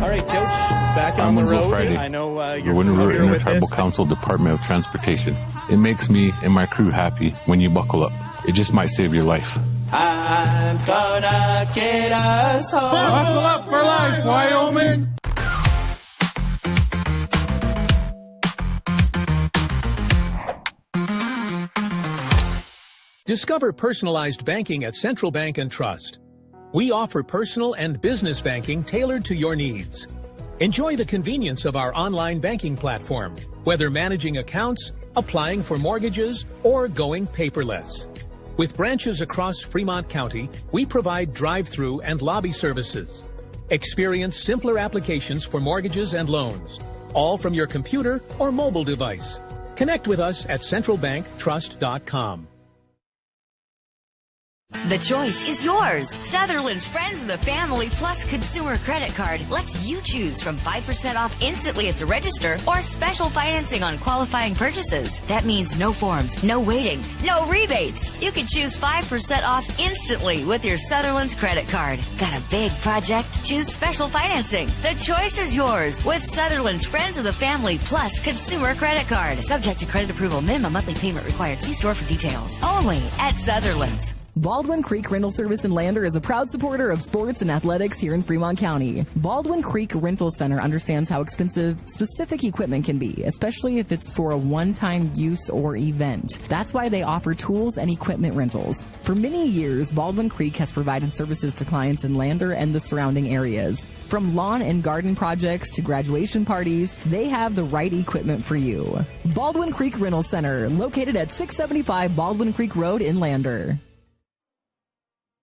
All right, Coach, back on the road. Friday. I know you're Winter Intertribal Council, Department of Transportation. It makes me and my crew happy when you buckle up. It just might save your life. I'm gonna get us home. Buckle up for life, Wyoming. Discover personalized banking at Central Bank and Trust. We offer personal and business banking tailored to your needs. Enjoy the convenience of our online banking platform, whether managing accounts, applying for mortgages, or going paperless. With branches across Fremont County, we provide drive-through and lobby services. Experience simpler applications for mortgages and loans, all from your computer or mobile device. Connect with us at centralbanktrust.com. The choice is yours. Sutherland's Friends of the Family Plus Consumer Credit Card lets you choose from 5% off instantly at the register or special financing on qualifying purchases. That means no forms, no waiting, no rebates. You can choose 5% off instantly with your Sutherland's credit card. Got a big project? Choose special financing. The choice is yours with Sutherland's Friends of the Family Plus Consumer Credit Card. Subject to credit approval. Minimum monthly payment required. See store for details. Only at Sutherland's. Baldwin Creek Rental Service in Lander is a proud supporter of sports and athletics here in Fremont County. Baldwin Creek Rental Center understands how expensive specific equipment can be, especially if it's for a one-time use or event. That's why they offer tools and equipment rentals. For many years, Baldwin Creek has provided services to clients in Lander and the surrounding areas. From lawn and garden projects to graduation parties, they have the right equipment for you. Baldwin Creek Rental Center, located at 675 Baldwin Creek Road in Lander.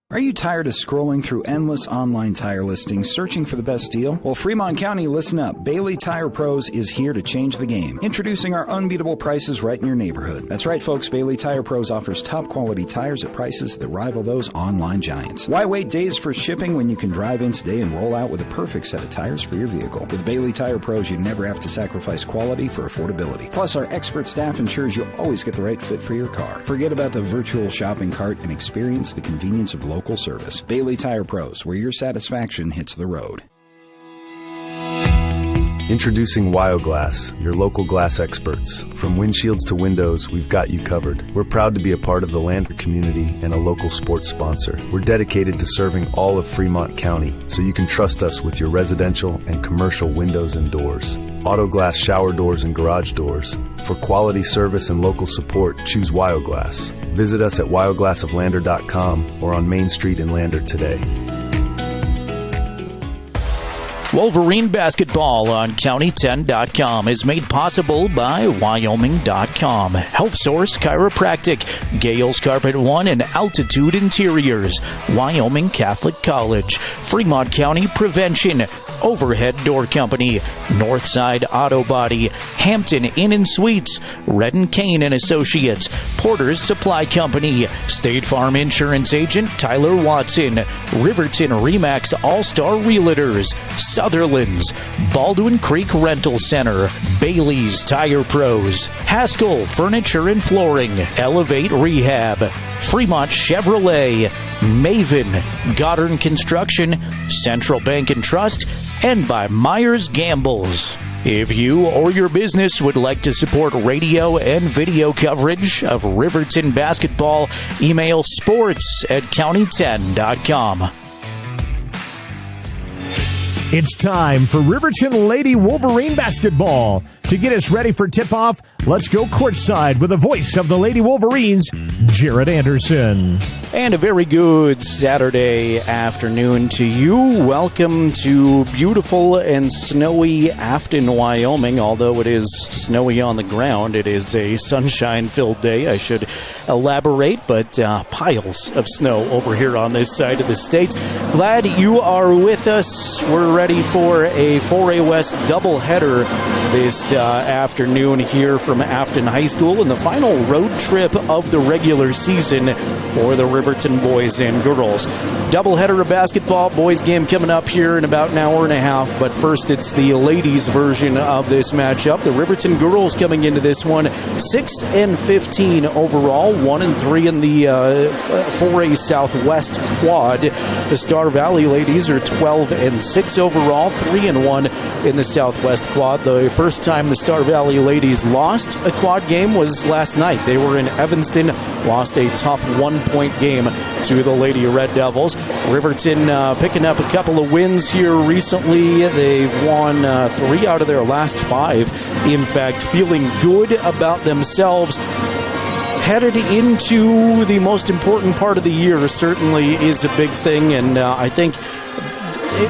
Are you tired of scrolling through endless online tire listings searching for the best deal? Well, Fremont County, listen up. Bailey Tire Pros is here to change the game. Introducing our unbeatable prices right in your neighborhood. That's right, folks. Bailey Tire Pros offers top quality tires at prices that rival those online giants. Why wait days for shipping when you can drive in today and roll out with a perfect set of tires for your vehicle? With Bailey Tire Pros, you never have to sacrifice quality for affordability. Plus, our expert staff ensures you'll always get the right fit for your car. Forget about the virtual shopping cart and experience the convenience of local service. Bailey Tire Pros, where your satisfaction hits the road. Introducing WyoGlass, your local glass experts. From windshields to windows, we've got you covered. We're proud to be a part of the Lander community and a local sports sponsor. We're dedicated to serving all of Fremont County, so you can trust us with your residential and commercial windows and doors. Auto glass shower doors and garage doors. For quality service and local support, choose WyoGlass. Visit us at wyoglassoflander.com or on Main Street in Lander today. Wolverine basketball on County10.com is made possible by Wyoming.com, Health Source Chiropractic, Gales Carpet One, and Altitude Interiors, Wyoming Catholic College, Fremont County Prevention, Overhead Door Company, Northside Auto Body, Hampton Inn & Suites, Red & Kane & Associates, Porter's Supply Company, State Farm Insurance Agent Tyler Watson, Riverton Remax All-Star Realtors, Sutherland's, Baldwin Creek Rental Center, Bailey's Tire Pros, Haskell Furniture and Flooring, Elevate Rehab, Fremont Chevrolet, Maven, Goddard Construction, Central Bank and Trust, and by Myers Gambles. If you or your business would like to support radio and video coverage of Riverton basketball, email sports@county10.com. It's time for Riverton Lady Wolverine basketball. To get us ready for tip-off, let's go courtside with the voice of the Lady Wolverines, Jerrad Anderson. And a very good Saturday afternoon to you. Welcome to beautiful and snowy Afton, Wyoming. Although it is snowy on the ground, it is a sunshine-filled day. I should elaborate, but piles of snow over here on this side of the state. Glad you are with us. We're ready for a 4A West doubleheader this afternoon here from Afton High School and the final road trip of the regular season for the Riverton boys and girls. Doubleheader of basketball, boys game coming up here in about an hour and a half, but first it's the ladies version of this matchup. The Riverton girls coming into this one 6-15 overall, 1-3 in the 4A Southwest quad. The Star Valley ladies are 12-6 overall. overall, 3-1 in the Southwest Quad. The first time the Star Valley ladies lost a quad game was last night. They were in Evanston, lost a tough 1-point game to the Lady Red Devils. Riverton picking up a couple of wins here recently. They've won 3 out of their last 5. In fact, feeling good about themselves. Headed into the most important part of the year certainly is a big thing, and I think,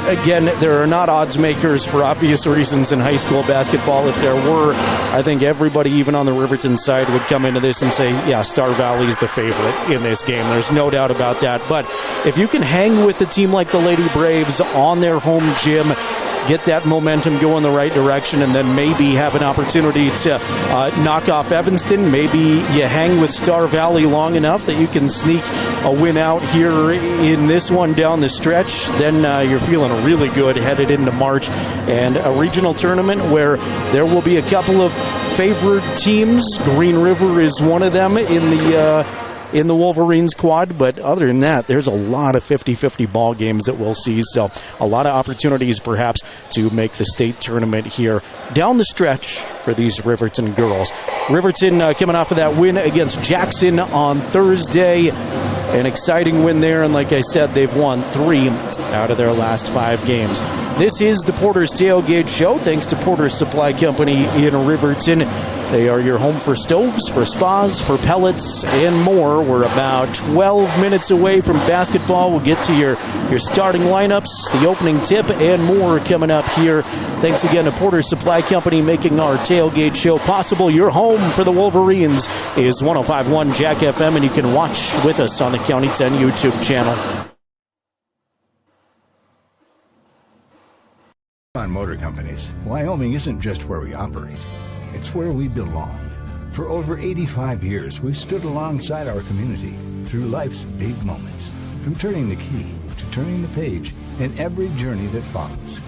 again, there are not odds makers for obvious reasons in high school basketball. If there were, I think everybody, even on the Riverton side, would come into this and say, yeah, Star Valley is the favorite in this game. There's no doubt about that. But if you can hang with a team like the Lady Braves on their home gym, get that momentum going the right direction, and then maybe have an opportunity to knock off Evanston. Maybe you hang with Star Valley long enough that you can sneak a win out here in this one down the stretch. Then you're feeling really good headed into March and a regional tournament where there will be a couple of favored teams. Green River is one of them in the Wolverines quad, but other than that, there's a lot of 50-50 ball games that we'll see, so a lot of opportunities perhaps to make the state tournament here down the stretch for these Riverton girls. Riverton coming off of that win against Jackson on Thursday. An exciting win there, and like I said, they've won 3 out of their last 5 games. This is the Porter's Tailgate Show, thanks to Porter's Supply Company in Riverton. They are your home for stoves, for spas, for pellets, and more. We're about 12 minutes away from basketball. We'll get to your starting lineups, the opening tip, and more coming up here. Thanks again to Porter's Supply Company making our tailgate show possible. Your home for the Wolverines is 105.1 Jack FM, and you can watch with us on the County 10 YouTube channel. On motor companies, Wyoming isn't just where we operate. It's where we belong. For over 85 years, we've stood alongside our community through life's big moments, from turning the key to turning the page in every journey that follows.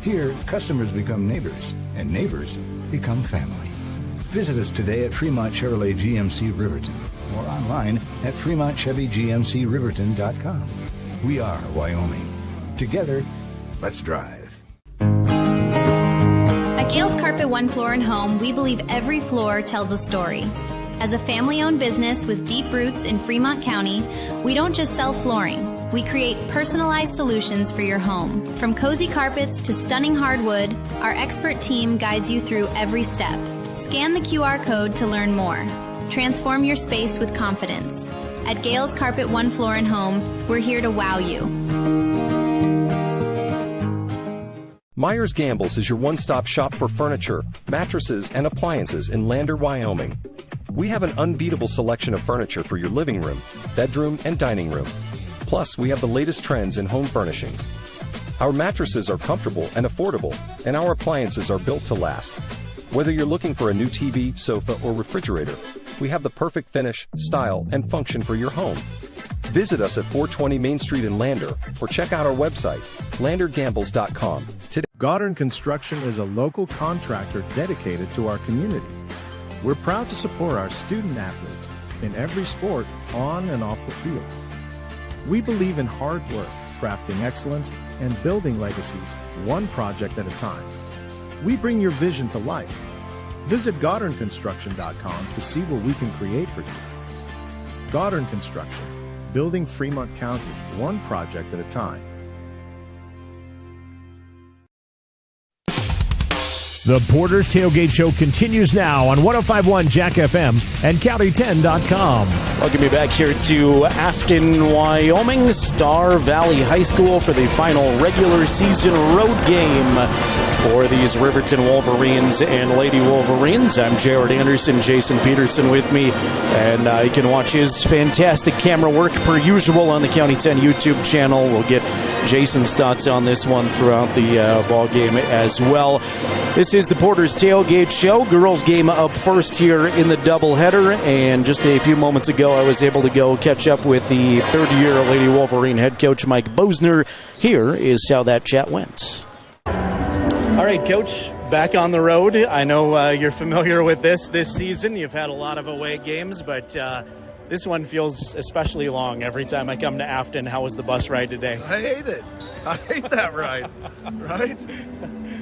Here, customers become neighbors, and neighbors become family. Visit us today at Fremont Chevrolet GMC Riverton or online at FremontChevyGMCRiverton.com. We are Wyoming. Together, let's drive. At Gales Carpet One Floor and Home, we believe every floor tells a story. As a family-owned business with deep roots in Fremont County, we don't just sell flooring. We create personalized solutions for your home. From cozy carpets to stunning hardwood, our expert team guides you through every step. Scan the QR code to learn more. Transform your space with confidence. At Gales Carpet One Floor and Home, we're here to wow you. Myers Gambles is your one-stop shop for furniture, mattresses, and appliances in Lander, Wyoming. We have an unbeatable selection of furniture for your living room, bedroom, and dining room. Plus, we have the latest trends in home furnishings. Our mattresses are comfortable and affordable, and our appliances are built to last. Whether you're looking for a new TV, sofa, or refrigerator, we have the perfect finish, style, and function for your home. Visit us at 420 Main Street in Lander, or check out our website, landergambles.com. Today, Goddard Construction is a local contractor dedicated to our community. We're proud to support our student athletes in every sport, on and off the field. We believe in hard work, crafting excellence, and building legacies, one project at a time. We bring your vision to life. Visit GoddardConstruction.com to see what we can create for you. Goddard Construction, building Fremont County, one project at a time. The Porter's Tailgate Show continues now on 105.1 Jack FM and County10.com. Welcome you back here to Afton, Wyoming, Star Valley High School for the final regular season road game for these Riverton Wolverines and Lady Wolverines. I'm Jerrad Anderson, Jason Peterson with me, and you can watch his fantastic camera work per usual on the County 10 YouTube channel. We'll get Jason's thoughts on this one throughout the ball game as well. This is the Porter's Tailgate Show. Girls game up first here in the doubleheader, and just a few moments ago I was able to go catch up with the third-year Lady Wolverine head coach Mike Bosner. Here is how that chat went. All right, Coach, back on the road. I know you're familiar with this season. You've had a lot of away games, but This one feels especially long every time I come to Afton. How was the bus ride today? I hate it. I hate that ride, right?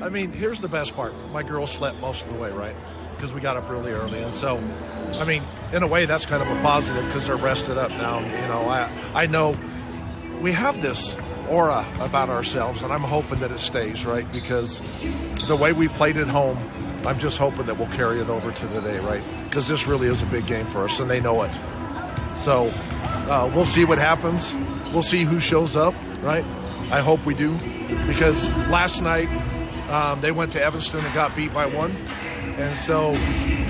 I mean, here's the best part. My girls slept most of the way, right? Because we got up really early. And so, I mean, in a way, that's kind of a positive because they're rested up now. You know, I know we have this aura about ourselves, and I'm hoping that it stays, right? Because the way we played at home, I'm just hoping that we'll carry it over to today, right? Because this really is a big game for us, and they know it. So we'll see what happens. We'll see who shows up, right? I hope we do, because last night they went to Evanston and got beat by 1. And so,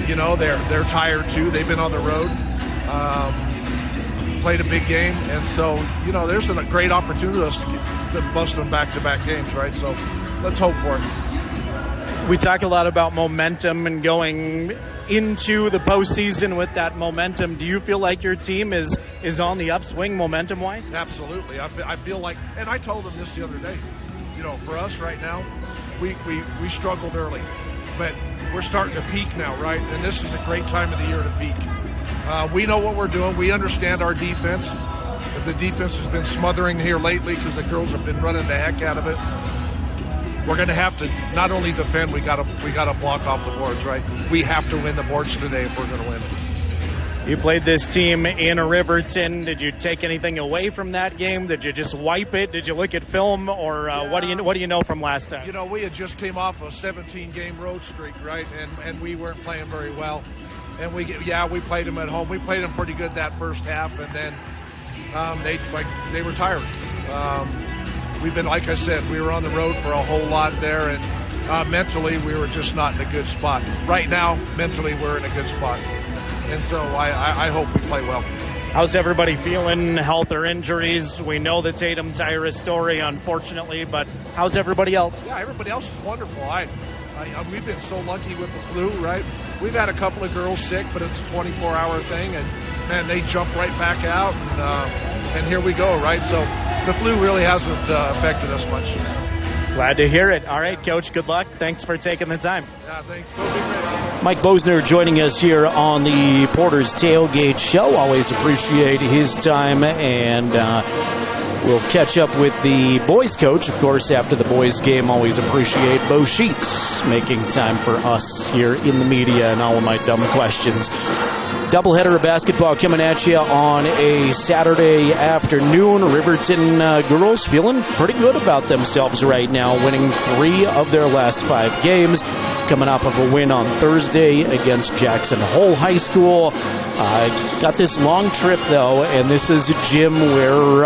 you know, they're tired too. They've been on the road, played a big game. And so, you know, there's a great opportunity for us to bust them back-to-back games, right? So let's hope for it. We talk a lot about momentum and going into the postseason with that momentum. Do you feel like your team is on the upswing momentum-wise? Absolutely. I feel like, and I told them this the other day, you know, for us right now, we struggled early, but we're starting to peak now, right? And this is a great time of the year to peak. We know what we're doing. We understand our defense. The defense has been smothering here lately because the girls have been running the heck out of it. We're going to have to not only defend, we got to block off the boards, right? We have to win the boards today if we're going to win. You played this team in Riverton. Did you take anything away from that game? Did you just wipe it? Did you look at film, or what do you know from last time? You know, we had just came off a 17-game road streak, right? And we weren't playing very well. And we played them at home. We played them pretty good that first half, and then they were tired. We've been, like I said, we were on the road for a whole lot there, and mentally we were just not in a good spot. Right now, mentally we're in a good spot. And so I hope we play well. How's everybody feeling? Health or injuries? We know the Tatum Tyra story, unfortunately, but how's everybody else? Yeah, everybody else is wonderful. We've been so lucky with the flu, right? We've had a couple of girls sick, but it's a 24-hour thing, and man, they jump right back out, and here we go, right? So the flu really hasn't affected us much. Glad to hear it. All right, Coach, good luck. Thanks for taking the time. Yeah, thanks. Go Big Red. Mike Bosner joining us here on the Porter's Tailgate Show. Always appreciate his time, and we'll catch up with the boys coach, of course, after the boys game. Always appreciate Bo Sheets making time for us here in the media and all of my dumb questions. Doubleheader of basketball coming at you on a Saturday afternoon. Riverton girls feeling pretty good about themselves right now, winning 3 of their last 5 games, coming off of a win on Thursday against Jackson Hole High School. Got this long trip, though, and this is a gym where,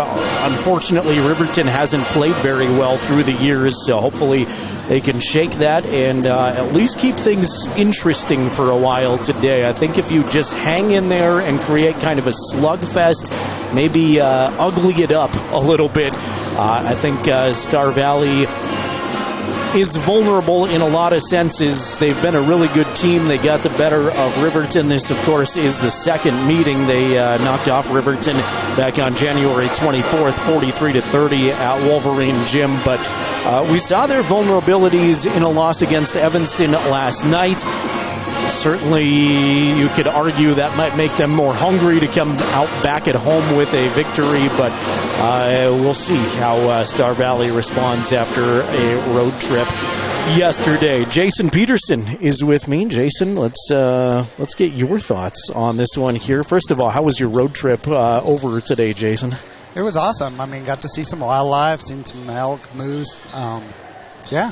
unfortunately, Riverton hasn't played very well through the years, so hopefully they can shake that and at least keep things interesting for a while today. I think if you just hang in there and create kind of a slugfest, maybe ugly it up a little bit, I think Star Valley is vulnerable in a lot of senses. They've been a really good team. They got the better of Riverton. This, of course, is the second meeting. They knocked off Riverton back on January 24th, 43-30 at Wolverine Gym. But we saw their vulnerabilities in a loss against Evanston last night. Certainly, you could argue that might make them more hungry to come out back at home with a victory, but we'll see how Star Valley responds after a road trip yesterday. Jason Peterson is with me. Jason, let's get your thoughts on this one here. First of all, how was your road trip over today, Jason? It was awesome. I mean, got to see some wildlife, seen some elk, moose. Yeah.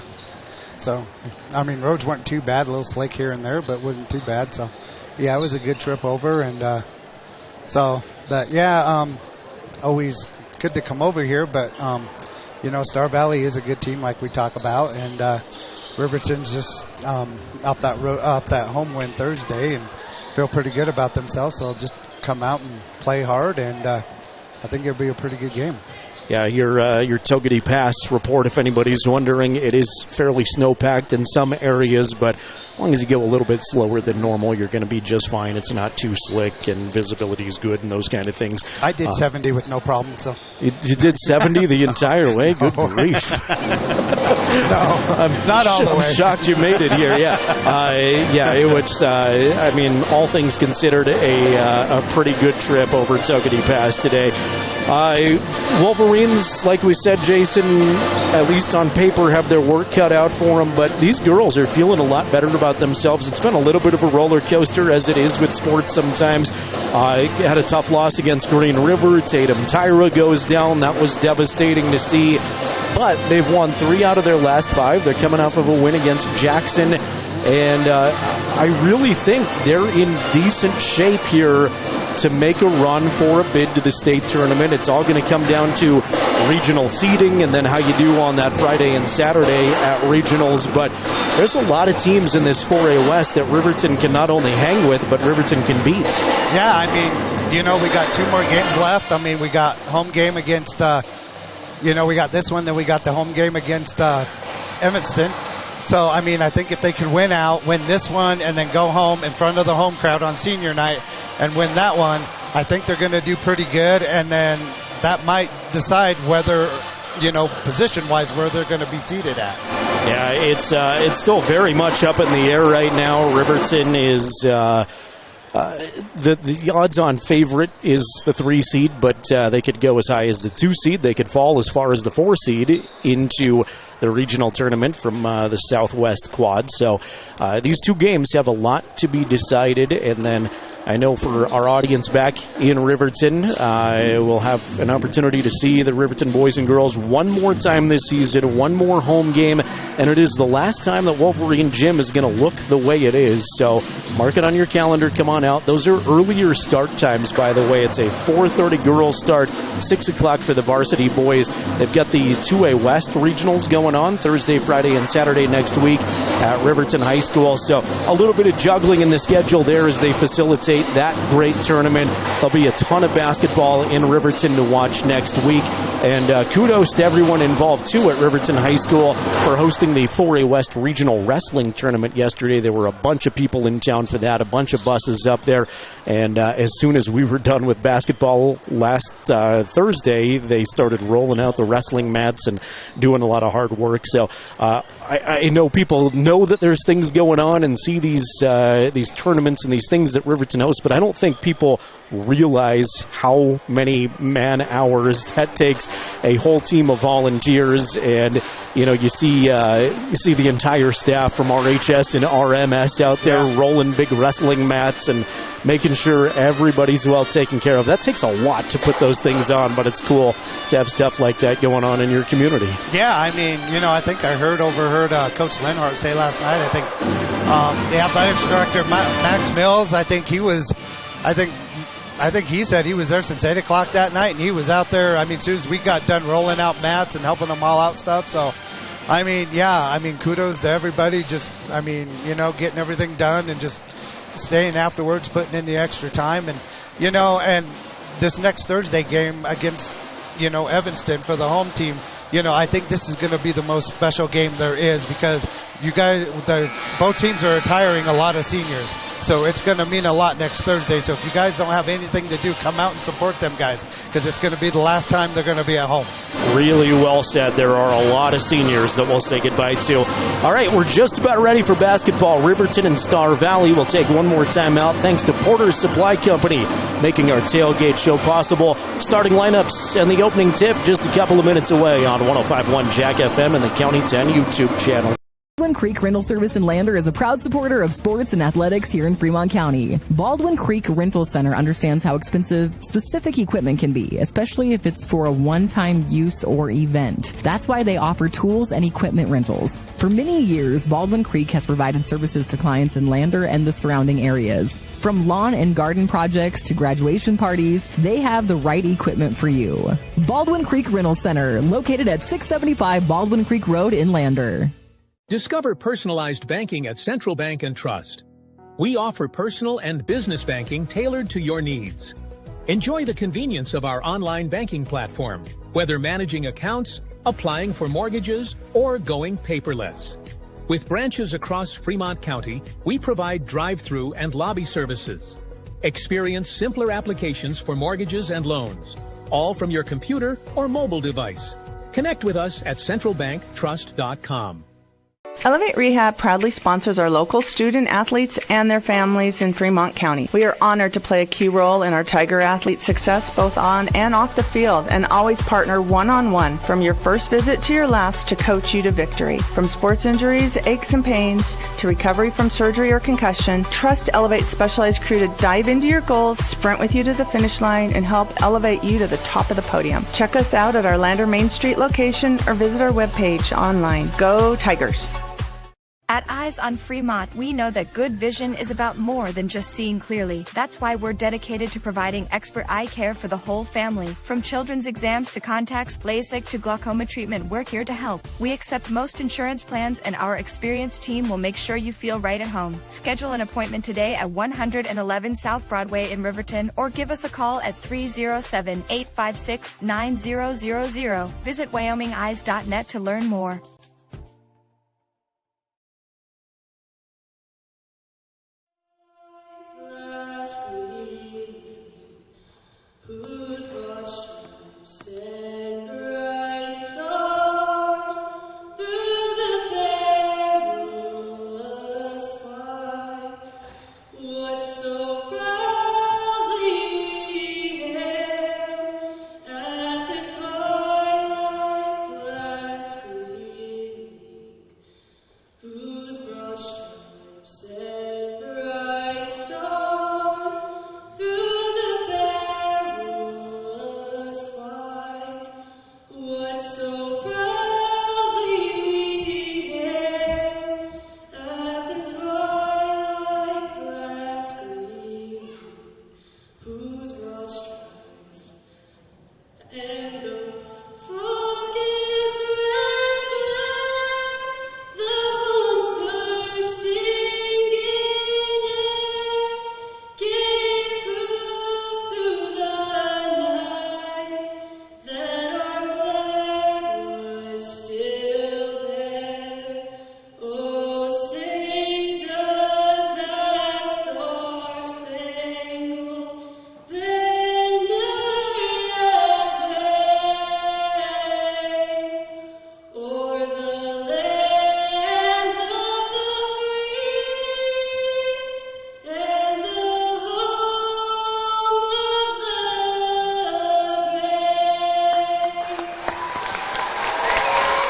So, I mean, roads weren't too bad, a little slick here and there, but wasn't too bad. So, yeah, it was a good trip over. And always good to come over here. But, Star Valley is a good team like we talk about. And Riverton's just up that home win Thursday and feel pretty good about themselves. So, just come out and play hard. And I think it'll be a pretty good game. Yeah, your Togety Pass report, if anybody's wondering, it is fairly snow-packed in some areas, but as long as you go a little bit slower than normal, you're going to be just fine. It's not too slick, and visibility is good and those kind of things. I did 70 with no problem. So you did 70 the entire way? Good grief. No, not all the way. I'm shocked you made it here. Yeah, it was, I mean, all things considered, a pretty good trip over Togety Pass today. Wolverines, like we said, Jason, at least on paper, have their work cut out for them, but these girls are feeling a lot better about themselves. It's been a little bit of a roller coaster, as it is with sports sometimes. Had a tough loss against Green River. Tatum Tyra goes down. That was devastating to see, but they've won 3 out of their last 5. They're coming off of a win against Jackson, and I really think they're in decent shape here to make a run for a bid to the state tournament. It's all going to come down to regional seeding and then how you do on that Friday and Saturday at regionals. But there's a lot of teams in this 4A West that Riverton can not only hang with, but Riverton can beat. Yeah, I mean, we got 2 more games left. I mean, we got home game against, we got this one, then we got the home game against Evanston. So, I mean, I think if they could win this one, and then go home in front of the home crowd on senior night and win that one, I think they're going to do pretty good. And then that might decide whether, position-wise, where they're going to be seated at. Yeah, it's still very much up in the air right now. Riverton is the odds-on favorite is the 3 seed, but they could go as high as the 2 seed. They could fall as far as the 4 seed into the regional tournament from the Southwest Quad. So these 2 games have a lot to be decided, and then I know for our audience back in Riverton, we'll have an opportunity to see the Riverton boys and girls one more time this season, one more home game, and it is the last time that Wolverine Gym is going to look the way it is. So mark it on your calendar. Come on out. Those are earlier start times, by the way. It's a 4:30 girls start, 6 o'clock for the varsity boys. They've got the 2A West regionals going on Thursday, Friday, and Saturday next week at Riverton High School. So a little bit of juggling in the schedule there as they facilitate that great tournament. There'll be a ton of basketball in Riverton to watch next week. And kudos to everyone involved, too, at Riverton High School for hosting the 4A West Regional Wrestling Tournament yesterday. There were a bunch of people in town for that, a bunch of buses up there. And as soon as we were done with basketball last Thursday, they started rolling out the wrestling mats and doing a lot of hard work. So I know people know that there's things going on and see these tournaments and these things that Riverton hosts, but I don't think people realize how many man hours that takes. A whole team of volunteers, and you see the entire staff from RHS and RMS out there rolling big wrestling mats and making sure everybody's well taken care of. That takes a lot to put those things on, but it's cool to have stuff like that going on in your community. Yeah, I mean, I think I overheard Coach Lenhart say last night, I think the athletics director, Max Mills, I think he said he was there since 8 o'clock that night, and he was out there, I mean, as soon as we got done rolling out mats and helping them haul out stuff. So, I mean, kudos to everybody, just, getting everything done and just staying afterwards, putting in the extra time. And, and this next Thursday game against, Evanston for the home team, I think this is going to be the most special game there is, because both teams are retiring a lot of seniors. So it's going to mean a lot next Thursday. So if you guys don't have anything to do, come out and support them guys, because it's going to be the last time they're going to be at home. Really well said. There are a lot of seniors that we'll say goodbye to. All right, we're just about ready for basketball. Riverton and Star Valley will take one more time out, thanks to Porter's Supply Company, making our tailgate show possible. Starting lineups and the opening tip just a couple of minutes away on 105.1 Jack FM and the County 10 YouTube channel. Baldwin Creek Rental Service in Lander is a proud supporter of sports and athletics here in Fremont County. Baldwin Creek Rental Center understands how expensive specific equipment can be, especially if it's for a one-time use or event. That's why they offer tools and equipment rentals. For many years, Baldwin Creek has provided services to clients in Lander and the surrounding areas. From lawn and garden projects to graduation parties, they have the right equipment for you. Baldwin Creek Rental Center, located at 675 Baldwin Creek Road in Lander. Discover personalized banking at Central Bank and Trust. We offer personal and business banking tailored to your needs. Enjoy the convenience of our online banking platform, whether managing accounts, applying for mortgages, or going paperless. With branches across Fremont County, we provide drive-through and lobby services. Experience simpler applications for mortgages and loans, all from your computer or mobile device. Connect with us at centralbanktrust.com. Elevate Rehab proudly sponsors our local student athletes and their families in Fremont County. We are honored to play a key role in our Tiger athletes' success both on and off the field, and always partner one-on-one from your first visit to your last to coach you to victory. From sports injuries, aches and pains, to recovery from surgery or concussion, trust Elevate's specialized crew to dive into your goals, sprint with you to the finish line, and help elevate you to the top of the podium. Check us out at our Lander Main Street location or visit our webpage online. Go Tigers! At Eyes on Fremont, we know that good vision is about more than just seeing clearly. That's why we're dedicated to providing expert eye care for the whole family. From children's exams to contacts, LASIK to glaucoma treatment, we're here to help. We accept most insurance plans, and our experienced team will make sure you feel right at home. Schedule an appointment today at 111 South Broadway in Riverton, or give us a call at 307-856-9000. Visit WyomingEyes.net to learn more.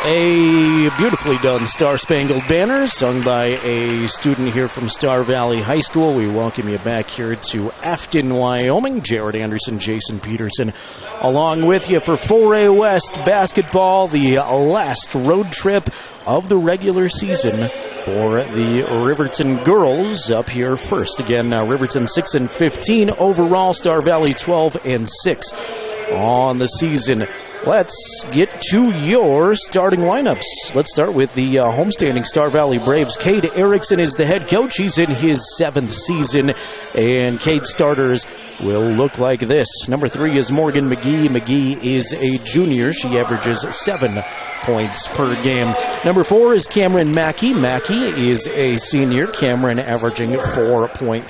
A beautifully done Star Spangled Banner, sung by a student here from Star Valley High School. We welcome you back here to Afton, Wyoming. Jerrad Anderson, Jason Peterson, along with you for 4A West basketball, the last road trip of the regular season for the Riverton girls. Up here first, again, Riverton 6-15 overall, Star Valley 12-6 on the season. Let's get to your starting lineups. Let's start with the homestanding Star Valley Braves. Cade Erickson is the head coach. He's in his 7th season, and Cade's starters will look like this. Number 3 is Morgan McGee. McGee is a junior. She averages 7 points per game. Number 4 is Cameron Mackey. Mackey is a senior. Cameron averaging 4.6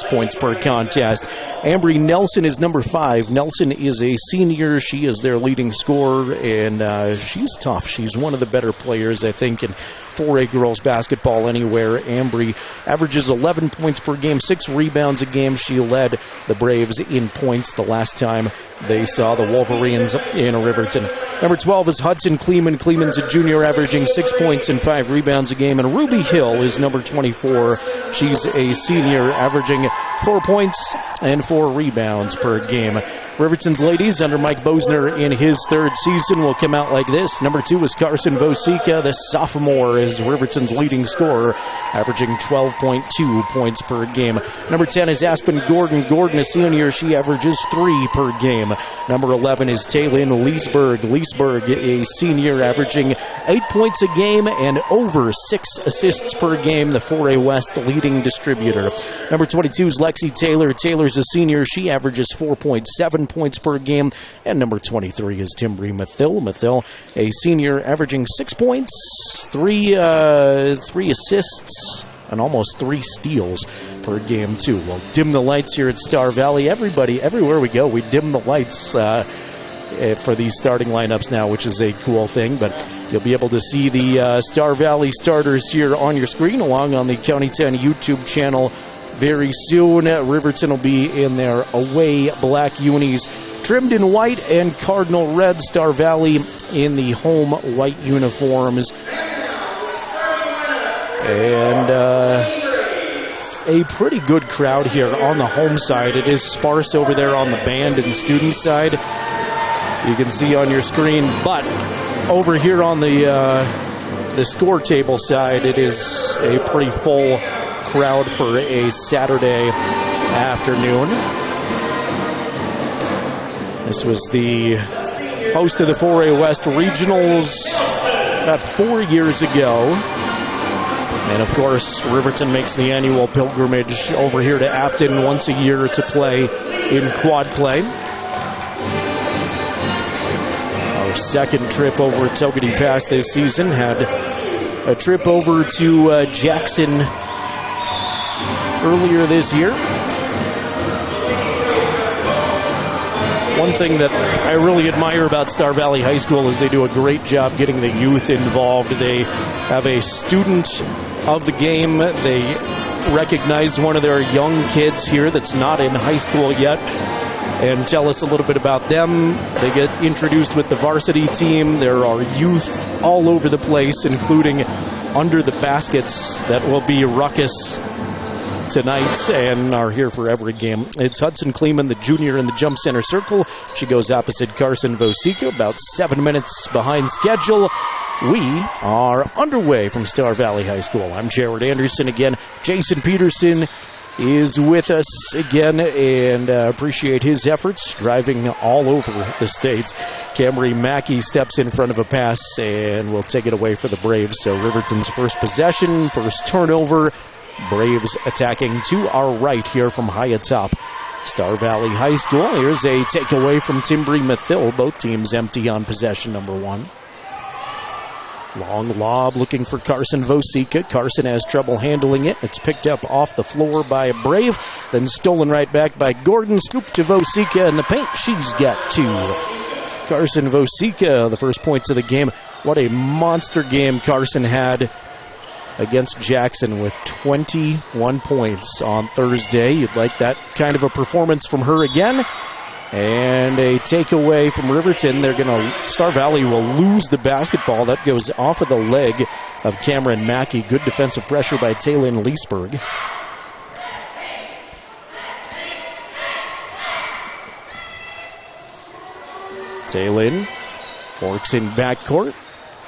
points per contest. Ambry Nelson is number 5. Nelson is a senior. She is their leading scorer, and she's tough. She's one of the better players, I think, in 4A girls basketball anywhere. Ambry averages 11 points per game, 6 rebounds a game. She led the Braves in points the last time they saw the Wolverines in Riverton. Number 12 is Hudson Kleeman. Kleeman's a junior, averaging 6 points and 5 rebounds a game. And Ruby Hill is number 24. She's a senior, averaging 4 points and 4 rebounds per game. Riverton's ladies, under Mike Bosner in his 3rd season, will come out like this. Number 2 is Carson Vosica. The sophomore is Riverton's leading scorer, averaging 12.2 points per game. Number 10 is Aspen Gordon. Gordon, a senior. She averages 3 per game. Number 11 is Taylin Leesburg. Leesburg, a senior, averaging 8 points a game and over 6 assists per game. The 4A West leading distributor. Number 22 is Lexi Taylor. Taylor's a senior. She averages 4.7 points per game. And number 23 is Timbri Mathil. Mathil, a senior, averaging 6 points, three assists, and almost 3 steals per game, too. We'll dim the lights here at Star Valley. Everywhere we go, we dim the lights for these starting lineups now, which is a cool thing. But you'll be able to see the Star Valley starters here on your screen, along on the County 10 YouTube channel very soon. Riverton will be in their away black unis, trimmed in white and cardinal red. Star Valley in the home white uniforms. And a pretty good crowd here on the home side. It is sparse over there on the band and student side, you can see on your screen. But over here on the score table side, it is a pretty full crowd for a Saturday afternoon. This was the host of the 4A West Regionals about 4 years ago. And, of course, Riverton makes the annual pilgrimage over here to Afton once a year to play in quad play. Our second trip over at Togety Pass this season had a trip over to Jackson earlier this year. One thing that I really admire about Star Valley High School is they do a great job getting the youth involved. They have a student of the game. They recognize one of their young kids here that's not in high school yet and tell us a little bit about them. They get introduced with the varsity team. There are youth all over the place, including under the baskets that will be ruckus tonight and are here for every game. It's Hudson Kleeman, the junior in the jump center circle. She goes opposite Carson Vosica, about 7 minutes behind schedule. We are underway from Star Valley High School. I'm Jerrad Anderson again. Jason Peterson is with us again, and appreciate his efforts driving all over the states. Camry Mackey steps in front of a pass and will take it away for the Braves. So Riverton's first possession, first turnover. Braves attacking to our right here from high atop Star Valley High School. Here's a takeaway from Timbri Mathil. Both teams empty on possession number 1. Long lob looking for Carson Vosica. Carson has trouble handling it. It's picked up off the floor by a Brave, then stolen right back by Gordon. Scoop to Vosica in the paint. She's got 2. Carson Vosica, the first points of the game. What a monster game Carson had against Jackson with 21 points on Thursday. You'd like that kind of a performance from her again. And a takeaway from Riverton. Star Valley will lose the basketball. That goes off of the leg of Cameron Mackey. Good defensive pressure by Taylin Leesburg. Taylin works in backcourt.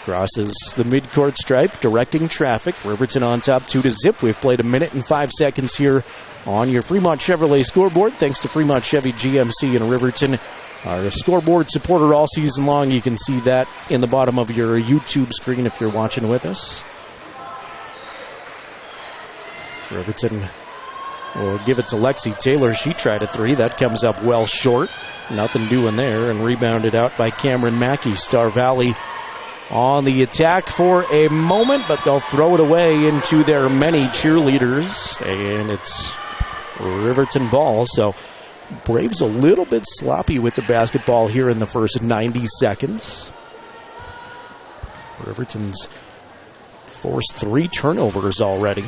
Crosses the midcourt stripe, directing traffic. Riverton on top 2-0. We've played 1 minute and 5 seconds here on your Fremont Chevrolet scoreboard. Thanks to Fremont Chevy GMC in Riverton. Our scoreboard supporter all season long. You can see that in the bottom of your YouTube screen if you're watching with us. Riverton will give it to Lexi Taylor. She tried a 3. That comes up well short. Nothing doing there, and rebounded out by Cameron Mackey. Star Valley on the attack for a moment, but they'll throw it away into their many cheerleaders, and it's Riverton ball. So Braves a little bit sloppy with the basketball here in the first 90 seconds. Riverton's forced 3 turnovers already.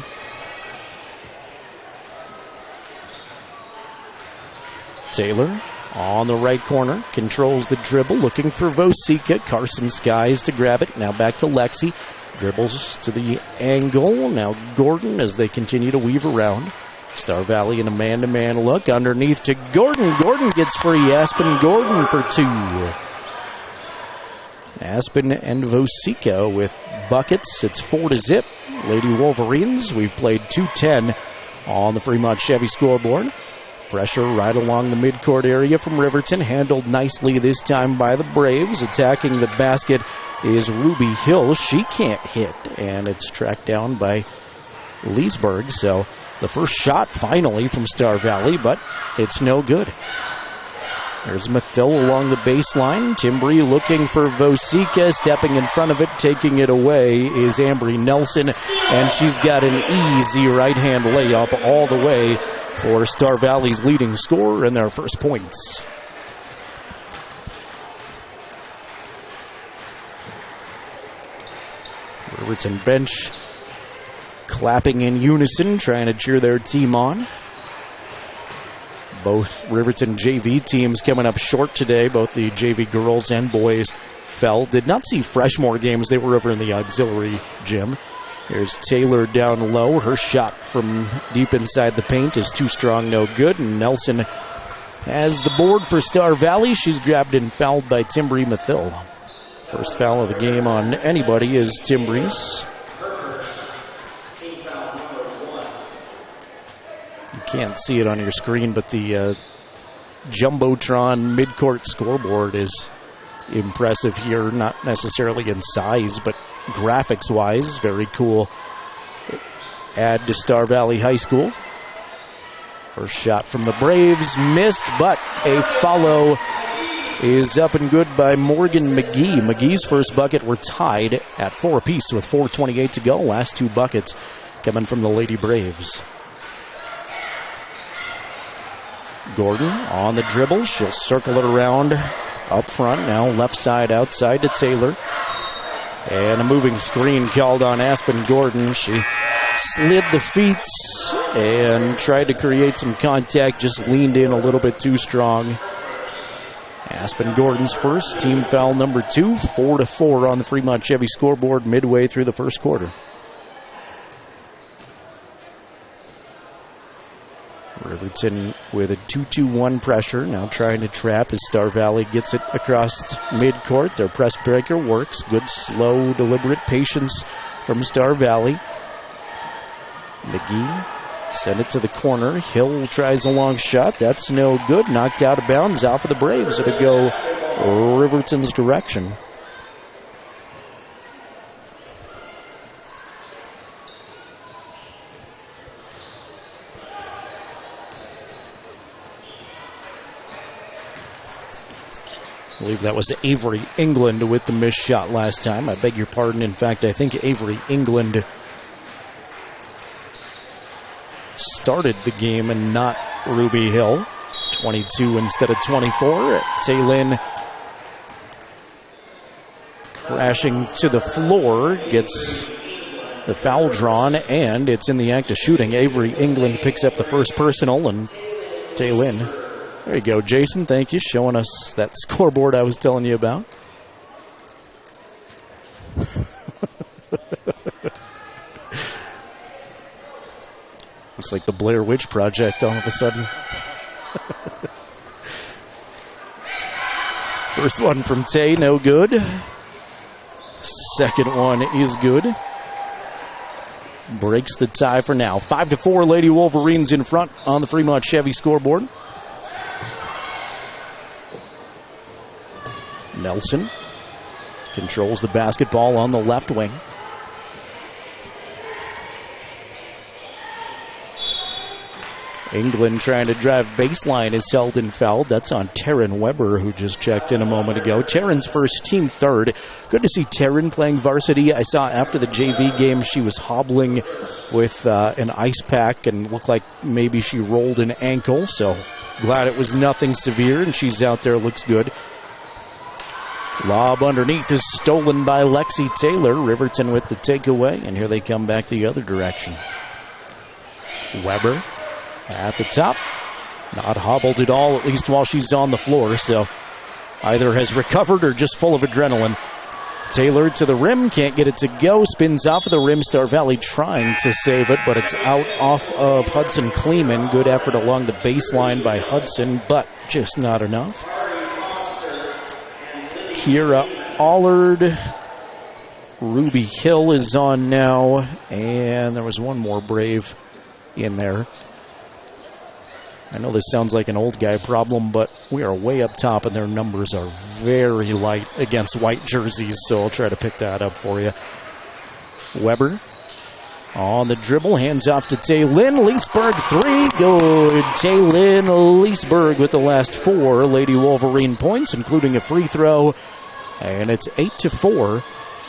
Taylor on the right corner, controls the dribble, looking for Vosica. Carson skies to grab it. Now back to Lexi. Dribbles to the angle. Now Gordon as they continue to weave around. Star Valley in a man-to-man look. Underneath to Gordon. Gordon gets free. Aspen Gordon for 2. Aspen and Vosica with buckets. It's 4-0. Lady Wolverines. We've played 2:10 on the Fremont Chevy scoreboard. Pressure right along the midcourt area from Riverton. Handled nicely this time by the Braves. Attacking the basket is Ruby Hill. She can't hit, and it's tracked down by Leesburg. So the first shot finally from Star Valley, but it's no good. There's Mathil along the baseline. Timbri looking for Vosica, stepping in front of it, taking it away is Ambry Nelson, and she's got an easy right-hand layup all the way for Star Valley's leading scorer and their first points. Riverton bench clapping in unison, trying to cheer their team on. Both Riverton JV teams coming up short today. Both the JV girls and boys fell. Did not see Freshmore games. They were over in the auxiliary gym. Here's Taylor down low. Her shot from deep inside the paint is too strong, no good. And Nelson has the board for Star Valley. She's grabbed and fouled by Timbri Mathil. First foul of the game on anybody is Timbri's. You can't see it on your screen, but the Jumbotron midcourt scoreboard is impressive here. Not necessarily in size, but graphics-wise, very cool. Add to Star Valley High School. First shot from the Braves, missed, but a follow is up and good by Morgan McGee. McGee's first bucket were tied at 4 apiece with 4:28 to go. Last two buckets coming from the Lady Braves. Gordon on the dribble. She'll circle it around up front. Now left side outside to Taylor. And a moving screen called on Aspen Gordon. She slid the feet and tried to create some contact. Just leaned in a little bit too strong. Aspen Gordon's first, team foul number 2, 4-4 on the Fremont Chevy scoreboard midway through the first quarter. Riverton with a 2-2-1 pressure, now trying to trap as Star Valley gets it across midcourt. Their press breaker works. Good, slow, deliberate patience from Star Valley. McGee send it to the corner. Hill tries a long shot. That's no good. Knocked out of bounds. Out for the Braves. It'll go Riverton's direction. I believe that was Avery England with the missed shot last time. I beg your pardon. In fact, I think Avery England started the game and not Ruby Hill. 22 instead of 24. Taylin crashing to the floor, gets the foul drawn, and it's in the act of shooting. Avery England picks up the first personal, and Taylin. There you go, Jason. Thank you, showing us that scoreboard I was telling you about. Looks like the Blair Witch Project all of a sudden. First one from Tay, no good. Second one is good. Breaks the tie for now. 5-4, Lady Wolverines in front on the Fremont Chevy scoreboard. Nelson controls the basketball on the left wing. England trying to drive baseline is held and fouled. That's on Taryn Weber, who just checked in a moment ago. Taryn's first, team third. Good to see Taryn playing varsity. I saw after the JV game she was hobbling with an ice pack and looked like maybe she rolled an ankle. So glad it was nothing severe, and she's out there, looks good. Lob underneath is stolen by Lexi Taylor. Riverton with the takeaway, and here they come back the other direction. Weber at the top. Not hobbled at all, at least while she's on the floor, so either has recovered or just full of adrenaline. Taylor to the rim, can't get it to go. Spins off of the rim. Star Valley trying to save it, but it's out off of Hudson Kleeman. Good effort along the baseline by Hudson, but just not enough. Kira Allard. Ruby Hill is on now, and there was one more Brave in there. I know this sounds like an old guy problem, but we are way up top, and their numbers are very light against white jerseys, so I'll try to pick that up for you. Weber On the dribble, hands off to Taylin. Leesburg, 3, good. Taylin Leesburg with the last 4 Lady Wolverine points, including a free throw. And it's 8-4.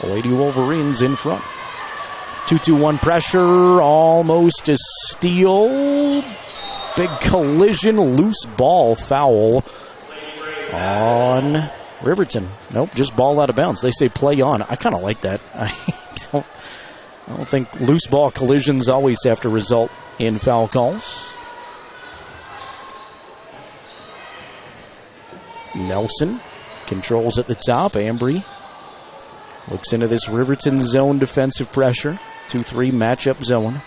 Lady Wolverines in front. 2-2-1 pressure, almost a steal. Big collision, loose ball, foul on Riverton. Nope, just ball out of bounds. They say play on. I kind of like that. I don't think loose ball collisions always have to result in foul calls. Nelson controls at the top. Ambry looks into this Riverton zone defensive pressure. 2-3 matchup zone.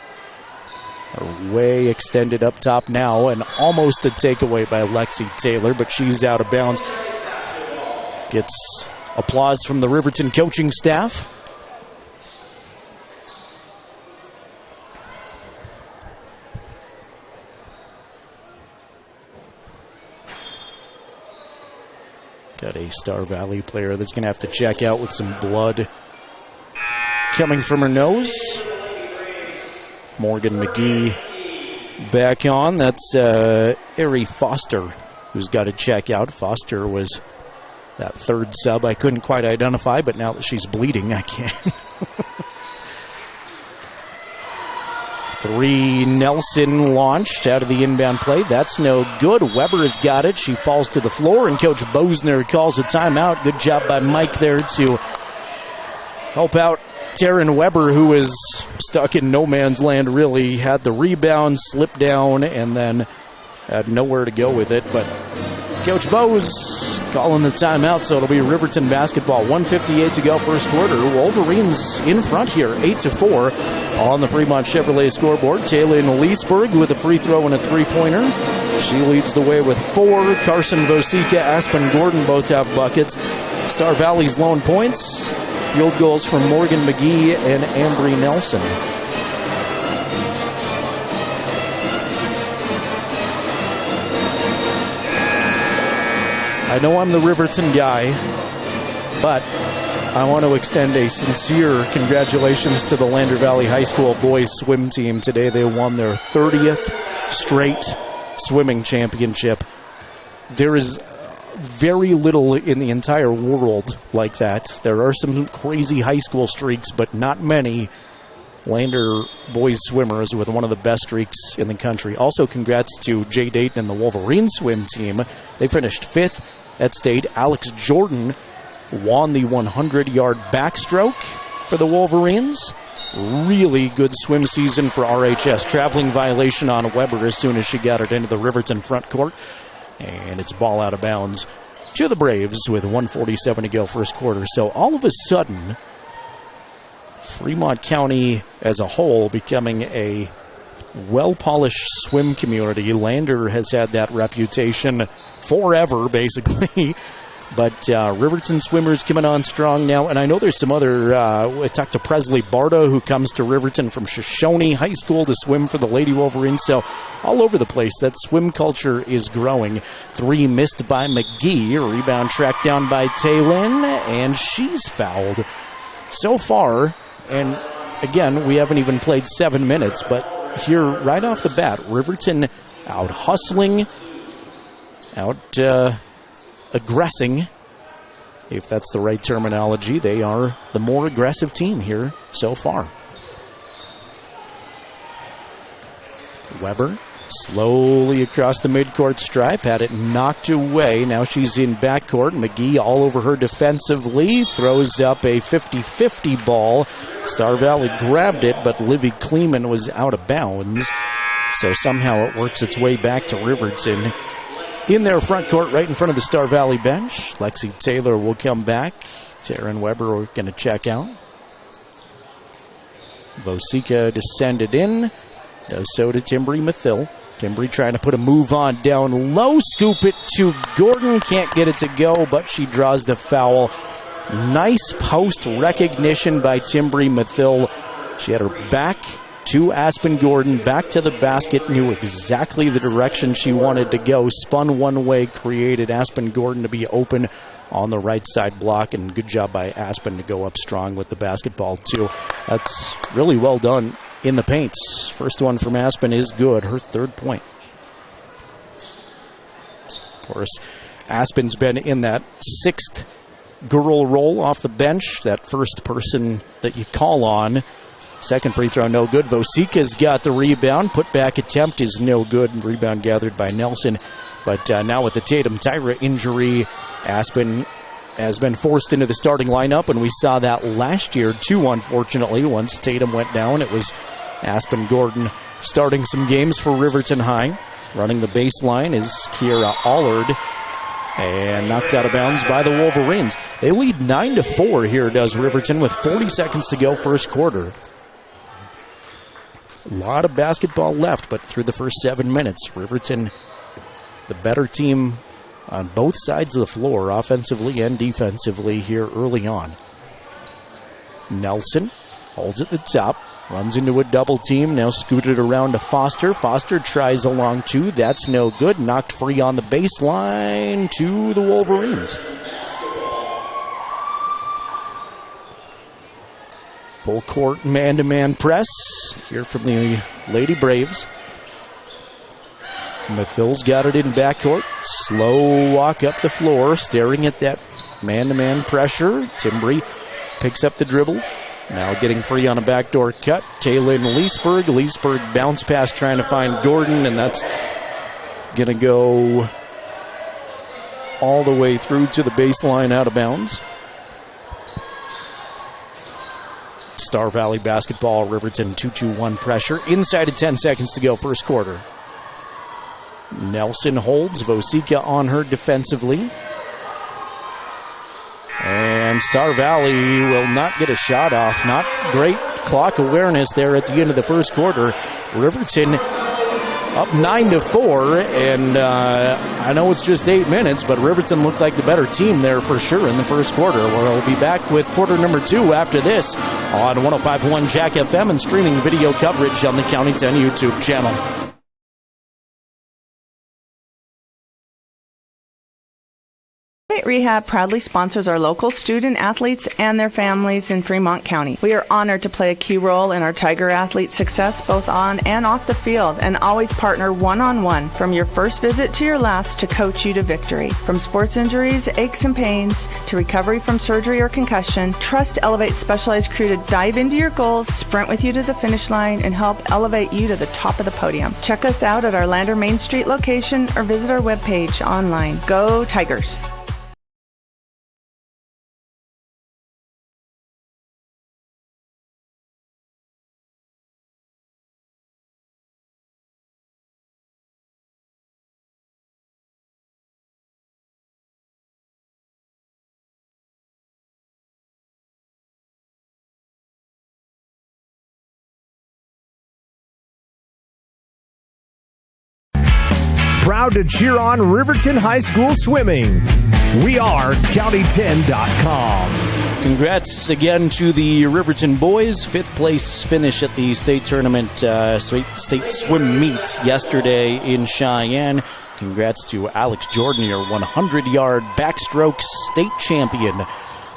Way extended up top now, and almost a takeaway by Lexi Taylor, but she's out of bounds. Gets applause from the Riverton coaching staff. Got a Star Valley player that's going to have to check out with some blood coming from her nose. Morgan McGee back on. That's Ari Foster who's got to check out. Foster was that third sub I couldn't quite identify, but now that she's bleeding, I can. 3, Nelson launched out of the inbound play. That's no good. Weber has got it. She falls to the floor, and Coach Bosner calls a timeout. Good job by Mike there to help out Taryn Weber, who is stuck in no man's land, really. Had the rebound, slipped down, and then had nowhere to go with it. But Coach Bose calling the timeout, so it'll be Riverton basketball. 1:58 to go first quarter. Wolverines in front here, 8-4 on the Fremont Chevrolet scoreboard. Taylin Leesburg with a free throw and a three-pointer. She leads the way with 4. Carson Vosika, Aspen Gordon both have buckets. Star Valley's lone points. Field goals from Morgan McGee and Ambry Nelson. I know I'm the Riverton guy, but I want to extend a sincere congratulations to the Lander Valley High School boys swim team. Today they won their 30th straight swimming championship. There is very little in the entire world like that. There are some crazy high school streaks, but not many. Lander boys swimmers with one of the best streaks in the country. Also, congrats to Jay Dayton and the Wolverine swim team. They finished 5th at state. Alex Jordan won the 100-yard backstroke for the Wolverines. Really good swim season for RHS. Traveling violation on Weber as soon as she got it into the Riverton front court. And it's ball out of bounds to the Braves with 1:47 to go first quarter. So all of a sudden, Fremont County as a whole becoming a well-polished swim community. Lander has had that reputation forever, basically. But Riverton swimmers coming on strong now. And I know there's some other, I talked to Presley Barta, who comes to Riverton from Shoshone High School to swim for the Lady Wolverines. So all over the place, that swim culture is growing. 3 missed by McGee. Rebound tracked down by Taylin, and she's fouled. So far, and again, we haven't even played 7 minutes, but here right off the bat, Riverton out hustling, out aggressing, if that's the right terminology. They are the more aggressive team here so far. Weber slowly across the midcourt stripe, had it knocked away. Now she's in backcourt. McGee all over her defensively, throws up a 50-50 ball. Star Valley grabbed it, but Livy Kleeman was out of bounds. So somehow it works its way back to Riverton. In their front court, right in front of the Star Valley bench, Lexi Taylor will come back. Taryn Weber are going to check out. Vosika descended in. Does so to Timbri Mathil. Timbri trying to put a move on down low. Scoop it to Gordon. Can't get it to go, but she draws the foul. Nice post recognition by Timbri Mathil. She had her back to Aspen Gordon, back to the basket, knew exactly the direction she wanted to go, spun one way, created Aspen Gordon to be open on the right side block, and good job by Aspen to go up strong with the basketball too. That's really well done in the paint. First one from Aspen is good, her third point. Of course, Aspen's been in that sixth girl role off the bench, that first person that you call on. Second free throw, no good. Vosika's got the rebound. Put-back attempt is no good. Rebound gathered by Nelson. But now with the Tatum-Tyra injury, Aspen has been forced into the starting lineup, and we saw that last year too, unfortunately. Once Tatum went down, it was Aspen Gordon starting some games for Riverton High. Running the baseline is Kiera Allard, and knocked out of bounds by the Wolverines. They lead 9-4 here, does Riverton, with 40 seconds to go first quarter. A lot of basketball left, but through the first 7 minutes, Riverton, the better team on both sides of the floor, offensively and defensively here early on. Nelson holds at the top, runs into a double team, now scooted around to Foster. Foster tries a long two, that's no good. Knocked free on the baseline to the Wolverines. Full court man-to-man press here from the Lady Braves. Mathil's got it in backcourt. Slow walk up the floor, staring at that man-to-man pressure. Timbry picks up the dribble. Now getting free on a backdoor cut. Taylor Leesburg. Leesburg bounce pass trying to find Gordon, and that's going to go all the way through to the baseline out of bounds. Star Valley basketball, Riverton 2-2-1 pressure. Inside of 10 seconds to go first quarter. Nelson holds, Vosika on her defensively. And Star Valley will not get a shot off. Not great clock awareness there at the end of the first quarter. Riverton up 9-4, and I know it's just 8 minutes, but Riverton looked like the better team there for sure in the first quarter. We'll be back with quarter number 2 after this on 105.1 Jack FM and streaming video coverage on the County 10 YouTube channel. Rehab proudly sponsors our local student athletes and their families in Fremont County. We are honored to play a key role in our Tiger athletes' success both on and off the field, and always partner one-on-one from your first visit to your last to coach you to victory. From sports injuries, aches and pains, to recovery from surgery or concussion, trust Elevate's specialized crew to dive into your goals, sprint with you to the finish line, and help elevate you to the top of the podium. Check us out at our Lander Main Street location or visit our webpage online. Go Tigers! Proud to cheer on Riverton High School swimming. We are County10.com. Congrats again to the Riverton boys. 5th place finish at the state tournament, state swim meet yesterday in Cheyenne. Congrats to Alex Jordan, your 100-yard backstroke state champion.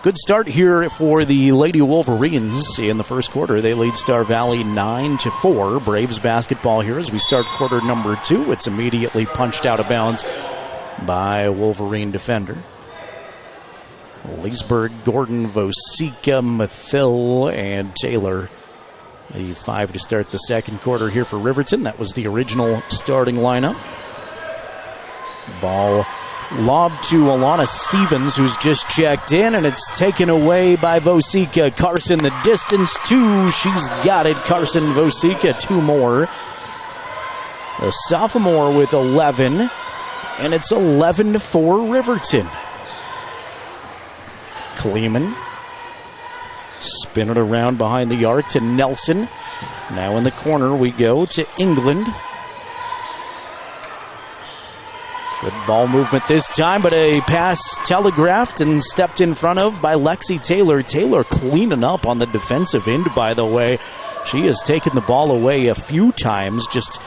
Good start here for the Lady Wolverines in the first quarter. They lead Star Valley 9-4. Braves basketball here as we start quarter number 2. It's immediately punched out of bounds by a Wolverine defender. Leesburg, Gordon, Vosika, Mathil, and Taylor. The 5 to start the second quarter here for Riverton. That was the original starting lineup. Ball lobbed to Alana Stevens, who's just checked in, and it's taken away by Vosika. Carson, the distance, 2. She's got it. Carson Vosika, 2 more. A sophomore with 11, and it's 11-4 Riverton. Kleeman spin it around behind the arc to Nelson. Now in the corner we go to England. Good ball movement this time, but a pass telegraphed and stepped in front of by Lexi Taylor. Taylor cleaning up on the defensive end, by the way. She has taken the ball away a few times, just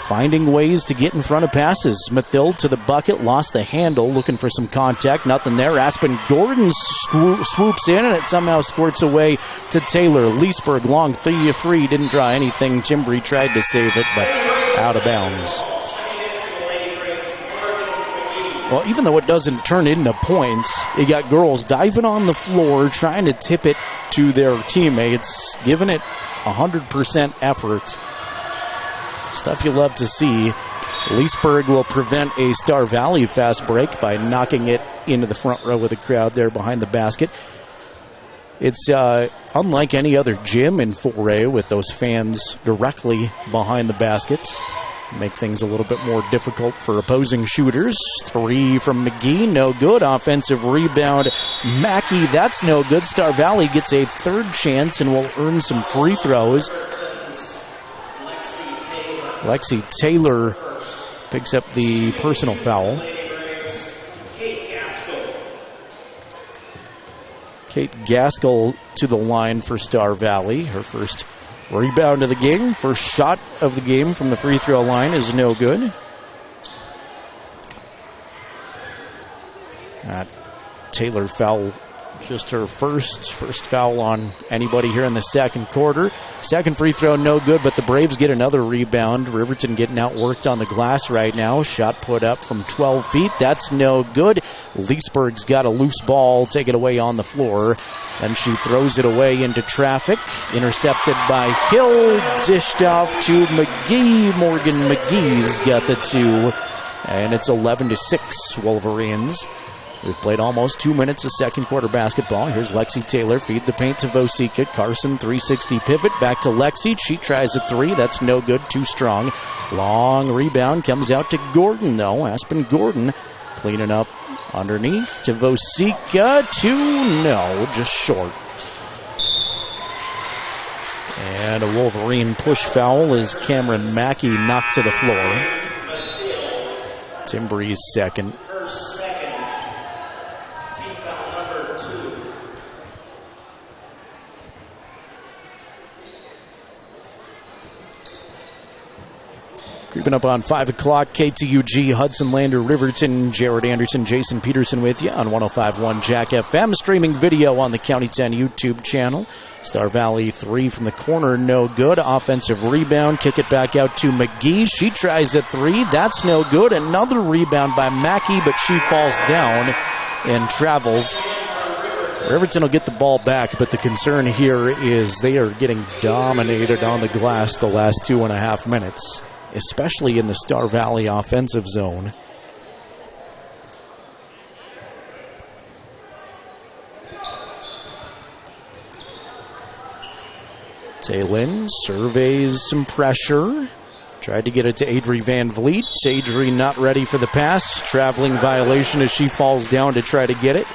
finding ways to get in front of passes. Mathill to the bucket, lost the handle, looking for some contact. Nothing there. Aspen Gordon swoops in, and it somehow squirts away to Taylor. Leesburg, long 3-3, didn't draw anything. Timbry tried to save it, but out of bounds. Well, even though it doesn't turn into points, you got girls diving on the floor, trying to tip it to their teammates, giving it 100% effort. Stuff you love to see. Leesburg will prevent a Star Valley fast break by knocking it into the front row of the crowd there behind the basket. It's unlike any other gym in 4A with those fans directly behind the baskets. Make things a little bit more difficult for opposing shooters. 3 from McGee, no good. Offensive rebound, Mackey, that's no good. Star Valley gets a third chance and will earn some free throws. Lexi Taylor picks up the personal foul. Kate Gaskell to the line for Star Valley. Her first rebound of the game. First shot of the game from the free throw line is no good. Taylor foul, just her first foul on anybody here in the second quarter. Second free throw, no good, but the Braves get another rebound. Riverton getting outworked on the glass right now. Shot put up from 12 feet. That's no good. Leesburg's got a loose ball. Take it away on the floor. And she throws it away into traffic. Intercepted by Hill. Dished off to McGee. Morgan McGee's got the 2. And it's 11-6 Wolverines. We've played almost 2 minutes of second quarter basketball. Here's Lexi Taylor. Feed the paint to Vosika. Carson, 360 pivot. Back to Lexi. She tries a 3. That's no good. Too strong. Long rebound. Comes out to Gordon, though. Aspen Gordon cleaning up underneath to Vosika. 2. No, just short. And a Wolverine push foul as Cameron Mackey knocked to the floor. Timbry's second. Creeping up on 5 o'clock, KTUG, Hudson Lander, Riverton, Jerrad Anderson, Jason Peterson with you on 105.1 Jack FM. Streaming video on the County 10 YouTube channel. Star Valley 3 from the corner, no good. Offensive rebound, kick it back out to McGee. She tries a 3, that's no good. Another rebound by Mackey, but she falls down and travels. Riverton will get the ball back, but the concern here is they are getting dominated on the glass the last 2.5 minutes. Especially in the Star Valley offensive zone. Taylin surveys some pressure. Tried to get it to Adri Van Vliet. Adri not ready for the pass. Traveling violation as she falls down to try to get it.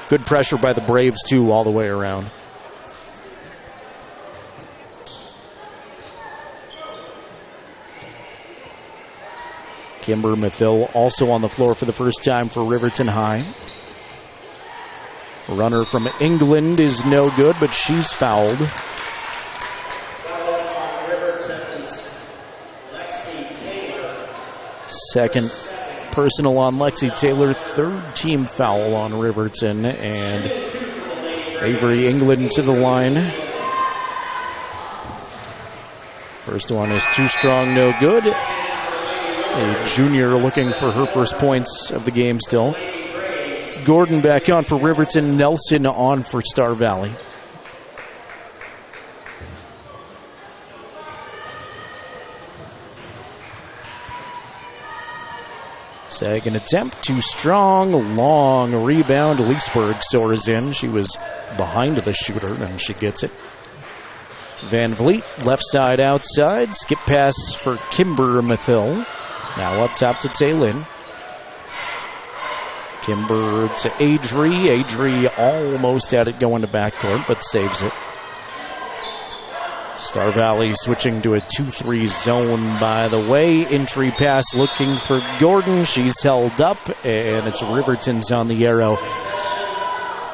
Good pressure by the Braves, too, all the way around. Kimber Mathill also on the floor for the first time for Riverton High. Runner from England is no good, but she's fouled. Second personal on Lexi Taylor, third team foul on Riverton, and Avery England to the line. First one is too strong, no good. A junior looking for her first points of the game still. Gordon back on for Riverton. Nelson on for Star Valley. Second attempt, too strong. Long rebound. Leesburg soars in. She was behind the shooter, and she gets it. Van Vliet, left side outside. Skip pass for Kimber Mathill. Now up top to Taylin. Kimber to Adri. Adri almost had it going to backcourt, but saves it. Star Valley switching to a 2-3 zone, by the way. Entry pass looking for Gordon. She's held up, and it's Riverton's on the arrow.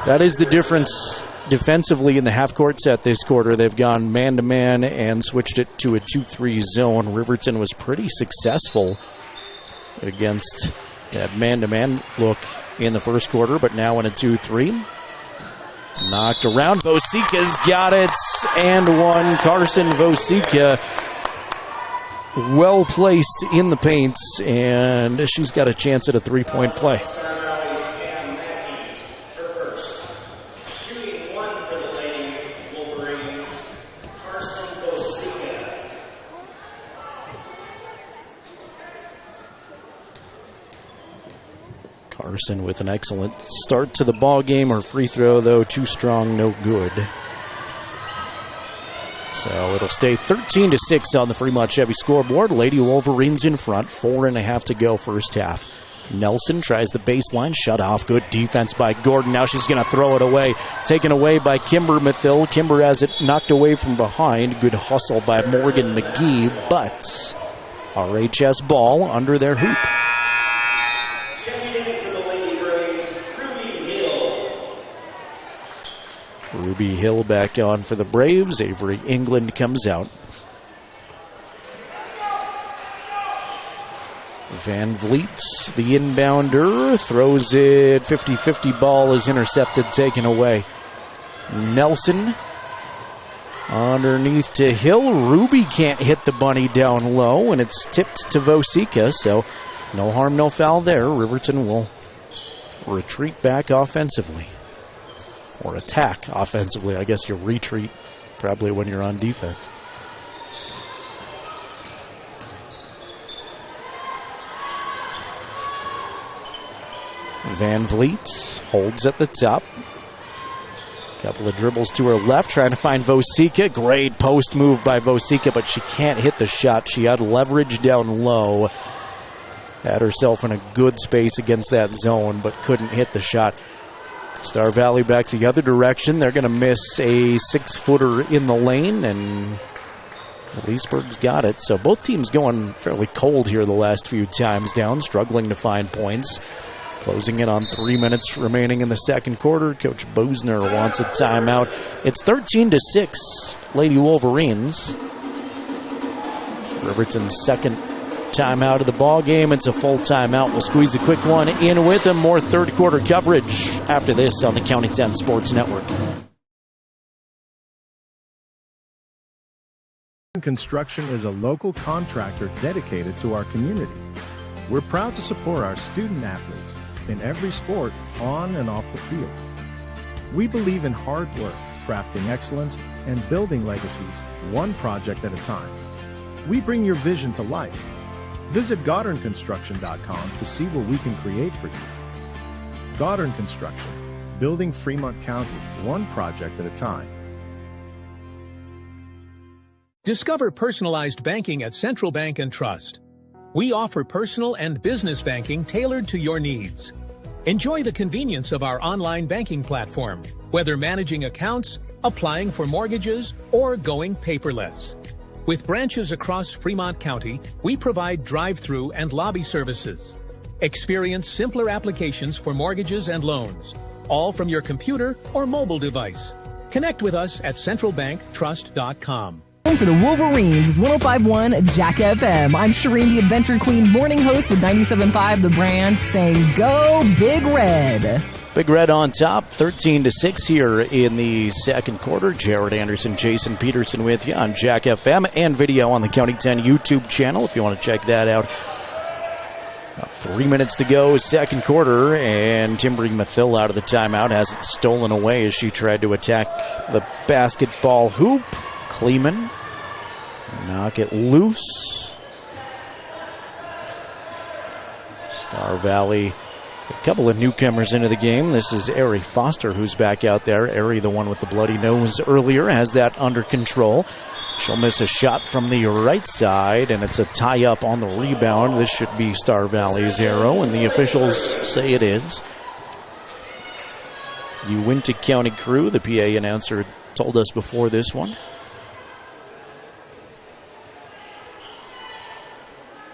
That is the difference defensively in the half-court set this quarter. They've gone man-to-man and switched it to a 2-3 zone. Riverton was pretty successful against that man-to-man look in the first quarter, but now in a 2-3. Knocked around. Vosika's got it, and one. Carson Vosika well placed in the paint, and she's got a chance at a three-point play. Carson with an excellent start to the ball game. Her free throw, though, too strong, no good. So it'll stay 13-6 on the Fremont Chevy scoreboard. Lady Wolverines in front, 4.5 to go first half. Nelson tries the baseline, shut off. Good defense by Gordon. Now she's going to throw it away. Taken away by Kimber Mathill. Kimber has it knocked away from behind. Good hustle by Morgan McGee, but RHS ball under their hoop. Ruby Hill back on for the Braves. Avery England comes out. Van Vliet, the inbounder, throws it. 50-50 ball is intercepted, taken away. Nelson underneath to Hill. Ruby can't hit the bunny down low, and it's tipped to Vosika, so no harm, no foul there. Riverton will retreat back offensively. Or attack offensively. I guess you retreat probably when you're on defense. Van Vliet holds at the top. Couple of dribbles to her left, trying to find Vosika. Great post move by Vosika, but she can't hit the shot. She had leverage down low. Had herself in a good space against that zone, but couldn't hit the shot. Star Valley back the other direction. They're going to miss a 6-footer in the lane, and Leesburg's got it. So both teams going fairly cold here the last few times down, struggling to find points. Closing in on 3 minutes remaining in the second quarter. Coach Bosner wants a timeout. It's 13-6, Lady Wolverines. Riverton's second timeout of the ball game. It's a full timeout. We'll squeeze a quick one in with them. More third quarter coverage after this on the County 10 Sports Network. Construction is a local contractor dedicated to our community. We're proud to support our student athletes in every sport on and off the field. We believe in hard work, crafting excellence, and building legacies one project at a time. We bring your vision to life. Visit GoddardConstruction.com to see what we can create for you. Goddard Construction, building Fremont County one project at a time. Discover personalized banking at Central Bank and Trust. We offer personal and business banking tailored to your needs. Enjoy the convenience of our online banking platform, whether managing accounts, applying for mortgages, or going paperless. With branches across Fremont County, we provide drive-through and lobby services. Experience simpler applications for mortgages and loans, all from your computer or mobile device. Connect with us at centralbanktrust.com. For the Wolverines is 105.1 Jack FM. I'm Shireen, the Adventure Queen, morning host with 97.5 The Brand, saying go Big Red. Big Red on top, 13-6 here in the second quarter. Jerrad Anderson, Jason Peterson with you on Jack FM and video on the County 10 YouTube channel if you want to check that out. 3 minutes to go, second quarter, and Timbering Mathill out of the timeout has it stolen away as she tried to attack the basketball hoop. Kleeman knock it loose. Star Valley, a couple of newcomers into the game. This is Ari Foster who's back out there. Ari, the one with the bloody nose earlier, has that under control. She'll miss a shot from the right side, and it's a tie-up on the rebound. This should be Star Valley's arrow, and the officials say it is. Uinta County crew, the PA announcer told us before this one.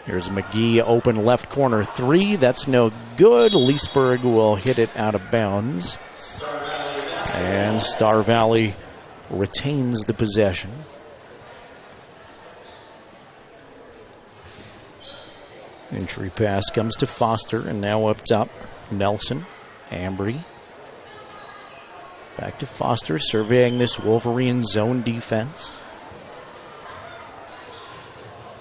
Here's McGee, open left corner three. That's no good. Leesburg will hit it out of bounds. And Star Valley retains the possession. Entry pass comes to Foster, and now up top, Nelson, Ambry. Back to Foster, surveying this Wolverine zone defense.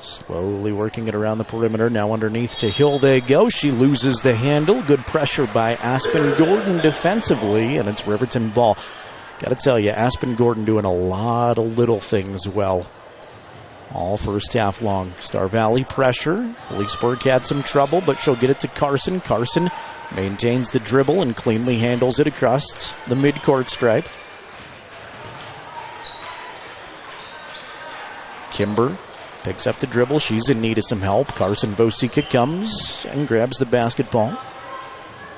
Slowly working it around the perimeter. Now underneath to Hill they go. She loses the handle. Good pressure by Aspen Gordon defensively, and it's Riverton ball. Got to tell you, Aspen Gordon doing a lot of little things well. All first half long. Star Valley pressure. Leesburg had some trouble, but she'll get it to Carson. Carson maintains the dribble and cleanly handles it across the midcourt stripe. Kimber picks up the dribble. She's in need of some help. Carson Vosika comes and grabs the basketball.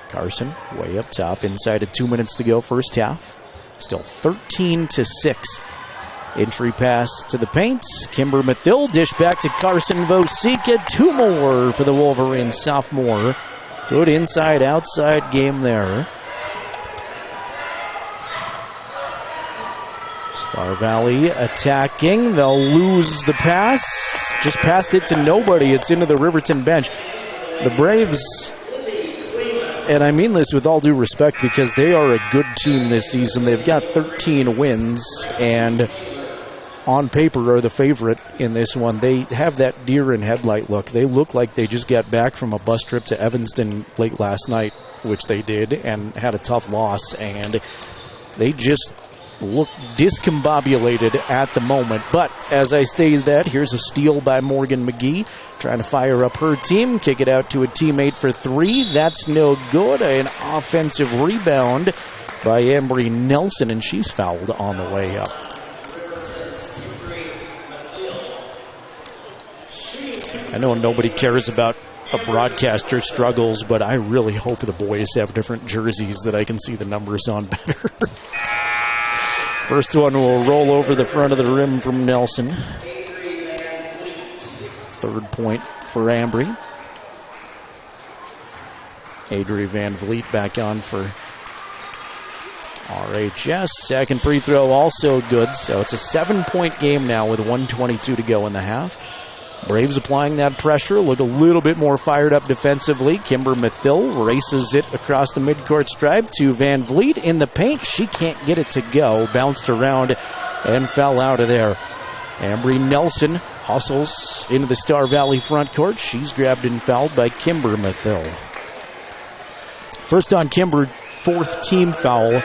Carson way up top. Inside of 2 minutes to go first half. Still 13-6. Entry pass to the paint. Kimber Mathill dish back to Carson Vosika. 2 more for the Wolverines sophomore. Good inside-outside game there. Star Valley attacking. They'll lose the pass. Just passed it to nobody. It's into the Riverton bench. The Braves, and I mean this with all due respect because they are a good team this season. They've got 13 wins and on paper are the favorite in this one. They have that deer in headlight look. They look like they just got back from a bus trip to Evanston late last night, which they did, and had a tough loss, and they just look discombobulated at the moment. But as I stated that, here's a steal by Morgan McGee, trying to fire up her team, kick it out to a teammate for 3. That's no good. An offensive rebound by Ambry Nelson, and she's fouled on the way up. I know nobody cares about a broadcaster struggles, but I really hope the boys have different jerseys that I can see the numbers on better. First one will roll over the front of the rim from Nelson. Third point for Ambry. Adri Van Vliet back on for RHS. Second free throw also good, so it's a 7-point game now with 1:22 to go in the half. Braves applying that pressure, look a little bit more fired up defensively. Kimber Mathill races it across the midcourt stripe to Van Vliet in the paint. She can't get it to go. Bounced around and fell out of there. Ambry Nelson hustles into the Star Valley front court. She's grabbed and fouled by Kimber Mathill. First on Kimber, 4th team foul.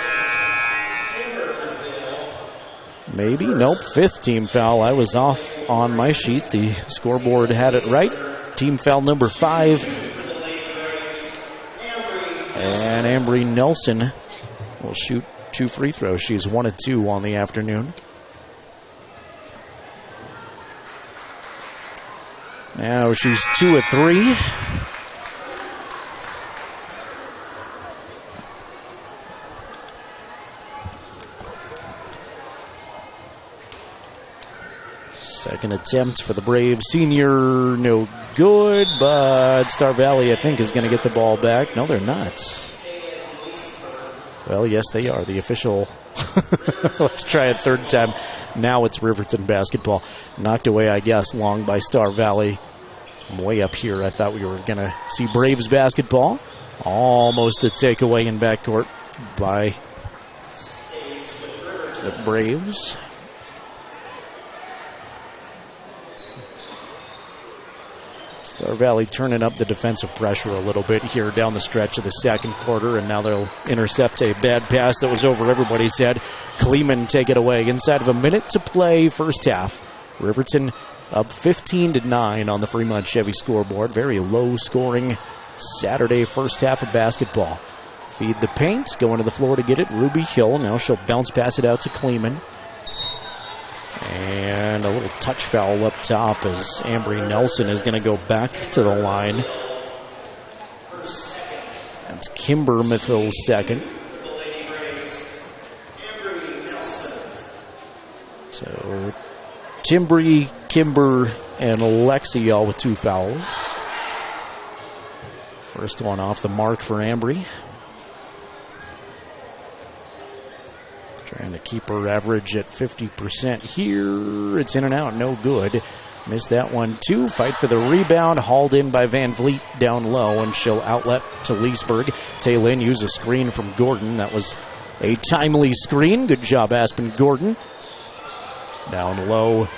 Maybe, nope, 5th team foul. I was off on my sheet. The scoreboard had it right. Team foul number 5. And Ambry Nelson will shoot 2 free throws. She's 1 of 2 on the afternoon. Now she's 2 of 3. Second attempt for the Braves senior, no good, but Star Valley, I think, is going to get the ball back. No, they're not. Well, yes, they are. The official, let's try it third time. Now it's Riverton basketball. Knocked away, I guess, long by Star Valley. I'm way up here. I thought we were going to see Braves basketball. Almost a takeaway in backcourt by the Braves. Star Valley turning up the defensive pressure a little bit here down the stretch of the second quarter, and now they'll intercept a bad pass that was over everybody's head. Kleeman take it away. Inside of a minute to play first half. Riverton up 15-9 on the Fremont Chevy scoreboard. Very low scoring Saturday first half of basketball. Feed the paint, going to the floor to get it. Ruby Hill, now she'll bounce pass it out to Kleeman. And a little touch foul up top as Ambry Nelson is going to go back to the line. That's Kimber Mathill's second. So Timbri, Kimber, and Alexi all with 2 fouls. First one off the mark for Ambry. Trying to keep her average at 50% here. It's in and out, no good. Missed that one too. Fight for the rebound, hauled in by Van Vliet down low, and she'll outlet to Leesburg. Taylin used a screen from Gordon. That was a timely screen. Good job, Aspen Gordon. Down low,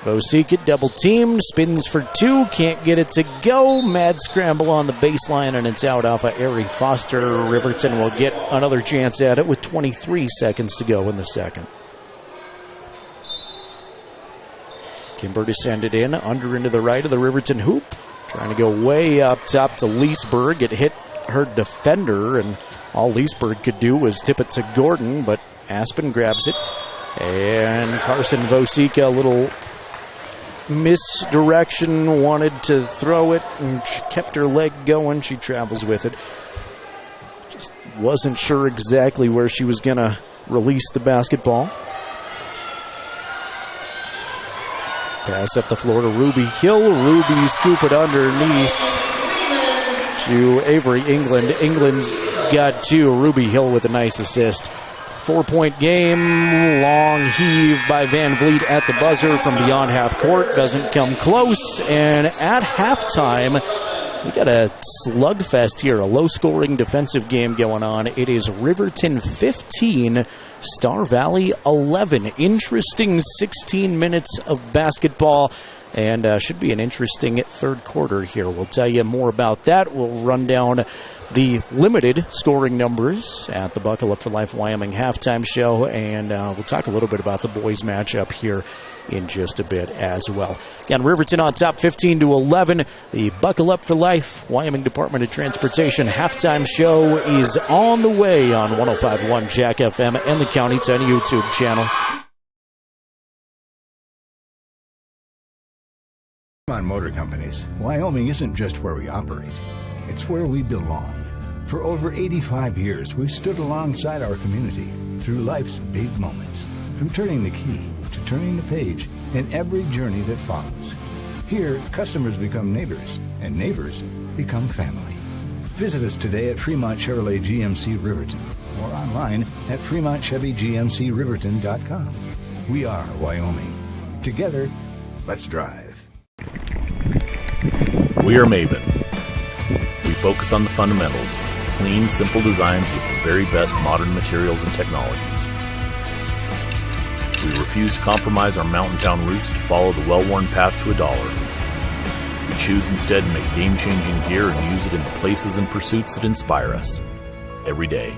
Vosika double teamed, spins for two, can't get it to go. Mad scramble on the baseline, and it's out off of Ari Foster. Riverton will get another chance at it with 23 seconds to go in the second. Kimber descended in, under into the right of the Riverton hoop. Trying to go way up top to Leesburg. It hit her defender, and all Leesburg could do was tip it to Gordon, but Aspen grabs it. And Carson Vosika, a little misdirection, wanted to throw it, and she kept her leg going. She travels with it. Just wasn't sure exactly where she was going to release the basketball. Pass up the floor to Ruby Hill. Ruby scoop it underneath to Avery England. England's got two. Ruby Hill with a nice assist. 4-point game. Long heave by Van Vliet at the buzzer from beyond half court. Doesn't come close. And at halftime, we got a slugfest here. A low-scoring defensive game going on. It is Riverton 15, Star Valley 11. Interesting 16 minutes of basketball, and should be an interesting third quarter here. We'll tell you more about that. We'll run down the limited scoring numbers at the Buckle Up for Life Wyoming halftime show, and we'll talk a little bit about the boys matchup here in just a bit as well. Again, Riverton on top 15-11. The Buckle Up for Life Wyoming Department of Transportation halftime show is on the way on 105.1 Jack FM and the County 10 YouTube channel. On motor companies, Wyoming isn't just where we operate, it's where we belong. For over 85 years, we've stood alongside our community through life's big moments, from turning the key to turning the page in every journey that follows. Here, customers become neighbors, and neighbors become family. Visit us today at Fremont Chevrolet GMC Riverton or online at FremontChevyGMCRiverton.com. We are Wyoming. Together, let's drive. We are Maven. We focus on the fundamentals, clean, simple designs with the very best modern materials and technologies. We refuse to compromise our mountain town roots to follow the well-worn path to $1. We choose instead to make game-changing gear and use it in the places and pursuits that inspire us every day.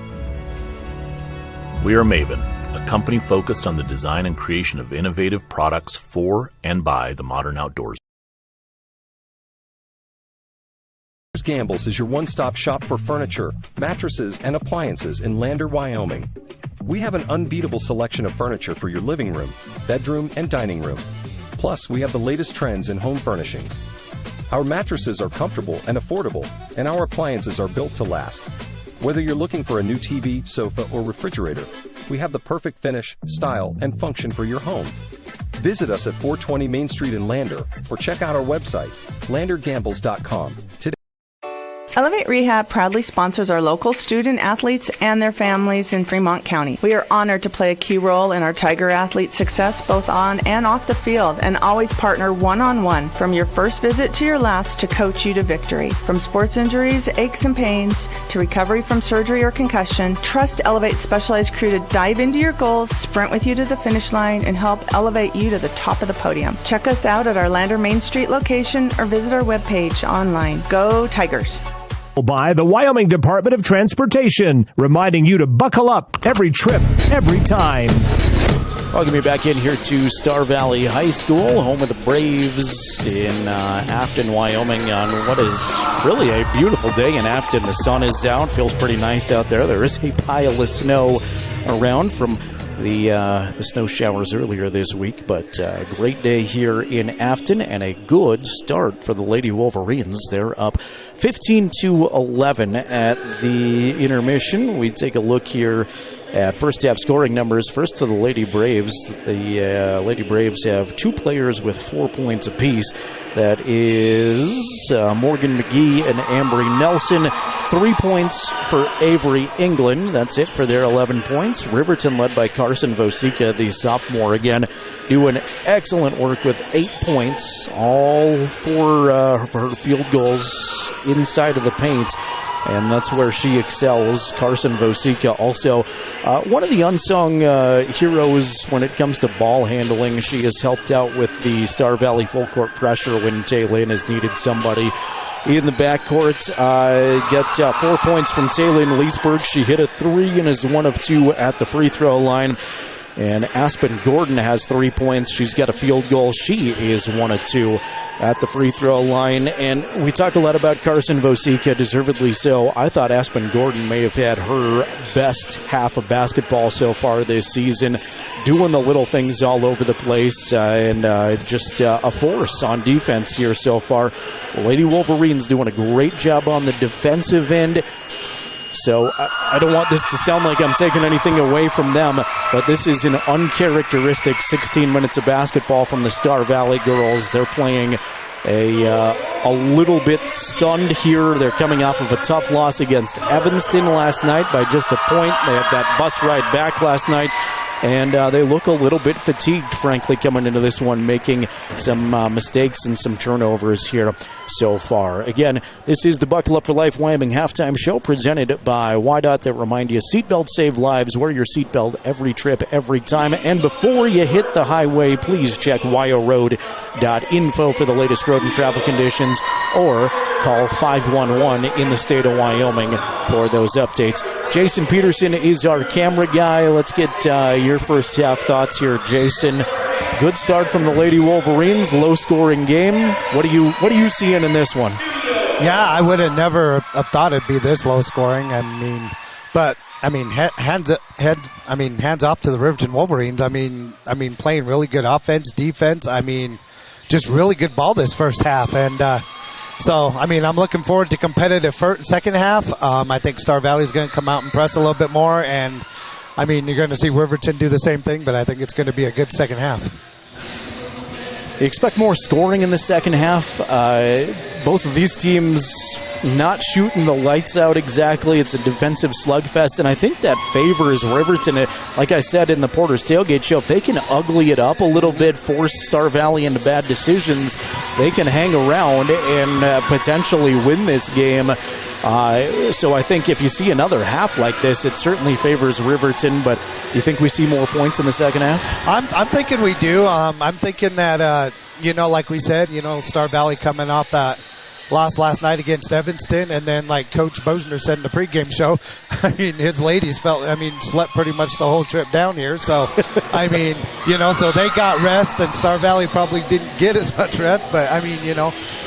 We are Maven, a company focused on the design and creation of innovative products for and by the modern outdoors. Gambles is your one-stop shop for furniture, mattresses, and appliances in Lander, Wyoming. We have an unbeatable selection of furniture for your living room, bedroom, and dining room. Plus, we have the latest trends in home furnishings. Our mattresses are comfortable and affordable, and our appliances are built to last. Whether you're looking for a new TV, sofa, or refrigerator, we have the perfect finish, style, and function for your home. Visit us at 420 Main Street in Lander, or check out our website, landergambles.com. Today, Elevate Rehab proudly sponsors our local student athletes and their families in Fremont County. We are honored to play a key role in our Tiger athletes' success both on and off the field, and always partner one-on-one from your first visit to your last to coach you to victory. From sports injuries, aches and pains, to recovery from surgery or concussion, trust Elevate's specialized crew to dive into your goals, sprint with you to the finish line, and help elevate you to the top of the podium. Check us out at our Lander Main Street location or visit our webpage online. Go Tigers! By the Wyoming Department of Transportation, reminding you to buckle up every trip, every time. Welcome you back in here to Star Valley High School, home of the Braves in Afton, Wyoming, on what is really a beautiful day in Afton. The sun is out, feels pretty nice out there. There is a pile of snow around from the snow showers earlier this week, but a great day here in Afton and a good start for the Lady Wolverines. They're up 15-11 at the intermission. We take a look here at first half scoring numbers. First to the Lady Braves. The Lady Braves have 2 players with 4 points apiece. That is Morgan McGee and Ambry Nelson. 3 points for Avery England. That's it for their 11 points. Riverton, led by Carson Vosica, the sophomore, again, doing excellent work with 8 points, all for her field goals inside of the paint. And that's where she excels. Carson Vosica also one of the unsung heroes when it comes to ball handling. She has helped out with the Star Valley full court pressure when Taylin has needed somebody in the backcourt. Get 4 points from Taylin Leesburg. She hit a 3 and is 1 of 2 at the free throw line. And Aspen Gordon has 3 points. She's got a field goal. She is 1 of 2 at the free throw line. And we talk a lot about Carson Vosica, deservedly so. I thought Aspen Gordon may have had her best half of basketball so far this season, doing the little things all over the place, and just a force on defense here so far. Lady Wolverines doing a great job on the defensive end. So I don't want this to sound like I'm taking anything away from them, but this is an uncharacteristic 16 minutes of basketball from the Star Valley girls. They're playing a little bit stunned here. They're coming off of a tough loss against Evanston last night by just a point. They had that bus ride back last night. And they look a little bit fatigued, frankly, coming into this one, making some mistakes and some turnovers here so far. Again, this is the Buckle Up for Life Wyoming halftime show presented by WYDOT that remind you, seatbelts save lives. Wear your seatbelt every trip, every time. And before you hit the highway, please check wyoroad.info for the latest road and travel conditions, or call 511 in the state of Wyoming for those updates. Jason Peterson is our camera guy. Let's get your first half thoughts here, Jason. Good start from the Lady Wolverines, low-scoring game. What are you seeing in this one? Yeah, I would have never thought it'd be this low-scoring. Hands off to the Riverton Wolverines. I mean, playing really good offense, defense. Just really good ball this first half, and. I'm looking forward to competitive second half. I think Star Valley is going to come out and press a little bit more. And, you're going to see Riverton do the same thing, but I think it's going to be a good second half. You expect more scoring in the second half. Both of these teams not shooting the lights out exactly. It's a defensive slugfest, and I think that favors Riverton. Like I said in the Porter's Tailgate Show, if they can ugly it up a little bit, force Star Valley into bad decisions, they can hang around and potentially win this game. So I think if you see another half like this, it certainly favors Riverton, but you think we see more points in the second half? I'm thinking we do. I'm thinking that, like we said, Star Valley coming off that lost last night against Evanston, and then like Coach Bosner said in the pregame show, his ladies slept pretty much the whole trip down here. So, so they got rest, and Star Valley probably didn't get as much rest. But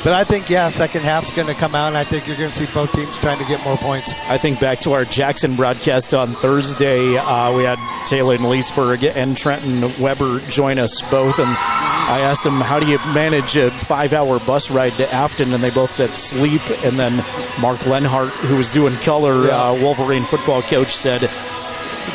but I think second half's going to come out, and I think you're going to see both teams trying to get more points. I think back to our Jackson broadcast on Thursday, we had Taylor Leesburg and Trenton Weber join us both, and I asked them, how do you manage a 5-hour bus ride to Afton? And they both said sleep. And then Mark Lenhart, who was doing color, Wolverine football coach, said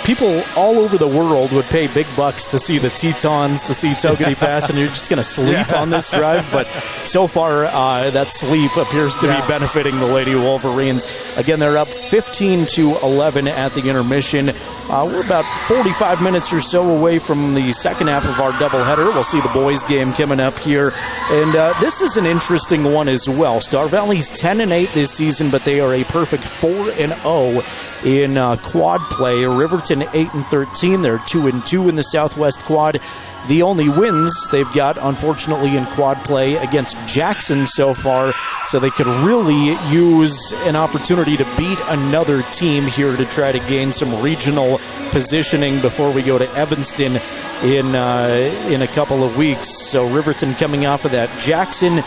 people all over the world would pay big bucks to see the Tetons, to see Togany Pass, and you're just going to sleep on this drive. But so far, that sleep appears to be benefiting the Lady Wolverines. Again, they're up 15-11 at the intermission. We're about 45 minutes or so away from the second half of our doubleheader. We'll see the boys' game coming up here. And this is an interesting one as well. Star Valley's 10-8 this season, but they are a perfect 4-0 in quad play. Riverton 8-13. They're 2-2 in the Southwest Quad. The only wins they've got, unfortunately, in quad play against Jackson so far, so they could really use an opportunity to beat another team here to try to gain some regional positioning before we go to Evanston in a couple of weeks. So Riverton coming off of that Jackson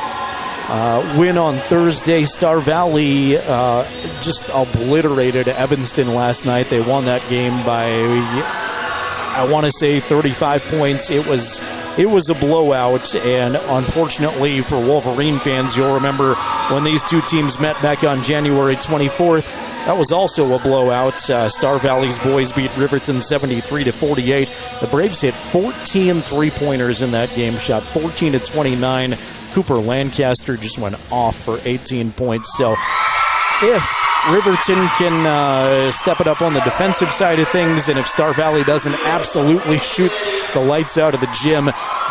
win on Thursday. Star Valley just obliterated Evanston last night. They won that game by, I want to say, 35 points. It was a blowout, and unfortunately for Wolverine fans, you'll remember when these two teams met back on January 24th, That was also a blowout. Star Valley's boys beat Riverton 73-48. The Braves hit 14 three-pointers in that game, shot 14 to 29. Cooper Lancaster just went off for 18 points. So if Riverton can step it up on the defensive side of things, and if Star Valley doesn't absolutely shoot the lights out of the gym,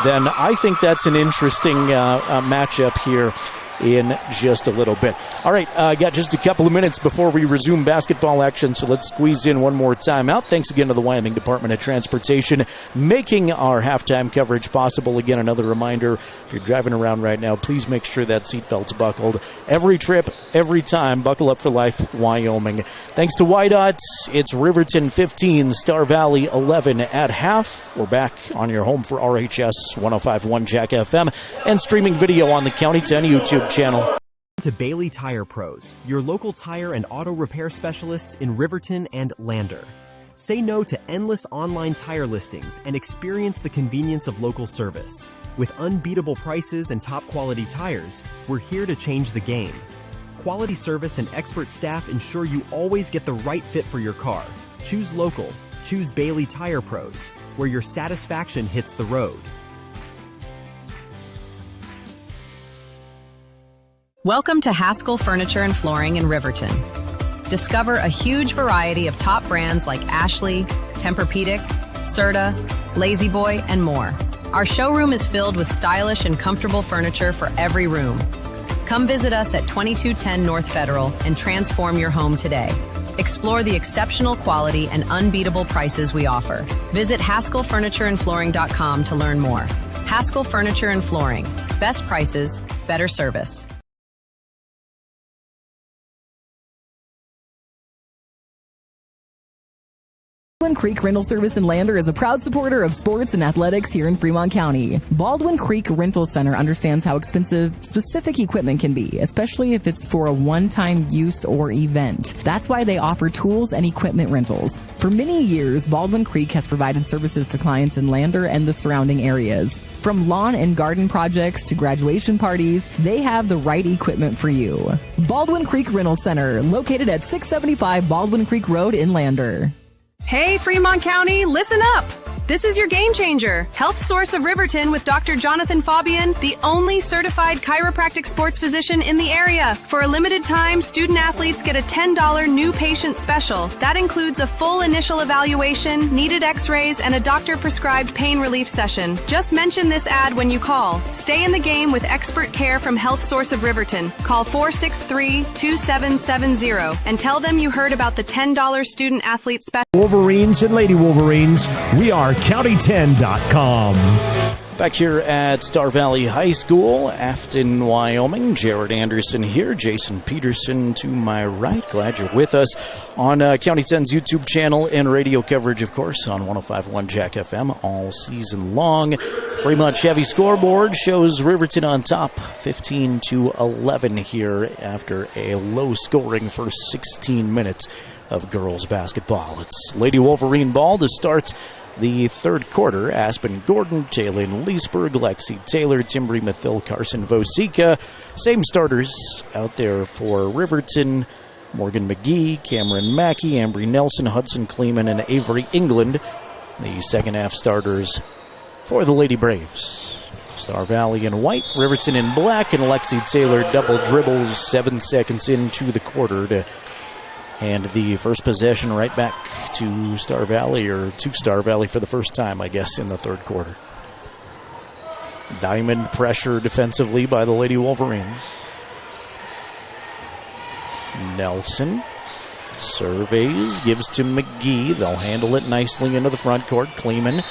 then I think that's an interesting matchup here in just a little bit. All right, got just a couple of minutes before we resume basketball action, so let's squeeze in one more timeout. Thanks again to the Wyoming Department of Transportation making our halftime coverage possible. Again, another reminder, if you're driving around right now, please make sure that seatbelt's buckled. Every trip, every time, buckle up for life, Wyoming. Thanks to YDOT, it's Riverton 15, Star Valley 11 at half. We're back on your home for RHS 105.1 Jack FM and streaming video on the County 10 YouTube channel. To Bailey Tire Pros, your local tire and auto repair specialists in Riverton and Lander. Say no to endless online tire listings and experience the convenience of local service. With unbeatable prices and top quality tires, we're here to change the game. Quality service and expert staff ensure you always get the right fit for your car. Choose local. Choose Bailey Tire Pros, where your satisfaction hits the road. Welcome to Haskell Furniture and Flooring in Riverton. Discover a huge variety of top brands like Ashley, Tempur-Pedic, Serta, Lazy Boy, and more. Our showroom is filled with stylish and comfortable furniture for every room. Come visit us at 2210 North Federal and transform your home today. Explore the exceptional quality and unbeatable prices we offer. Visit HaskellFurnitureandFlooring.com to learn more. Haskell Furniture and Flooring. Best prices, better service. Baldwin Creek Rental Service in Lander is a proud supporter of sports and athletics here in Fremont County. Baldwin Creek Rental Center understands how expensive specific equipment can be, especially if it's for a one-time use or event. That's why they offer tools and equipment rentals. For many years, Baldwin Creek has provided services to clients in Lander and the surrounding areas. From lawn and garden projects to graduation parties, they have the right equipment for you. Baldwin Creek Rental Center, located at 675 Baldwin Creek Road in Lander. Hey, Fremont County, listen up! This is your game changer, Health Source of Riverton with Dr. Jonathan Fabian, the only certified chiropractic sports physician in the area. For a limited time, student athletes get a $10 new patient special. That includes a full initial evaluation, needed x-rays, and a doctor-prescribed pain relief session. Just mention this ad when you call. Stay in the game with expert care from Health Source of Riverton. Call 463-2770 and tell them you heard about the $10 student athlete special. Wolverines and Lady Wolverines, we are County10.com. Back here at Star Valley High School, Afton, Wyoming. Jerrad Anderson here, Jason Peterson to my right. Glad you're with us on County 10's YouTube channel and radio coverage, of course, on 105.1 Jack FM all season long. Fremont Chevy scoreboard shows Riverton on top, 15-11 here after a low-scoring first 16 minutes of girls basketball. It's Lady Wolverine ball to start the third quarter. Aspen Gordon, Taylin Leesburg, Lexi Taylor, Timbri Mathil, Carson Vosica. Same starters out there for Riverton. Morgan McGee, Cameron Mackey, Ambry Nelson, Hudson Kleeman, and Avery England. The second half starters for the Lady Braves. Star Valley in white, Riverton in black, and Lexi Taylor double dribbles 7 seconds into the quarter to hand the first possession right back to Star Valley, or to Star Valley for the first time, I guess, in the third quarter. Diamond pressure defensively by the Lady Wolverines. Nelson surveys, gives to McGee. They'll handle it nicely into the front court. Kleeman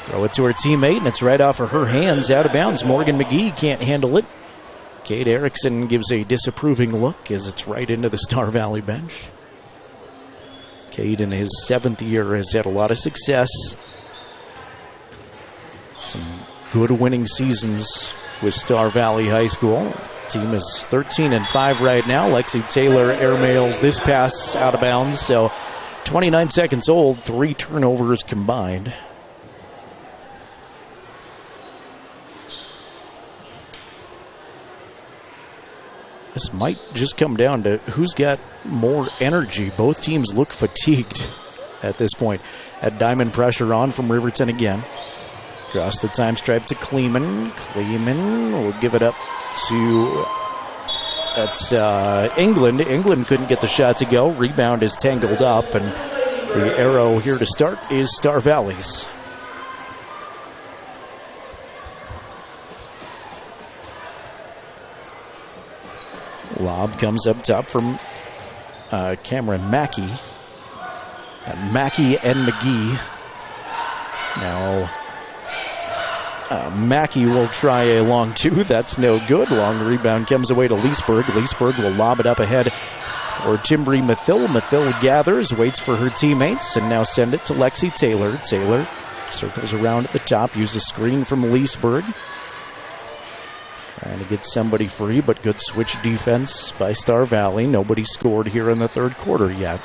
throw it to her teammate, and it's right off of her hands, out of bounds. Morgan McGee can't handle it. Kate Erickson gives a disapproving look as it's right into the Star Valley bench. Kate, in his 7th year, has had a lot of success. Some good winning seasons with Star Valley High School. Team is 13-5 right now. Lexi Taylor airmails this pass out of bounds, so 29 seconds old, 3 turnovers combined. This might just come down to who's got more energy. Both teams look fatigued at this point. Had diamond pressure on from Riverton again. Across the time stripe to Kleeman. Kleeman will give it up to, that's England. England couldn't get the shot to go. Rebound is tangled up, and the arrow here to start is Star Valley's. Lob comes up top from Cameron Mackey. Mackey and McGee. Now Mackey will try a long two. That's no good. Long rebound comes away to Leesburg. Leesburg will lob it up ahead for Timbri Mathil. Mathil gathers, waits for her teammates, and now send it to Lexi Taylor. Taylor circles around at the top, uses screen from Leesburg. Trying to get somebody free, but good switch defense by Star Valley. Nobody scored here in the third quarter yet.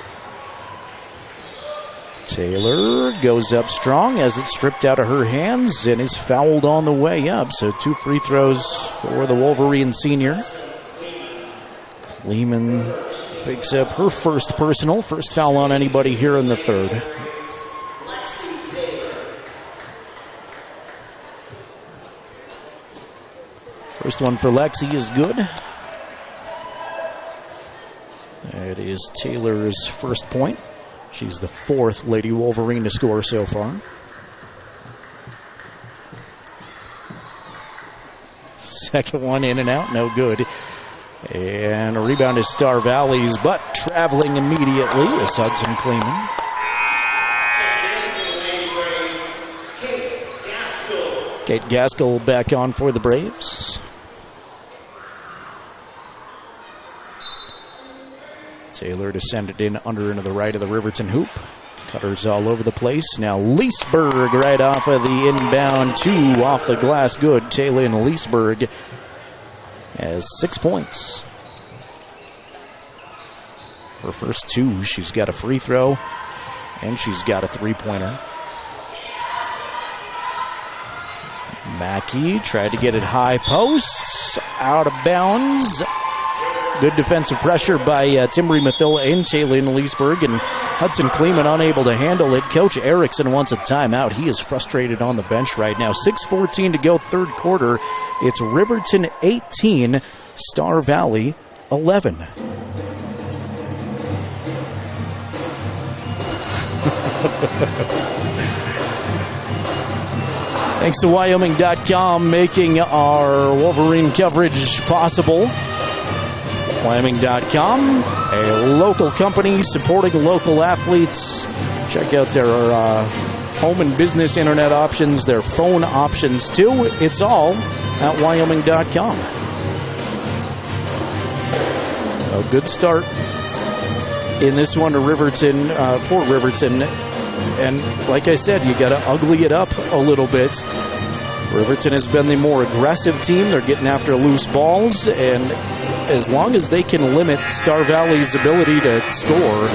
Taylor goes up strong as it's stripped out of her hands and is fouled on the way up. So 2 free throws for the Wolverine senior. Kleeman picks up her first personal, first foul on anybody here in the third. First one for Lexi is good. It is Taylor's first point. She's the 4th Lady Wolverine to score so far. Second one in and out, no good. And a rebound is Star Valley's, but traveling immediately is Hudson Kleeman. Kate Gaskell back on for the Braves. Taylor to send it in under into the right of the Riverton hoop. Cutters all over the place. Now Leesburg right off of the inbound 2 off the glass. Good. Taylor Leesburg has 6 points. Her first 2, she's got a free throw and she's got a 3-pointer. Mackey tried to get it high post, out of bounds. Good defensive pressure by Timbri Mathil and Taylor Leesburg, and Hudson Kleeman unable to handle it. Coach Erickson wants a timeout. He is frustrated on the bench right now. 6:14 to go, third quarter. It's Riverton 18, Star Valley 11. Thanks to Wyoming.com making our Wolverine coverage possible. Wyoming.com, a local company supporting local athletes. Check out their home and business internet options, their phone options too. It's all at Wyoming.com. A good start in this one to Riverton, for Riverton. And like I said, you got to ugly it up a little bit. Riverton has been the more aggressive team. They're getting after loose balls, and as long as they can limit Star Valley's ability to score,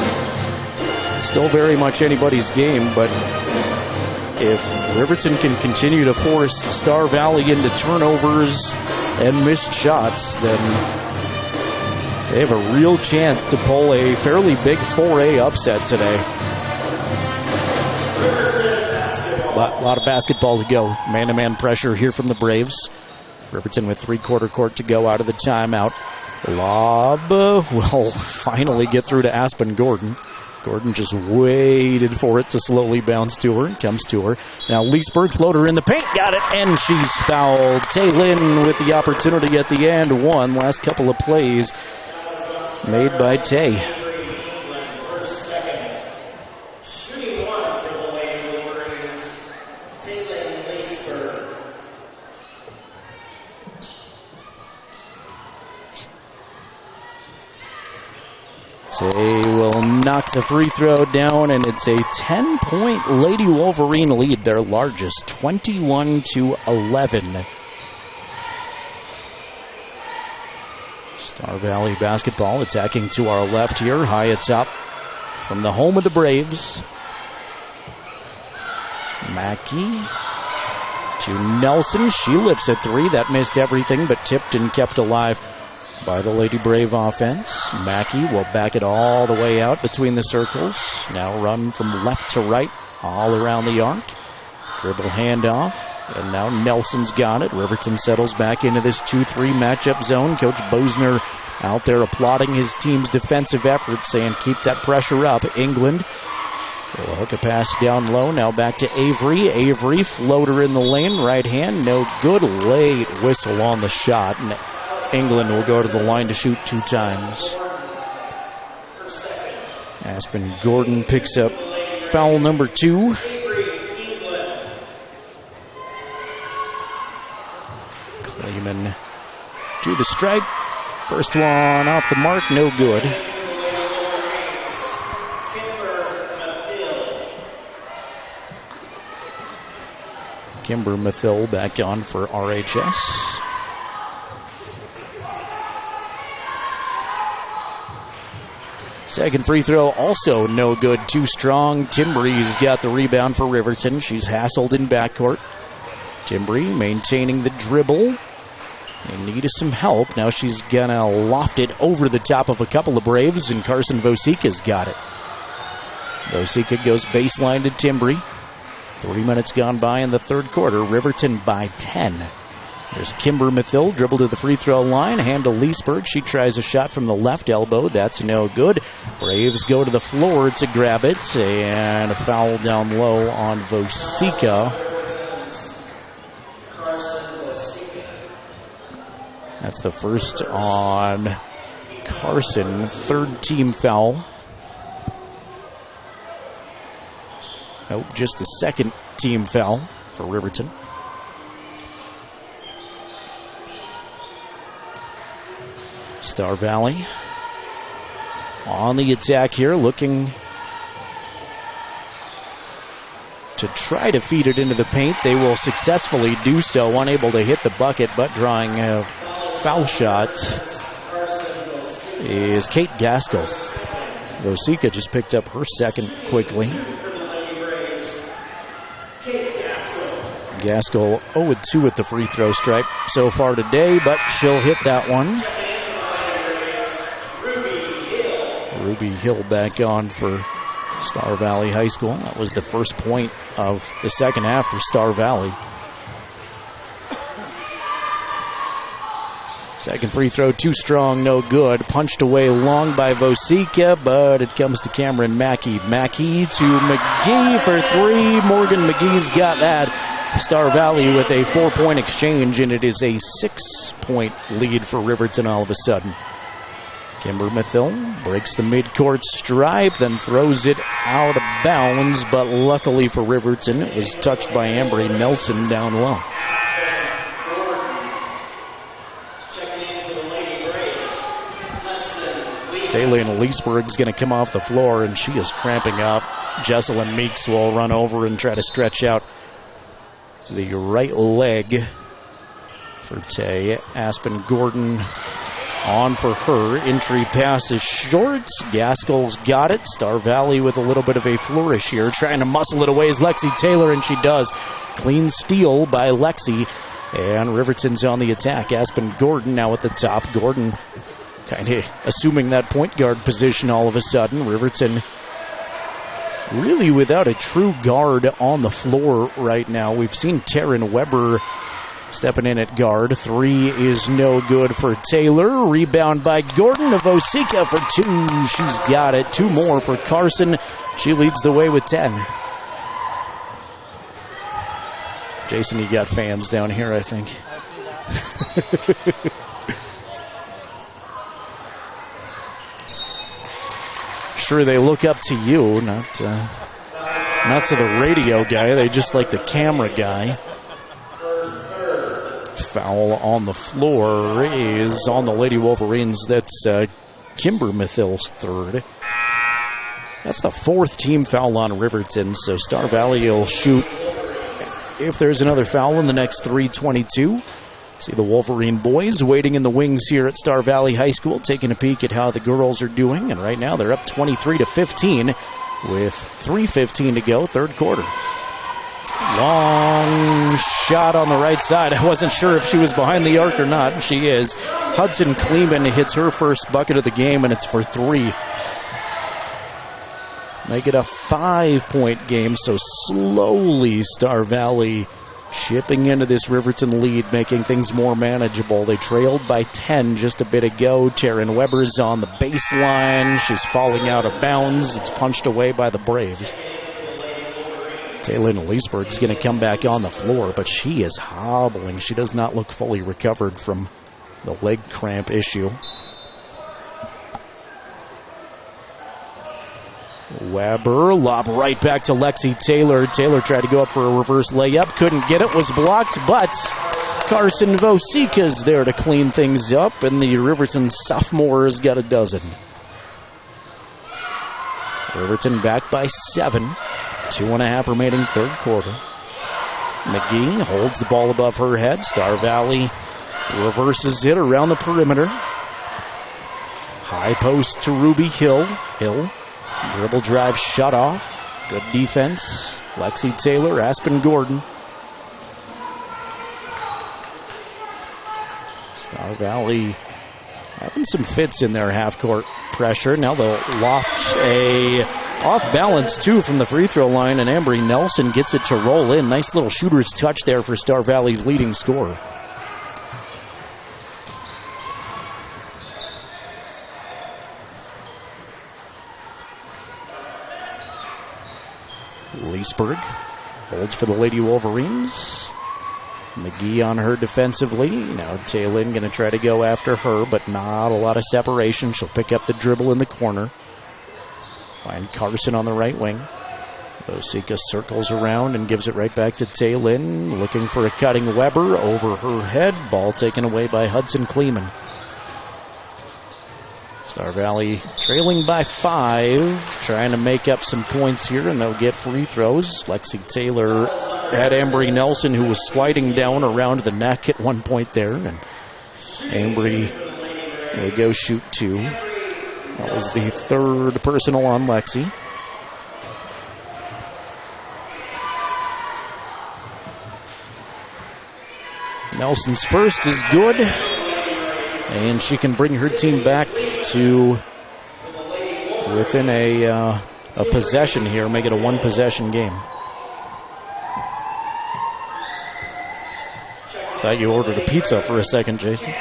still very much anybody's game. But if Riverton can continue to force Star Valley into turnovers and missed shots, then they have a real chance to pull a fairly big 4A upset today. A lot of basketball to go. Man-to-man pressure here from the Braves. Riverton with three-quarter court to go out of the timeout. Lob will finally get through to Aspen Gordon. Gordon just waited for it to slowly bounce to her. It comes to her. Now Leesburg, floater in the paint. Got it, and she's fouled. Taylin with the opportunity at the end. One last couple of plays made by Tay. Tay will knock the free throw down, and it's a 10-point Lady Wolverine lead, their largest, 21-11. Star Valley basketball attacking to our left here, high atop from the home of the Braves. Mackey to Nelson. She lifts at three. That missed everything, but tipped and kept alive by the Lady Brave offense. Mackey will back it all the way out between the circles. Now run from left to right all around the arc. Dribble handoff. And now Nelson's got it. Riverton settles back into this 2-3 matchup zone. Coach Bosner out there applauding his team's defensive effort, saying keep that pressure up. England will hook a pass down low. Now back to Avery. Avery, floater in the lane. Right hand, no good. Late whistle on the shot. And England will go to the line to shoot 2 times. Aspen Gordon picks up foul number 2. Clayman to the strike. First one off the mark, no good. Kimber Mathill back on for RHS. Second free throw also no good, too strong. Timbree's got the rebound for Riverton. She's hassled in backcourt. Timbree maintaining the dribble. In need of some help. Now she's gonna loft it over the top of a couple of Braves, and Carson Vosika's got it. Vosika goes baseline to Timbree. 3 minutes gone by in the third quarter. Riverton by 10. There's Kimber Mathill, dribble to the free throw line. Hand to Leesburg. She tries a shot from the left elbow. That's no good. Braves go to the floor to grab it. And a foul down low on Vosika. That's the first on Carson. Third team foul. Nope, just the second team foul for Riverton. Star Valley on the attack here, looking to try to feed it into the paint. They will successfully do so, unable to hit the bucket, but drawing a foul shot is Kate Gaskell. Vosika just picked up her second quickly. Gaskell 0-2 at the free throw stripe so far today, but she'll hit that one. Ruby Hill back on for Star Valley High School. That was the first point of the second half for Star Valley. Second free throw, too strong, no good. Punched away long by Vosika, but it comes to Cameron Mackey. Mackey to McGee for 3. Morgan McGee's got that. Star Valley with a 4-point exchange, and it is a 6-point lead for Riverton all of a sudden. Kimber Mathill breaks the midcourt stripe, then throws it out of bounds, but luckily for Riverton, it was touched by Ambry Nelson down low. Taylor Leesburg's going to come off the floor, and she is cramping up. Jesselyn Meeks will run over and try to stretch out the right leg for Tay. Aspen Gordon on for her. Entry pass is short. Gaskell's got it. Star Valley with a little bit of a flourish here. Trying to muscle it away is Lexi Taylor, and she does. Clean steal by Lexi. And Riverton's on the attack. Aspen Gordon now at the top. Gordon kind of assuming that point guard position all of a sudden. Riverton really without a true guard on the floor right now. We've seen Taryn Weber stepping in at guard. 3 is no good for Taylor. Rebound by Gordon to Vosika for 2. She's got it. 2 more for Carson. She leads the way with 10. Jason, you got fans down here, I think. Sure, they look up to you, not to the radio guy. They just like the camera guy. Foul on the floor is on the Lady Wolverines. That's Kimber Mathill's third. That's the 4th team foul on Riverton, so Star Valley will shoot, if there's another foul, in the next 3:22. See the Wolverine boys waiting in the wings here at Star Valley High School, taking a peek at how the girls are doing. And right now they're up 23-15 with 3:15 to go, third quarter. Long shot on the right side. I wasn't sure if she was behind the arc or not. She is. Hudson Kleeman hits her first bucket of the game, and it's for 3. Make it a 5-point game, so slowly Star Valley chipping into this Riverton lead, making things more manageable. They trailed by 10 just a bit ago. Taryn Weber's on the baseline. She's falling out of bounds. It's punched away by the Braves. Taylor Leesburg's going to come back on the floor, but she is hobbling. She does not look fully recovered from the leg cramp issue. Weber, lob right back to Lexi Taylor. Taylor tried to go up for a reverse layup, couldn't get it, was blocked, but Carson Vosika's there to clean things up, and the Riverton sophomore has got a dozen. Riverton back by 7. 2.5 remaining third quarter. McGee holds the ball above her head. Star Valley reverses it around the perimeter. High post to Ruby Hill. Hill, dribble drive shut off. Good defense. Lexi Taylor, Aspen Gordon. Star Valley having some fits in their half-court pressure. Now they'll loft a off-balance, too, from the free throw line, and Ambry Nelson gets it to roll in. Nice little shooter's touch there for Star Valley's leading scorer. Leesburg holds for the Lady Wolverines. McGee on her defensively. Now Taylin going to try to go after her, but not a lot of separation. She'll pick up the dribble in the corner. Find Carson on the right wing. Vosika circles around and gives it right back to Taylin. Looking for a cutting Weber over her head. Ball taken away by Hudson Kleeman. Star Valley trailing by 5, trying to make up some points here, and they'll get free throws. Lexi Taylor had Ambry Nelson, who was sliding down around the neck at one point there, and Ambry will go shoot 2. That was the third personal on Lexi. Nelson's first is good, and she can bring her team back to within a possession here, make it a 1-possession game. Thought you ordered a pizza for a second, Jason.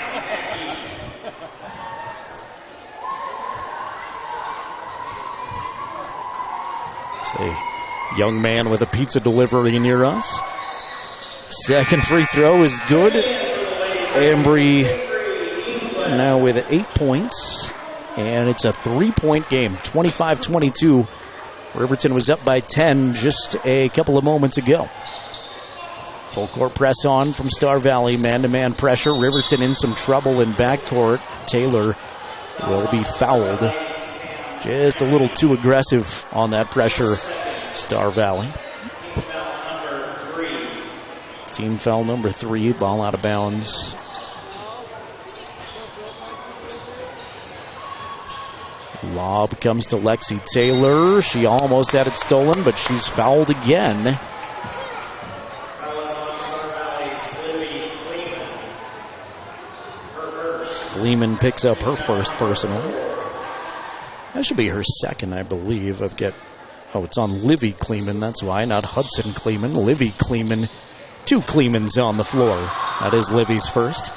It's a young man with a pizza delivery near us. Second free throw is good. Ambry now with 8 points, and it's a 3-point game, 25-22. Riverton was up by 10 just a couple of moments ago. Full court press on from Star Valley, man-to-man pressure. Riverton in some trouble in backcourt. Taylor will be fouled. Just a little too aggressive on that pressure, Star Valley. Team foul number 3, ball out of bounds. Lob comes to Lexi Taylor. She almost had it stolen, but she's fouled again. Kleeman picks up her first personal. That should be her second, I believe. It's on Livy Kleeman. That's why, not Hudson Kleeman. Livy Kleeman. 2 Kleemans on the floor. That is Livy's first.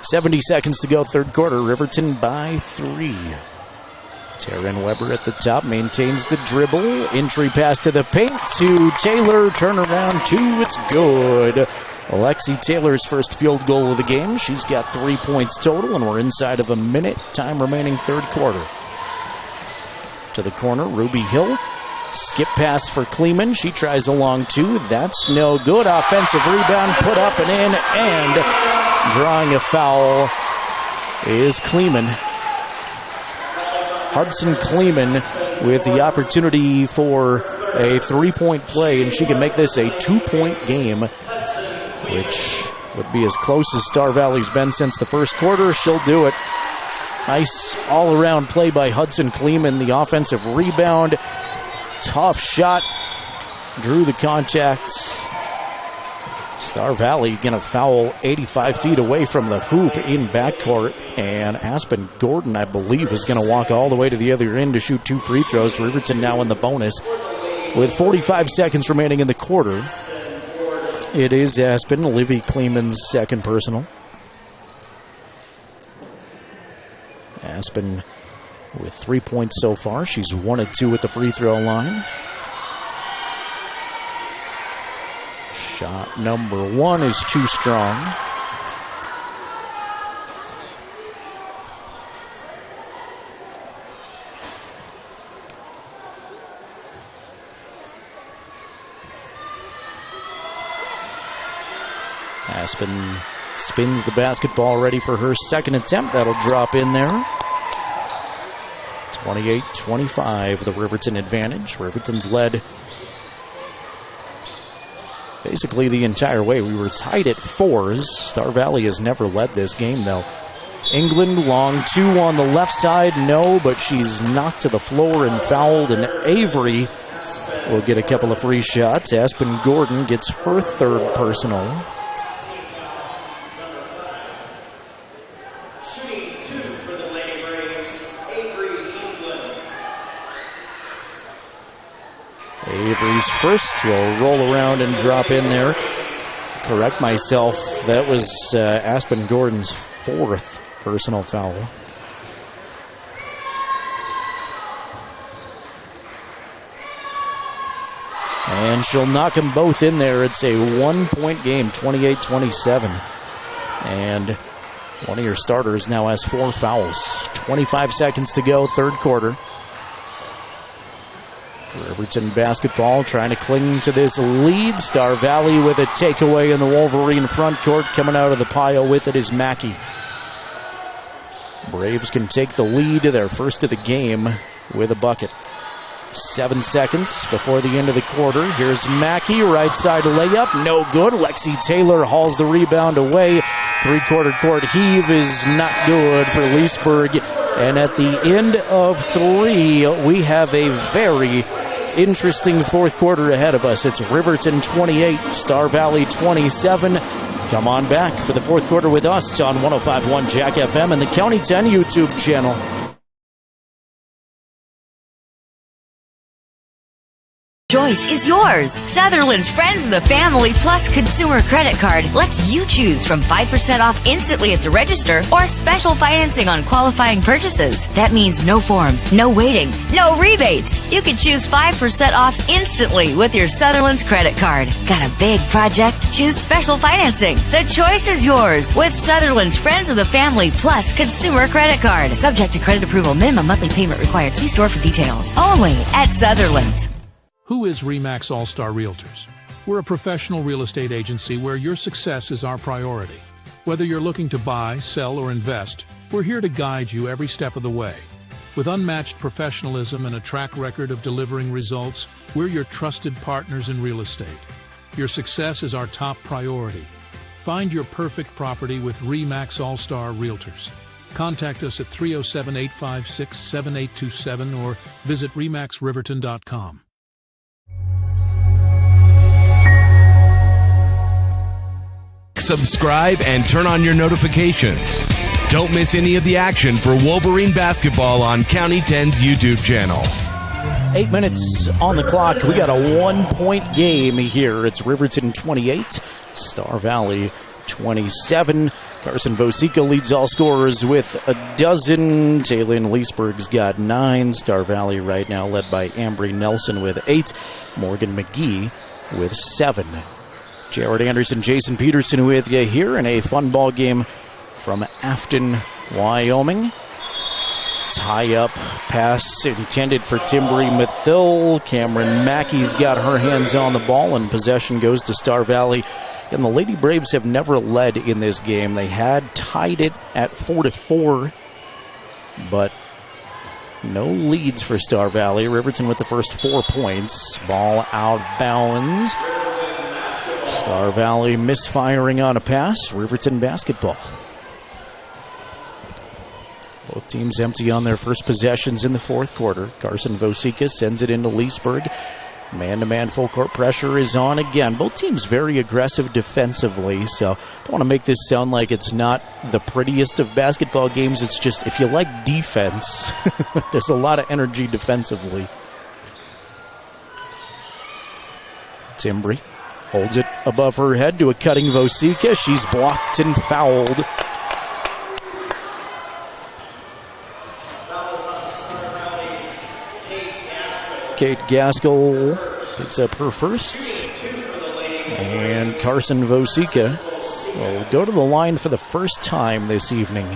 70 seconds to go, third quarter. Riverton by 3. Taryn Weber at the top maintains the dribble. Entry pass to the paint to Taylor. Turnaround 2. It's good. Lexi Taylor's first field goal of the game. She's got 3 points total, and we're inside of a minute. Time remaining third quarter. To the corner, Ruby Hill. Skip pass for Kleeman. She tries a long 2. That's no good. Offensive rebound put up and in, and drawing a foul is Kleeman. Hudson Kleeman with the opportunity for a 3-point play, and she can make this a 2-point game, which would be as close as Star Valley's been since the first quarter. She'll do it. Nice all-around play by Hudson Kleeman. The offensive rebound. Tough shot. Drew the contact. Star Valley going to foul 85 feet away from the hoop in backcourt. And Aspen Gordon, I believe, is going to walk all the way to the other end to shoot 2 free throws. Riverton now in the bonus with 45 seconds remaining in the quarter. It is Aspen, Livy Kleeman's second personal. Aspen with 3 points so far. She's 1 of 2 at the free throw line. Shot number 1 is too strong. Aspen spins the basketball ready for her second attempt. That'll drop in there. 28-25, the Riverton advantage. Riverton's led basically the entire way. We were tied at 4s. Star Valley has never led this game, though. England, long 2 on the left side. No, but she's knocked to the floor and fouled, and Avery will get a couple of free shots. Aspen Gordon gets her third personal. Avery's first will roll around and drop in there. Correct myself, that was Aspen Gordon's 4th personal foul. And she'll knock them both in there. It's a 1-point game, 28-27. And one of your starters now has 4 fouls. 25 seconds to go, third quarter. Riverton basketball trying to cling to this lead. Star Valley with a takeaway in the Wolverine front court. Coming out of the pile with it is Mackey. Braves can take the lead, their first of the game, with a bucket. 7 seconds before the end of the quarter. Here's Mackey, right side layup, no good. Lexi Taylor hauls the rebound away. Three-quarter court heave is not good for Leesburg. And at the end of 3, we have a very interesting fourth quarter ahead of us. It's Riverton 28, Star Valley 27. Come on back for the fourth quarter with us on 105.1 Jack FM and the County 10 YouTube channel. Choice is yours. Sutherland's Friends of the Family Plus Consumer Credit Card lets you choose from 5% off instantly at the register or special financing on qualifying purchases. That means no forms, no waiting, no rebates. You can choose 5% off instantly with your Sutherland's credit card. Got a big project? Choose special financing. The choice is yours with Sutherland's Friends of the Family Plus Consumer Credit Card. Subject to credit approval. Minimum monthly payment required. See store for details. Only at Sutherland's. Who is RE/MAX All-Star Realtors? We're a professional real estate agency where your success is our priority. Whether you're looking to buy, sell, or invest, we're here to guide you every step of the way. With unmatched professionalism and a track record of delivering results, we're your trusted partners in real estate. Your success is our top priority. Find your perfect property with RE/MAX All-Star Realtors. Contact us at 307-856-7827 or visit remaxriverton.com. Subscribe and turn on your notifications. Don't miss any of the action for Wolverine basketball on County 10's YouTube channel. 8 minutes on the clock. We got a 1-point game here. It's Riverton 28, Star Valley 27. Carson Vosica leads all scorers with a dozen. Taylor Leesburg's got 9. Star Valley right now led by Ambry Nelson with 8. Morgan McGee with 7. Jerrad Anderson, Jason Peterson with you here in a fun ball game from Afton, Wyoming. Tie-up pass intended for Timbri Mathil. Cameron Mackey's got her hands on the ball, and possession goes to Star Valley. And the Lady Braves have never led in this game. They had tied it at 4-4, but no leads for Star Valley. Riverton with the first 4 points. Ball out of bounds. Star Valley misfiring on a pass. Riverton basketball. Both teams empty on their first possessions in the fourth quarter. Carson Vosica sends it into Leesburg. Man-to-man full court pressure is on again. Both teams very aggressive defensively, so don't want to make this sound like it's not the prettiest of basketball games. It's just if you like defense, there's a lot of energy defensively. Timbri holds it above her head to a cutting Vosika. She's blocked and fouled. Kate Gaskell picks up her first. And Carson Vosika will go to the line for the first time this evening.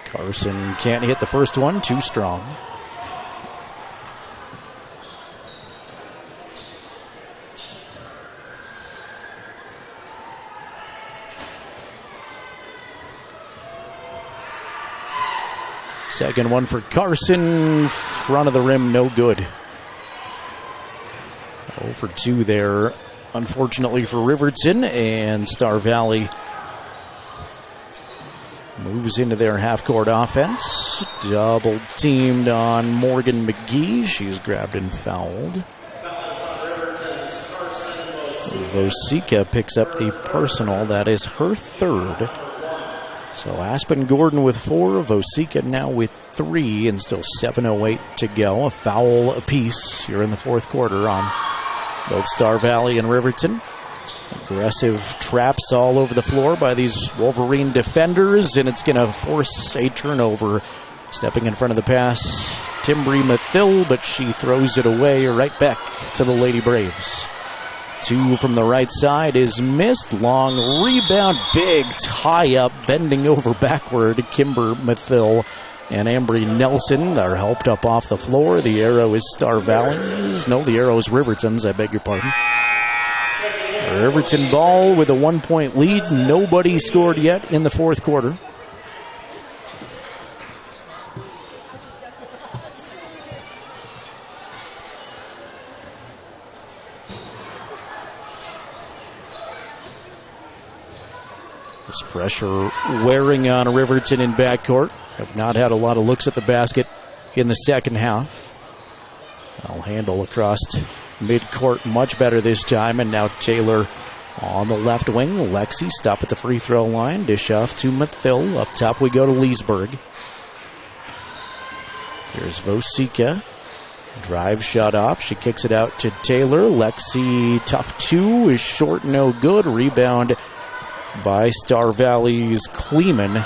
Carson can't hit the first one, too strong. Second one for Carson, front of the rim, no good. 0 for 2 there, unfortunately for Riverton, and Star Valley moves into their half-court offense. Double teamed on Morgan McGee. She's grabbed and fouled. Vosika picks up the personal. That is her third. So Aspen Gordon with 4, Vosika now with 3, and still 7:08 to go. A foul apiece here in the fourth quarter on both Star Valley and Riverton. Aggressive traps all over the floor by these Wolverine defenders, and it's going to force a turnover. Stepping in front of the pass, Timbri Mathil, but she throws it away right back to the Lady Braves. 2 from the right side is missed. Long rebound, big tie-up, bending over backward. Kimber Mathil and Ambry Nelson are helped up off the floor. The arrow is Star Valley's. No, the arrow is Riverton's, I beg your pardon. Riverton ball with a 1-point lead. Nobody scored yet in the fourth quarter. This pressure wearing on Riverton in backcourt. Have not had a lot of looks at the basket in the second half. I'll handle across midcourt much better this time. And now Taylor on the left wing. Lexi stop at the free throw line. Dish off to Mathil. Up top we go to Leesburg. Here's Vosika. Drive shot off. She kicks it out to Taylor. Lexi tough 2 is short, no good. Rebound by Star Valley's Kleeman.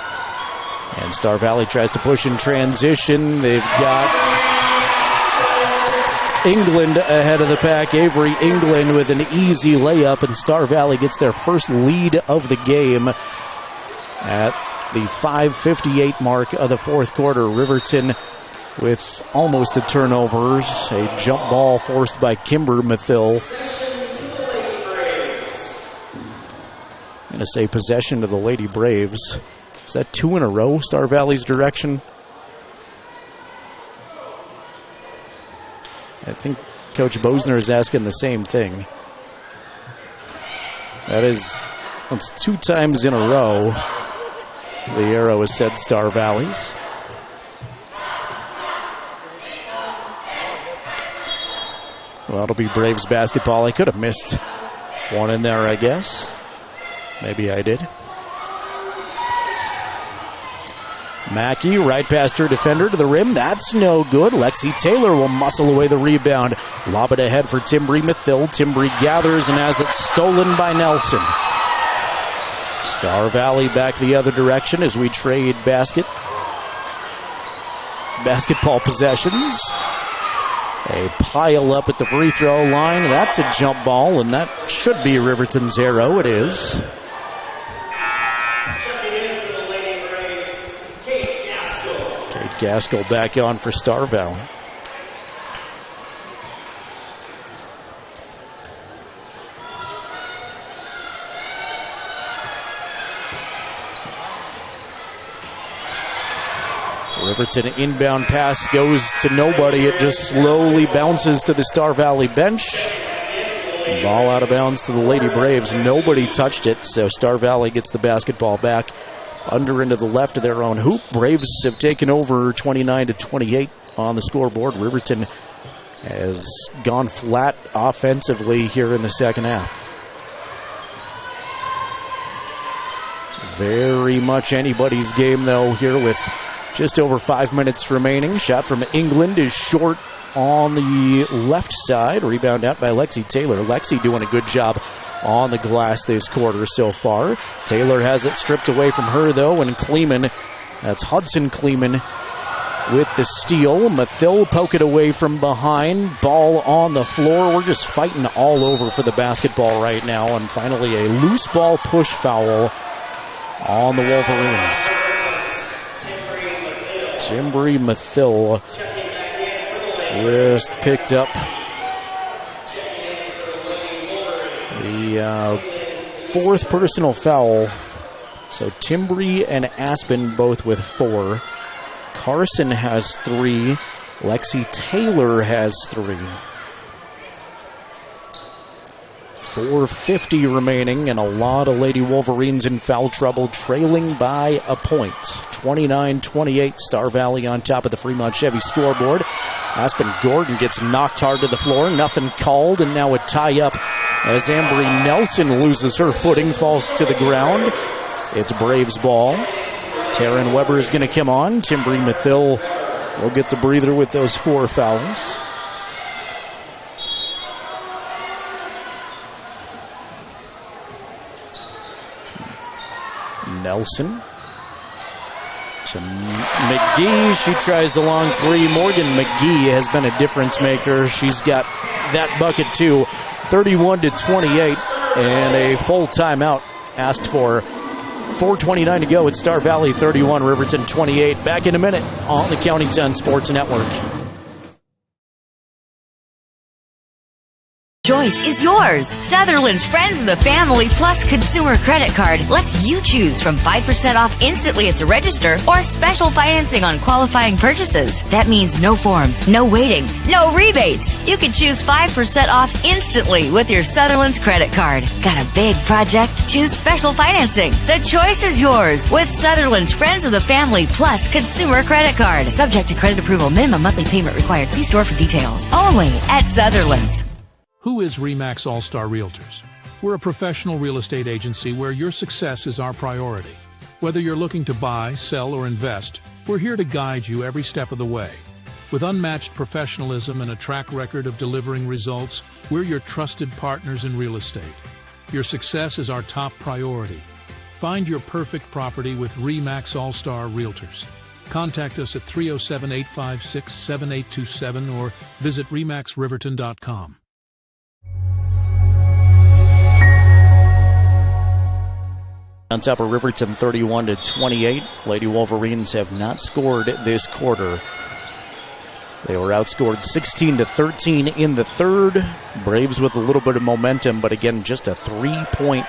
And Star Valley tries to push in transition. They've got England ahead of the pack. Avery England with an easy layup, and Star Valley gets their first lead of the game at the 5:58 mark of the fourth quarter. Riverton with almost a turnover. A jump ball forced by Kimber Mathil. I'm going to say possession to the Lady Braves. Is that 2 in a row, Star Valley's direction? I think Coach Bosner is asking the same thing. That's 2 times in a row. The arrow has said Star Valley's. Well, it'll be Braves basketball. I could have missed one in there, I guess. Maybe I did. Mackey right past her defender to the rim. That's no good. Lexi Taylor will muscle away the rebound. Lob it ahead for Timbri Mathil. Timbri gathers and has it stolen by Nelson. Star Valley back the other direction as we trade basketball possessions. A pile up at the free throw line. That's a jump ball, and that should be Riverton's arrow. It is. Kate Gaskell back on for Star Valley. Riverton inbound pass goes to nobody. It just slowly bounces to the Star Valley bench. Ball out of bounds to the Lady Braves. Nobody touched it, so Star Valley gets the basketball back under into the left of their own hoop. Braves have taken over 29-28 on the scoreboard. Riverton has gone flat offensively here in the second half. Very much anybody's game, though, here with just over 5 minutes remaining. Shot from England is short on the left side. Rebound out by Lexi Taylor. Lexi doing a good job on the glass this quarter so far. Taylor has it stripped away from her, though, and Kleeman, that's Hudson Kleeman, with the steal. Mathil poke it away from behind. Ball on the floor. We're just fighting all over for the basketball right now. And finally a loose ball push foul on the Wolverines. Timbri Mathil just picked up the fourth personal foul. So Timbri and Aspen both with 4. Carson has 3. Lexi Taylor has 3. 4:50 remaining, and a lot of Lady Wolverines in foul trouble, trailing by a point. 29-28, Star Valley on top of the Fremont Chevy scoreboard. Aspen Gordon gets knocked hard to the floor, nothing called, and now a tie-up as Ambry Nelson loses her footing, falls to the ground. It's Braves ball. Taryn Weber is going to come on. Timbri Mathil will get the breather with those 4 fouls. Nelson to McGee. She tries the long 3. Morgan McGee has been a difference maker. She's got that bucket too. 31-28, and a full timeout asked for. 4:29 to go. It's Star Valley 31, Riverton 28. Back in a minute on the County 10 Sports Network. Choice is yours. Sutherland's Friends of the Family Plus Consumer Credit Card lets you choose from 5% off instantly at the register or special financing on qualifying purchases. That means no forms, no waiting, no rebates. You can choose 5% off instantly with your Sutherland's credit card. Got a big project? Choose special financing. The choice is yours with Sutherland's Friends of the Family Plus Consumer Credit Card. Subject to credit approval. Minimum monthly payment required. See store for details. Only at Sutherland's. Who is RE/MAX All-Star Realtors? We're a professional real estate agency where your success is our priority. Whether you're looking to buy, sell, or invest, we're here to guide you every step of the way. With unmatched professionalism and a track record of delivering results, we're your trusted partners in real estate. Your success is our top priority. Find your perfect property with RE/MAX All-Star Realtors. Contact us at 307-856-7827 or visit remaxriverton.com. On top of Riverton 31-28. Lady Wolverines have not scored this quarter. They were outscored 16-13 in the third. Braves with a little bit of momentum, but again, just a 3-point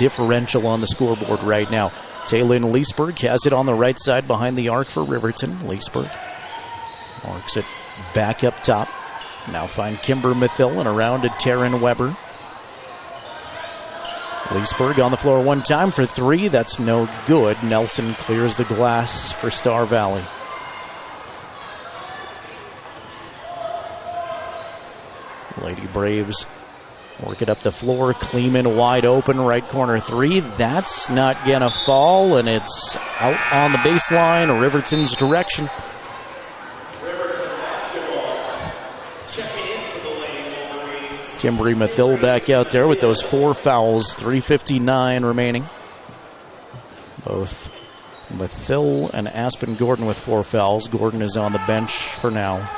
differential on the scoreboard right now. Taylor Leesburg has it on the right side behind the arc for Riverton. Leesburg marks it back up top. Now find Kimber Mathil and around to Taryn Weber. Leesburg on the floor one time for 3. That's no good. Nelson clears the glass for Star Valley. Lady Braves work it up the floor. Kleeman wide open, right corner 3. That's not going to fall, and it's out on the baseline, Riverton's direction. Timbri Mathil back out there with those 4 fouls, 3:59 remaining. Both Mathil and Aspen Gordon with 4 fouls. Gordon is on the bench for now.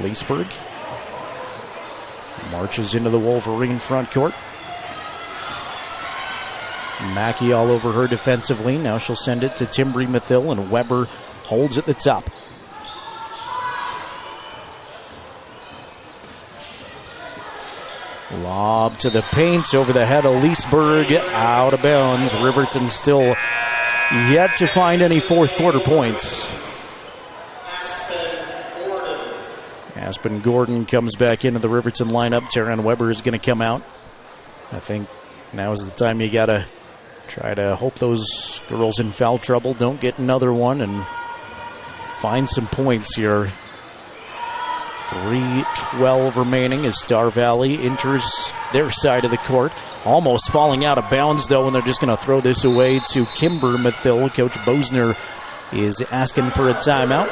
Leesburg marches into the Wolverine front court. Mackey all over her defensively. Now she'll send it to Timbri Mathil, and Weber holds at the top. Lob to the paint over the head of Leesburg, out of bounds. Riverton still yet to find any fourth quarter points. Aspen Gordon comes back into the Riverton lineup. Taryn Weber is going to come out. I think now is the time you got to try to hope those girls in foul trouble don't get another one and find some points here. 3:12 remaining as Star Valley enters their side of the court. Almost falling out of bounds, though, and they're just going to throw this away to Kimber Mathil. Coach Bosner is asking for a timeout.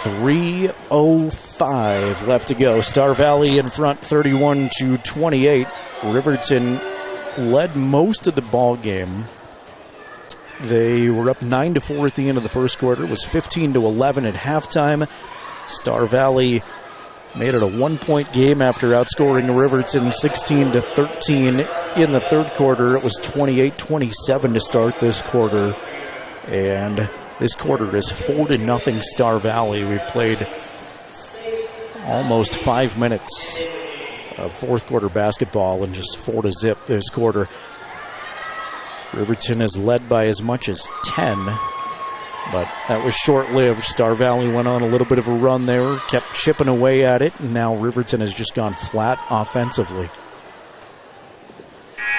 3:05 left to go. Star Valley in front 31-28. Riverton led most of the ball game. They were up 9-4 at the end of the first quarter. It was 15-11 at halftime. Star Valley made it a 1-point game after outscoring Riverton 16-13 in the third quarter. It was 28-27 to start this quarter. And this quarter is 4-0 Star Valley. We've played almost 5 minutes of fourth quarter basketball and just 4-0 this quarter. Riverton is led by as much as 10, but that was short-lived. Star Valley went on a little bit of a run there, kept chipping away at it, and now Riverton has just gone flat offensively.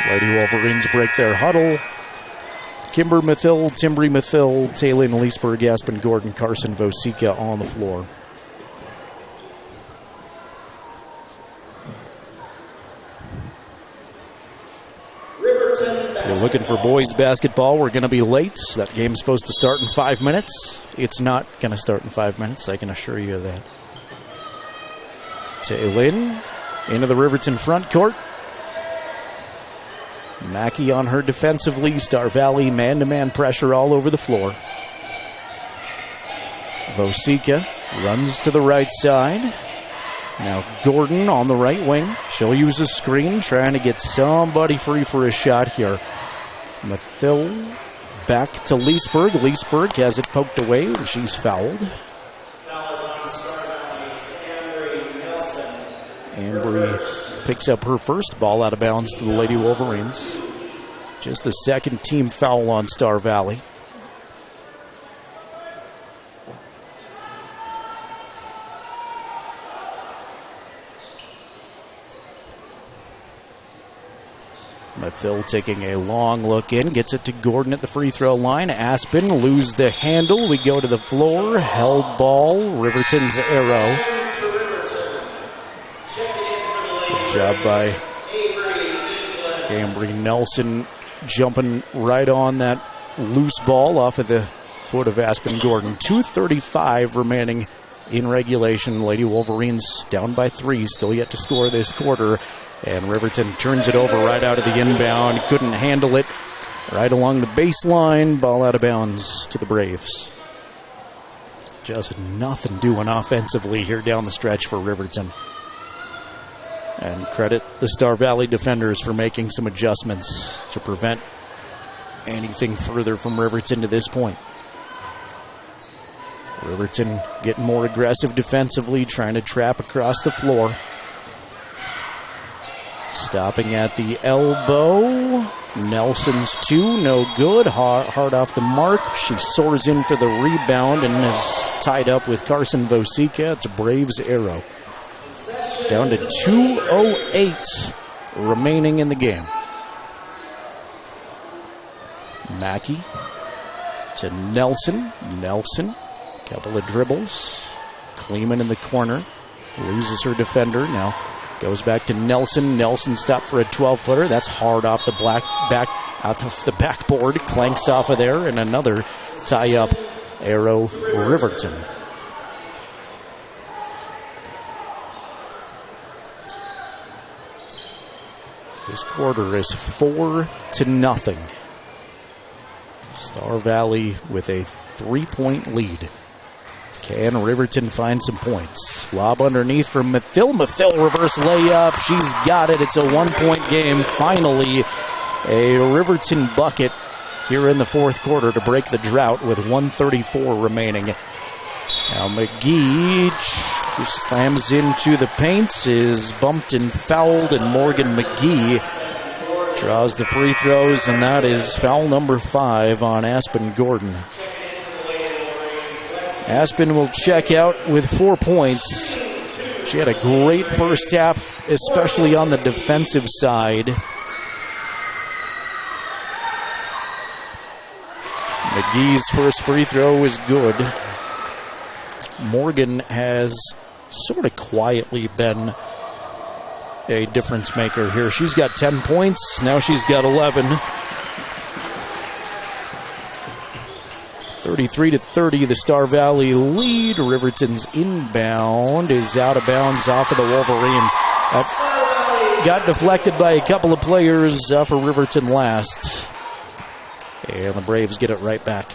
Lady Wolverines break their huddle. Kimber Mathil, Timbri Mathil, Taylin Leesburg, Aspen Gordon, Carson Vosika on the floor. If you're looking for boys basketball, we're going to be late. That game's supposed to start in 5 minutes. It's not going to start in 5 minutes, I can assure you of that. Taylin into the Riverton front court. Mackey on her defensively. Star Valley man-to-man pressure all over the floor. Vosika runs to the right side. Now Gordon on the right wing. She'll use a screen, trying to get somebody free for a shot here. Mathil back to Leesburg. Leesburg has it poked away, and she's fouled. Ambry picks up her first ball out of bounds to the Lady Wolverines. Just the second team foul on Star Valley. Mathil taking a long look in, gets it to Gordon at the free throw line. Aspen lose the handle. We go to the floor. Held ball. Riverton's arrow. Good job by Ambry Nelson jumping right on that loose ball off of the foot of Aspen Gordon. 2:35 remaining in regulation. Lady Wolverines down by 3, still yet to score this quarter. And Riverton turns it over right out of the inbound. Couldn't handle it. Right along the baseline. Ball out of bounds to the Braves. Just nothing doing offensively here down the stretch for Riverton. And credit the Star Valley defenders for making some adjustments to prevent anything further from Riverton to this point. Riverton getting more aggressive defensively, trying to trap across the floor. Stopping at the elbow. Nelson's 2, no good. Hard off the mark. She soars in for the rebound and is tied up with Carson Vosika. It's a Braves arrow. Down to 2:08 remaining in the game. Mackey to Nelson. Nelson, couple of dribbles. Kleeman in the corner. Loses her defender. Now goes back to Nelson. Nelson stopped for a 12-footer. That's hard off the out of the backboard. Clanks off of there, and another tie-up arrow Riverton. This quarter is 4-0. Star Valley with a 3-point lead. Can Riverton find some points? Lob underneath from Mathil. Mathil reverse layup. She's got it. It's a 1-point game. Finally, a Riverton bucket here in the fourth quarter to break the drought with 1:34 remaining. Now McGee, who slams into the paint, is bumped and fouled, and Morgan McGee draws the free throws, and that is foul number 5 on Aspen Gordon. Aspen will check out with 4 points. She had a great first half, especially on the defensive side. McGee's first free throw is good. Morgan has sort of quietly been a difference maker here. She's got 10 points. Now she's got 11. 33-30, the Star Valley lead. Riverton's inbound is out of bounds off of the Wolverines. That got deflected by a couple of players for Riverton last. And the Braves get it right back.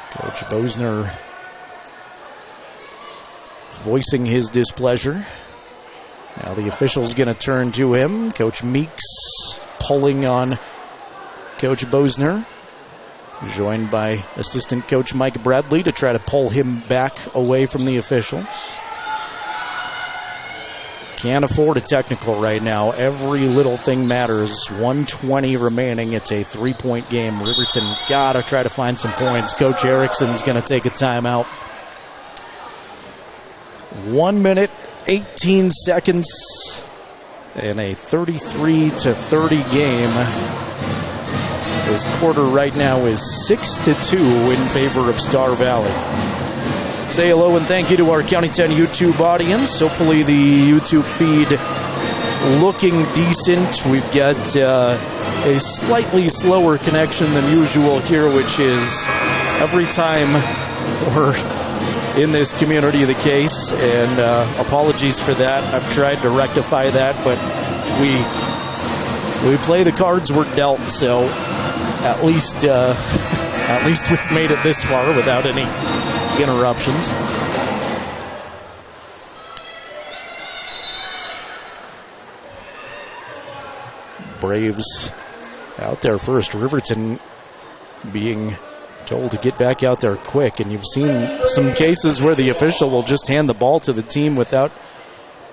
Coach Bosner voicing his displeasure. Now the official's going to turn to him. Coach Meeks pulling on Coach Bosner, joined by assistant coach Mike Bradley to try to pull him back away from the officials. Can't afford a technical right now. Every little thing matters. 1:20 remaining. It's a 3-point game. Riverton got to try to find some points. Coach Erickson's going to take a timeout. 1 minute, 18 seconds in a 33-30 game. This quarter right now is 6-2 in favor of Star Valley. Say hello and thank you to our County 10 YouTube audience. Hopefully the YouTube feed looking decent. We've got a slightly slower connection than usual here, which is every time we're in this community the case, and apologies for that. I've tried to rectify that, but we play the cards we're dealt, so at least we've made it this far without any interruptions. Braves out there first. Riverton being told to get back out there quick, and you've seen some cases where the official will just hand the ball to the team without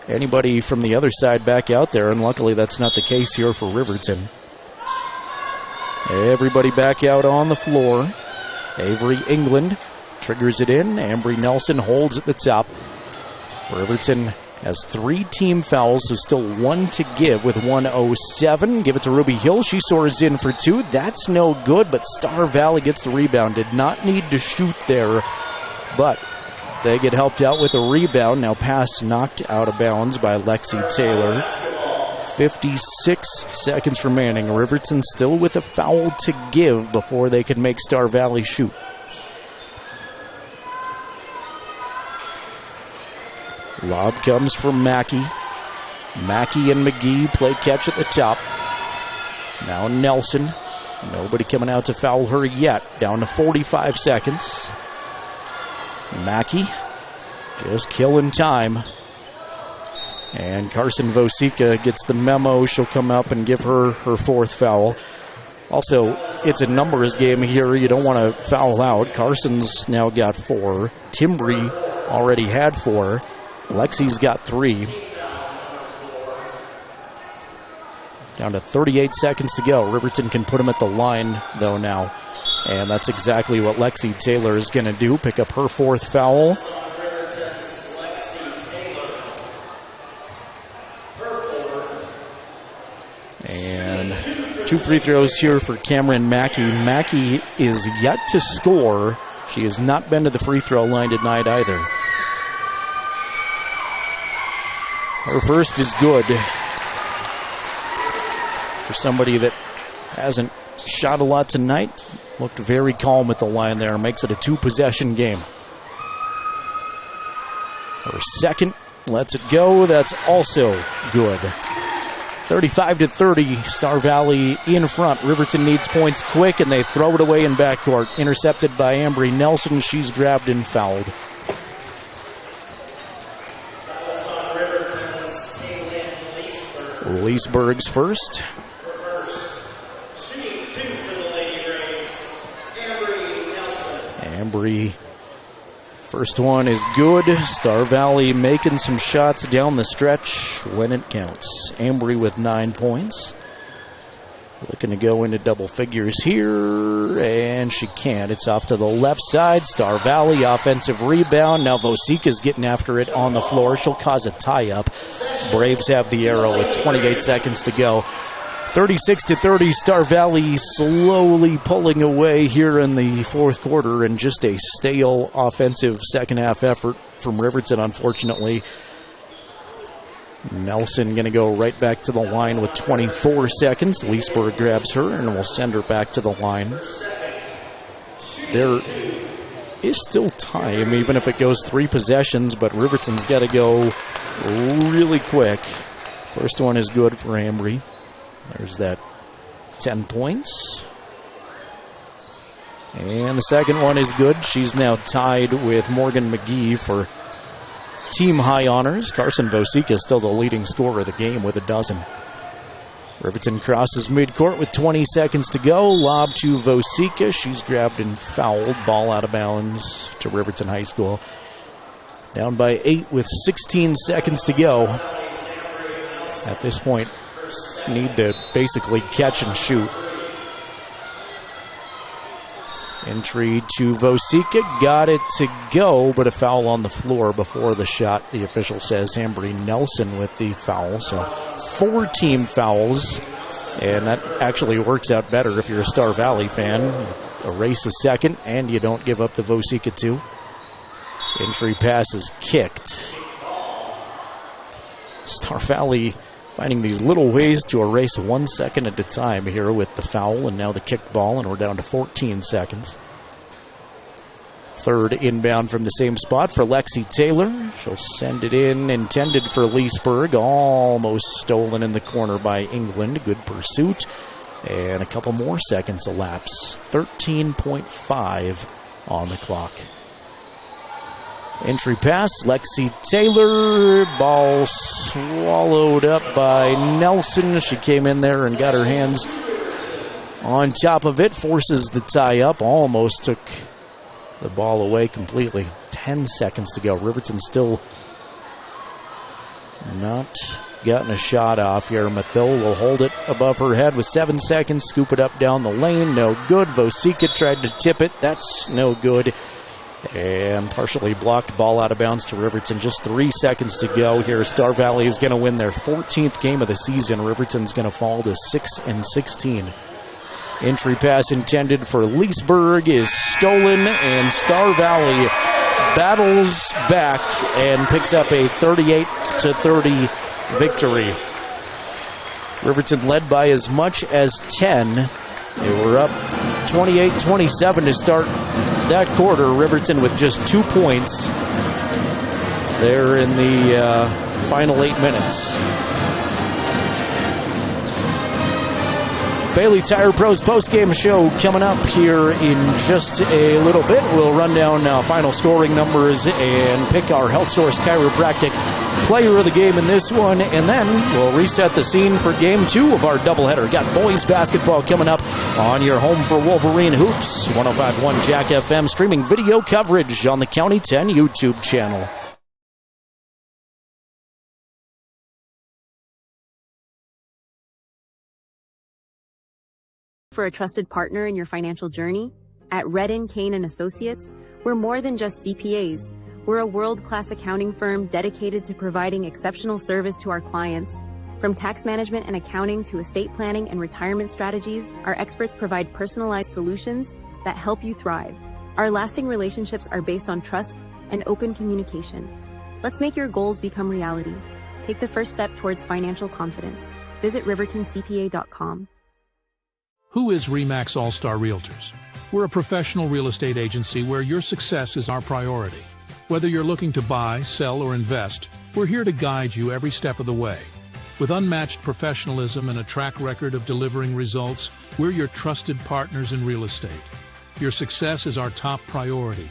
anybody from the other side back out there, and luckily that's not the case here for Riverton. Everybody back out on the floor. Avery England triggers it in. Ambry Nelson holds at the top. Riverton has 3 team fouls, so still 1 to give with 1:07. Give it to Ruby Hill. She soars in for 2. That's no good, but Star Valley gets the rebound. Did not need to shoot there, but they get helped out with a rebound. Now pass knocked out of bounds by Lexi Taylor. 56 seconds remaining. Riverton still with a foul to give before they can make Star Valley shoot. Lob comes from Mackey. Mackey and McGee play catch at the top. Now Nelson. Nobody coming out to foul her yet. Down to 45 seconds. Mackey just killing time. And Carson Vosica gets the memo. She'll come up and give her 4th foul. Also, it's a numbers game here. You don't want to foul out. Carson's now got 4. Timbry already had 4. Lexi's got 3. Down to 38 seconds to go. Riverton can put him at the line, though, now. And that's exactly what Lexi Taylor is going to do. Pick up her 4th foul. And 2 free throws here for Cameron Mackey. Mackey is yet to score. She has not been to the free throw line tonight either. Her first is good. For somebody that hasn't shot a lot tonight, looked very calm at the line there. Makes it a 2-possession game. Her second lets it go. That's also good. 35-30, Star Valley in front. Riverton needs points quick, and they throw it away in backcourt. Intercepted by Ambry Nelson. She's grabbed and fouled. Leesburg's first. Ambry, first one is good. Star Valley making some shots down the stretch when it counts. Ambry with 9 points. Looking to go into double figures here, and she can't. It's off to the left side. Star Valley offensive rebound. Now Vosika's getting after it on the floor. She'll cause a tie-up. Braves have the arrow with 28 seconds to go. 36-30, Star Valley slowly pulling away here in the fourth quarter, and just a stale offensive second-half effort from Riverton, unfortunately. Nelson going to go right back to the line with 24 seconds. Leesburg grabs her and will send her back to the line. There is still time, even if it goes 3 possessions, but Riverton's got to go really quick. First one is good for Ambry. There's that 10 points. And the second one is good. She's now tied with Morgan McGee for team high honors. Carson Vosika is still the leading scorer of the game with a dozen. Riverton crosses midcourt with 20 seconds to go. Lob to Vosika. She's grabbed and fouled. Ball out of bounds to Riverton High School. Down by 8 with 16 seconds to go. At this point, need to basically catch and shoot. Entry to Vosika, got it to go, but a foul on the floor before the shot, the official says. Ambry Nelson with the foul, so 4 team fouls, and that actually works out better if you're a Star Valley fan. Erase a second, and you don't give up the Vosika 2. Entry pass is kicked. Star Valley finding these little ways to erase 1 second at a time here with the foul and now the kicked ball, and we're down to 14 seconds. Third inbound from the same spot for Lexi Taylor. She'll send it in, intended for Leesburg. Almost stolen in the corner by England. Good pursuit. And a couple more seconds elapse. 13.5 on the clock. Entry pass, Lexi Taylor, ball swallowed up by Nelson. She came in there and got her hands on top of it, forces the tie up, almost took the ball away completely. 10 seconds to go. Riverton still not gotten a shot off here. Mathil will hold it above her head with 7 seconds, scoop it up down the lane, no good. Vosika tried to tip it, that's no good. And partially blocked, ball out of bounds to Riverton. Just 3 seconds to go here. Star Valley is going to win their 14th game of the season. Riverton's going to fall to 6-16. Entry pass intended for Leesburg is stolen, and Star Valley battles back and picks up a 38-30 victory. Riverton led by as much as 10. They were up 28-27 to start that quarter. Riverton with just 2 points there in the final 8 minutes. Bailey Tire Pros postgame show coming up here in just a little bit. We'll run down final scoring numbers and pick our Health Source Chiropractic player of the game in this one, and then we'll reset the scene for game 2 of our doubleheader. Got boys basketball coming up on your home for Wolverine Hoops. 105.1 Jack FM, streaming video coverage on the County 10 YouTube channel. For a trusted partner in your financial journey? At Redden, Kane & Associates, we're more than just CPAs. We're a world-class accounting firm dedicated to providing exceptional service to our clients. From tax management and accounting to estate planning and retirement strategies, our experts provide personalized solutions that help you thrive. Our lasting relationships are based on trust and open communication. Let's make your goals become reality. Take the first step towards financial confidence. Visit rivertoncpa.com. Who is RE/MAX All-Star Realtors? We're a professional real estate agency where your success is our priority. Whether you're looking to buy, sell, or invest, we're here to guide you every step of the way. With unmatched professionalism and a track record of delivering results, we're your trusted partners in real estate. Your success is our top priority.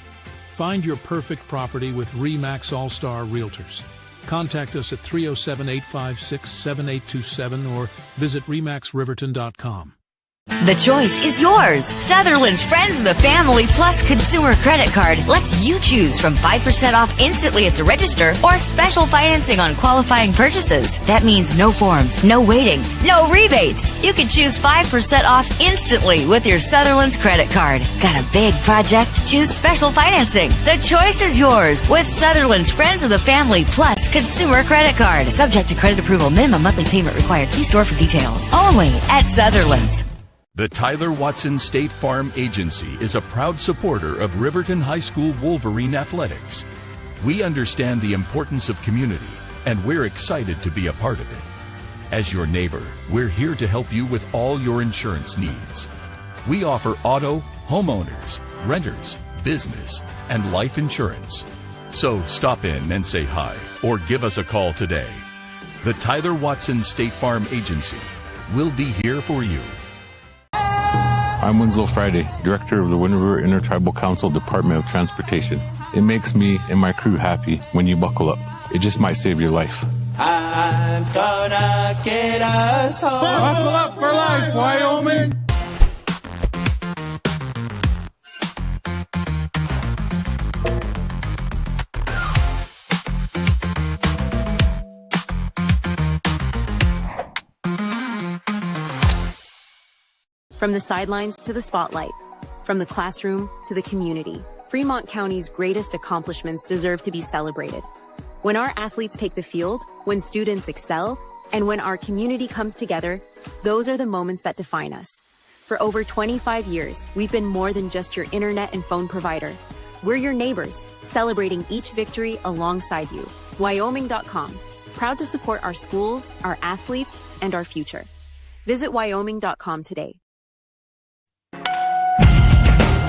Find your perfect property with RE/MAX All-Star Realtors. Contact us at 307-856-7827 or visit remaxriverton.com. The choice is yours. Sutherland's Friends of the Family Plus Consumer Credit Card lets you choose from 5% off instantly at the register or special financing on qualifying purchases. That means no forms, no waiting, no rebates. You can choose 5% off instantly with your Sutherland's credit card. Got a big project? Choose special financing. The choice is yours with Sutherland's Friends of the Family Plus Consumer Credit Card. Subject to credit approval. Minimum monthly payment required. See store for details. Only at Sutherland's. The Tyler Watson State Farm Agency is a proud supporter of Riverton High School Wolverine athletics. We understand the importance of community, and we're excited to be a part of it. As your neighbor, we're here to help you with all your insurance needs. We offer auto, homeowners, renters, business, and life insurance. So stop in and say hi, or give us a call today. The Tyler Watson State Farm Agency will be here for you. I'm Winslow Friday, Director of the Wind River Intertribal Council Department of Transportation. It makes me and my crew happy when you buckle up. It just might save your life. I'm gonna get us home. Buckle up for life, Wyoming! From the sidelines to the spotlight, from the classroom to the community, Fremont County's greatest accomplishments deserve to be celebrated. When our athletes take the field, when students excel, and when our community comes together, those are the moments that define us. For over 25 years, we've been more than just your internet and phone provider. We're your neighbors, celebrating each victory alongside you. Wyoming.com, proud to support our schools, our athletes, and our future. Visit Wyoming.com today.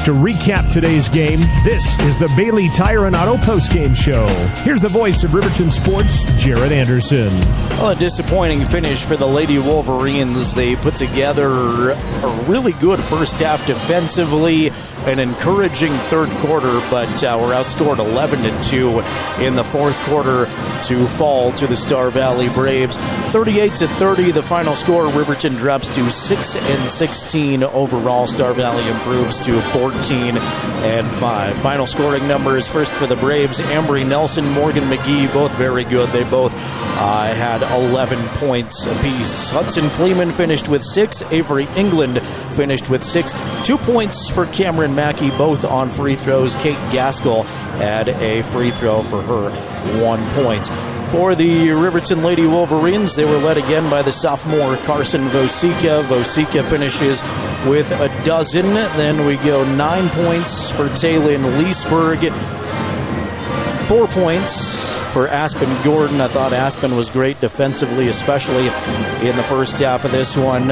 To recap today's game, this is the Bailey Tire and Auto postgame show. Here's the voice of Riverton Sports, Jerrad Anderson. Well, a disappointing finish for the Lady Wolverines. They put together a really good first half defensively, an encouraging third quarter, but were outscored 11-2 in the fourth quarter to fall to the Star Valley Braves. 38-30, the final score. Riverton drops to 6-16 overall. Star Valley improves to 14-5. Final scoring numbers first for the Braves: Ambry Nelson, Morgan McGee, both very good. They both had 11 points apiece. Hudson Kleeman finished with 6. Avery England finished with 6. 2 points for Cameron Mackey, both on free throws. Kate Gaskell had a free throw for her, 1 point. For the Riverton Lady Wolverines, they were led again by the sophomore Carson Vosica. Vosica finishes with a dozen. Then we go 9 points for Taylin Leesburg. 4 points for Aspen Gordon. I thought Aspen was great defensively, especially in the first half of this one.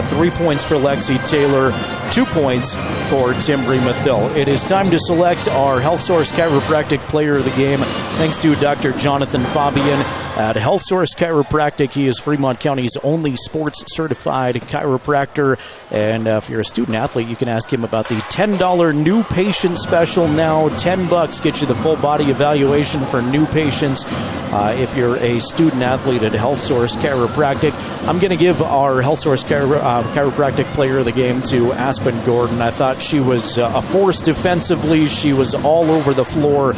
3 points for Lexi Taylor, 2 points for Timbri Mathil. It is time to select our Health Source Chiropractic Player of the Game. Thanks to Dr. Jonathan Fabian at Health Source Chiropractic. He is Fremont County's only sports-certified chiropractor. And if you're a student-athlete, you can ask him about the $10 new patient special now. $10 gets you the full-body evaluation for new patients. If you're a student-athlete at Health Source Chiropractic, I'm going to give our Health Source Chiropractic Player of the Game to Aspen Gordon. I thought she was a force defensively. She was all over the floor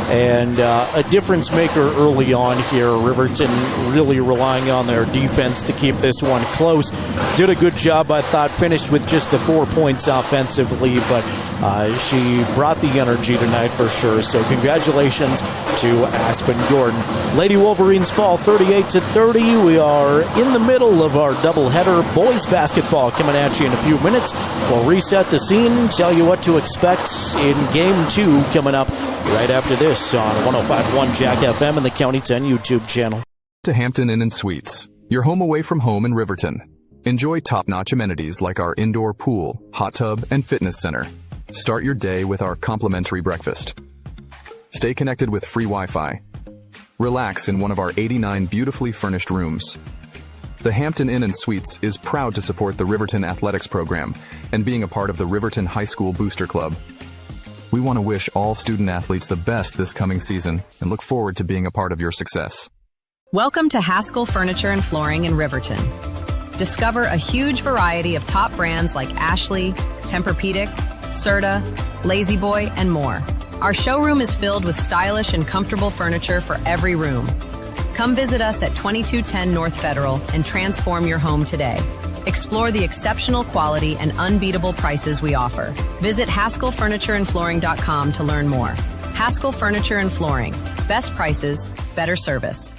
and a difference maker early on here. Riverton really relying on their defense to keep this one close. Did a good job, I thought. Finished with just the 4 points offensively, but she brought the energy tonight for sure. So congratulations to Aspen Gordon. Lady Wolverines fall 38-30. We are in the middle of our doubleheader. Boys basketball coming at you in a few minutes. We'll reset the scene, tell you what to expect in Game 2 coming up right after this on 105.1 Jack FM and the County 10 YouTube channel. To Hampton Inn & Suites, your home away from home in Riverton. Enjoy top-notch amenities like our indoor pool, hot tub, and fitness center. Start your day with our complimentary breakfast. Stay connected with free Wi-Fi. Relax in one of our 89 beautifully furnished rooms. The Hampton Inn & Suites is proud to support the Riverton Athletics Program and being a part of the Riverton High School Booster Club. We want to wish all student athletes the best this coming season and look forward to being a part of your success. Welcome to Haskell Furniture and Flooring in Riverton. Discover a huge variety of top brands like Ashley, Tempur-Pedic, Serta, Lazy Boy, and more. Our showroom is filled with stylish and comfortable furniture for every room. Come visit us at 2210 North Federal and transform your home today. Explore the exceptional quality and unbeatable prices we offer. Visit HaskellFurnitureandFlooring.com to learn more. Haskell Furniture and Flooring. Best prices, better service.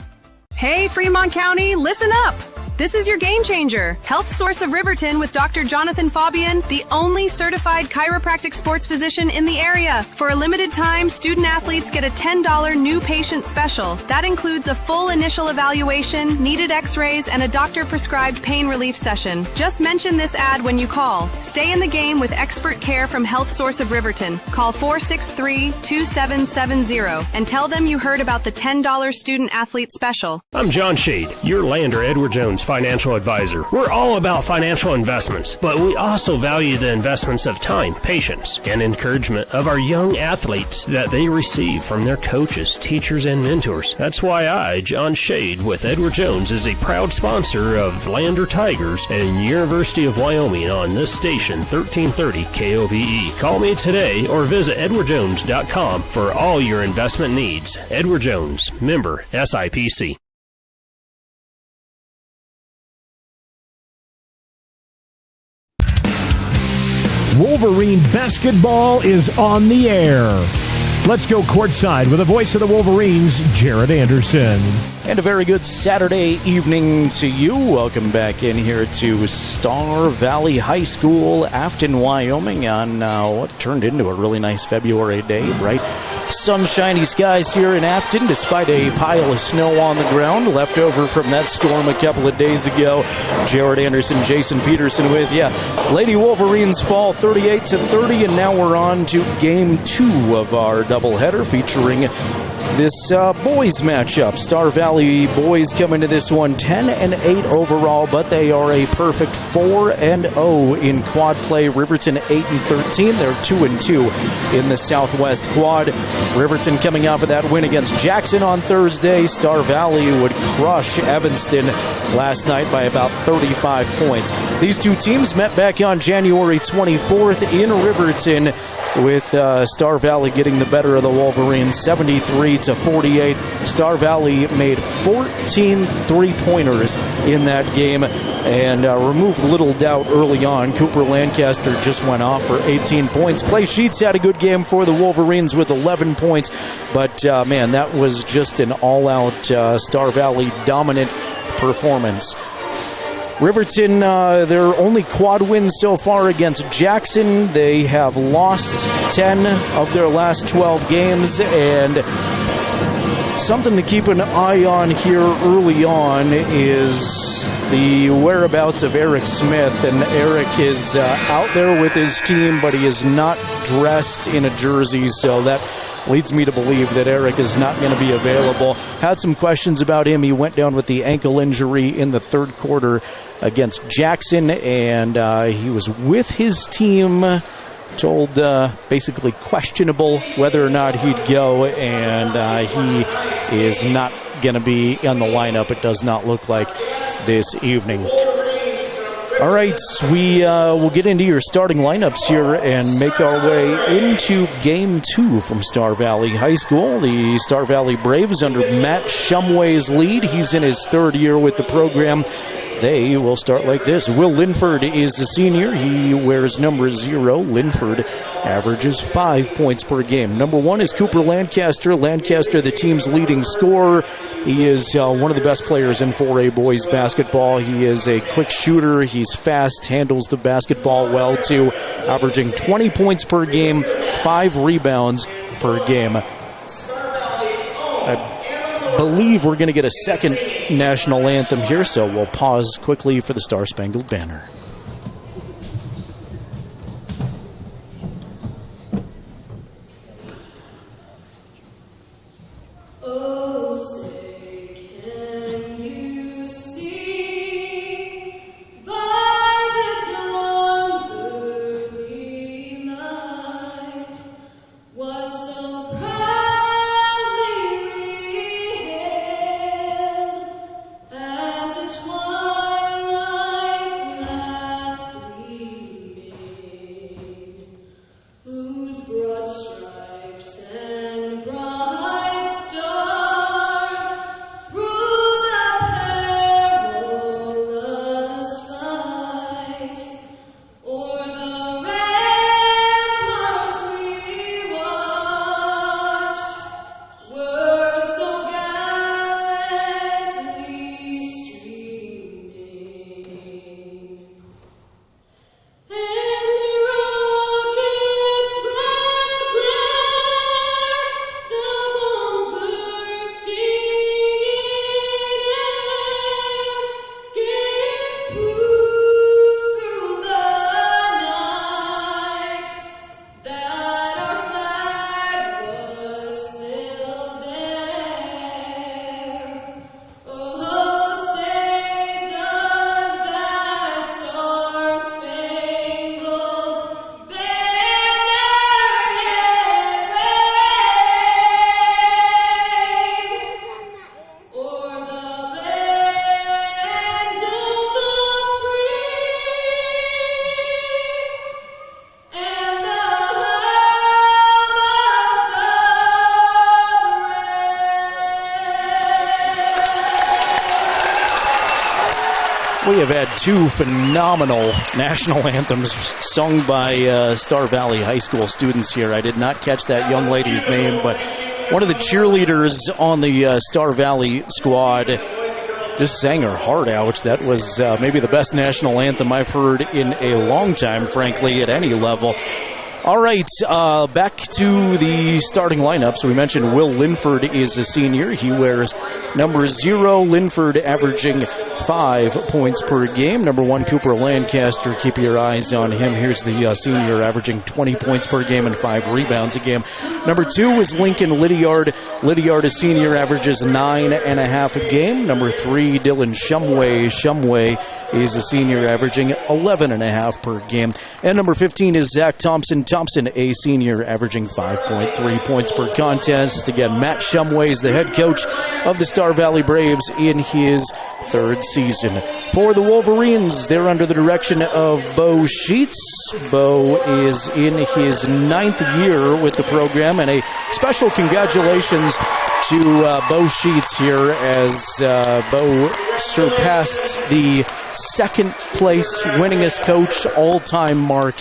Hey, Fremont County, listen up! This is your game changer, Health Source of Riverton with Dr. Jonathan Fabian, the only certified chiropractic sports physician in the area. For a limited time, student athletes get a $10 new patient special. That includes a full initial evaluation, needed x-rays, and a doctor-prescribed pain relief session. Just mention this ad when you call. Stay in the game with expert care from Health Source of Riverton. Call 463-2770 and tell them you heard about the $10 student athlete special. I'm John Shade, your Lander Edward Jones financial advisor. We're all about financial investments, but we also value the investments of time, patience, and encouragement of our young athletes that they receive from their coaches, teachers, and mentors. That's why I, John Shade, with Edward Jones, is a proud sponsor of Lander Tigers and University of Wyoming on this station, 1330 KOVE. Call me today or visit edwardjones.com for all your investment needs. Edward Jones, member SIPC. Wolverine basketball is on the air. Let's go courtside with the voice of the Wolverines, Jerrad Anderson. And a very good Saturday evening to you. Welcome back in here to Star Valley High School, Afton, Wyoming, on what turned into a really nice February day. Bright, sunshiny skies here in Afton, despite a pile of snow on the ground left over from that storm a couple of days ago. Jerrad Anderson, Jason Peterson with you. Lady Wolverines fall 38-30, and now we're on to Game 2 of our doubleheader featuring this boys matchup. Star Valley boys come into this one 10-8 overall, but they are a perfect 4-0 in quad play. Riverton 8-13. They're 2-2 in the Southwest quad. Riverton coming off of that win against Jackson on Thursday. Star Valley would crush Evanston last night by about 35 points. These two teams met back on January 24th in Riverton, with Star Valley getting the better of the Wolverines 73-48. Star Valley made 14 three-pointers in that game and removed little doubt early on. Cooper Lancaster just went off for 18 points. Clay Sheets had a good game for the Wolverines with 11 points, but man, that was just an all-out Star Valley dominant performance. Riverton, their only quad win so far against Jackson. They have lost 10 of their last 12 games, and something to keep an eye on here early on is the whereabouts of Eric Smith. And Eric is out there with his team, but he is not dressed in a jersey, so that leads me to believe that Eric is not going to be available. Had some questions about him. He went down with the ankle injury in the third quarter against Jackson, and he was with his team, told basically questionable whether or not he'd go, and he is not going to be in the lineup, it does not look like, this evening. All right, we will get into your starting lineups here and make our way into Game 2 from Star Valley High School. The Star Valley Braves under Matt Shumway's lead. He's in his third year with the program. They will start like this. Will Linford is a senior. He wears number 0. Linford averages 5 points per game. Number 1 is Cooper Lancaster. Lancaster, the team's leading scorer. He is one of the best players in 4A boys basketball. He is a quick shooter. He's fast, handles the basketball well too, averaging 20 points per game, 5 rebounds per game. I believe we're going to get a second national anthem here, so we'll pause quickly for the Star Spangled Banner. Twilight We have had two phenomenal national anthems sung by Star Valley High School students here. I did not catch that young lady's name, but one of the cheerleaders on the Star Valley squad just sang her heart out. That was maybe the best national anthem I've heard in a long time, frankly, at any level. All right, back to the starting lineup. So we mentioned Will Linford is a senior. He wears number 0. Linford averaging 5 points per game. Number 1, Cooper Lancaster. Keep your eyes on him. Here's the senior averaging 20 points per game and 5 rebounds a game. Number 2 is Lincoln Lydiard. Lydiard, a senior, averages 9.5 a game. Number 3, Dylan Shumway. Shumway is a senior, averaging 11.5 per game. And number 15 is Zach Thompson. Thompson, a senior, averaging 5.3 points per contest. Again, Matt Shumway is the head coach of the Star Valley Braves in his 3rd season. For the Wolverines, they're under the direction of Bo Sheets. Bo is in his 9th year with the program, and a special congratulations to Bo Sheets here as Bo surpassed the 2nd place winningest coach all-time mark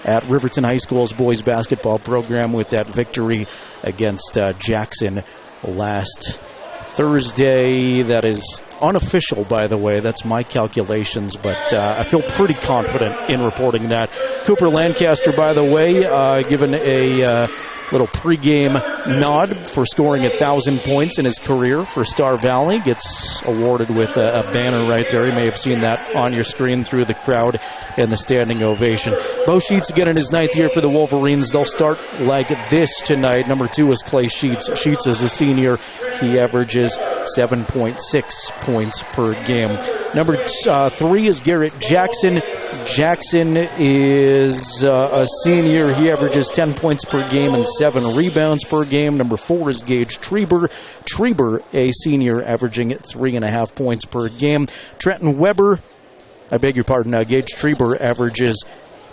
at Riverton High School's boys basketball program with that victory against Jackson last Thursday. That is unofficial, by the way. That's my calculations, but I feel pretty confident in reporting that. Cooper Lancaster, by the way, given a little pregame nod for scoring 1,000 points in his career for Star Valley. Gets awarded with a banner right there. You may have seen that on your screen through the crowd and the standing ovation. Bo Sheets again in his 9th year for the Wolverines. They'll start like this tonight. Number 2 is Clay Sheets. Sheets is a senior. He averages 7.6 points per game. Number 3 is Garrett Jackson. Jackson is a senior. He averages 10 points per game and 7 rebounds per game. Number 4 is Gage Treber. Treber, a senior, averaging 3.5 points per game. Trenton Weber, I beg your pardon, Gage Treber averages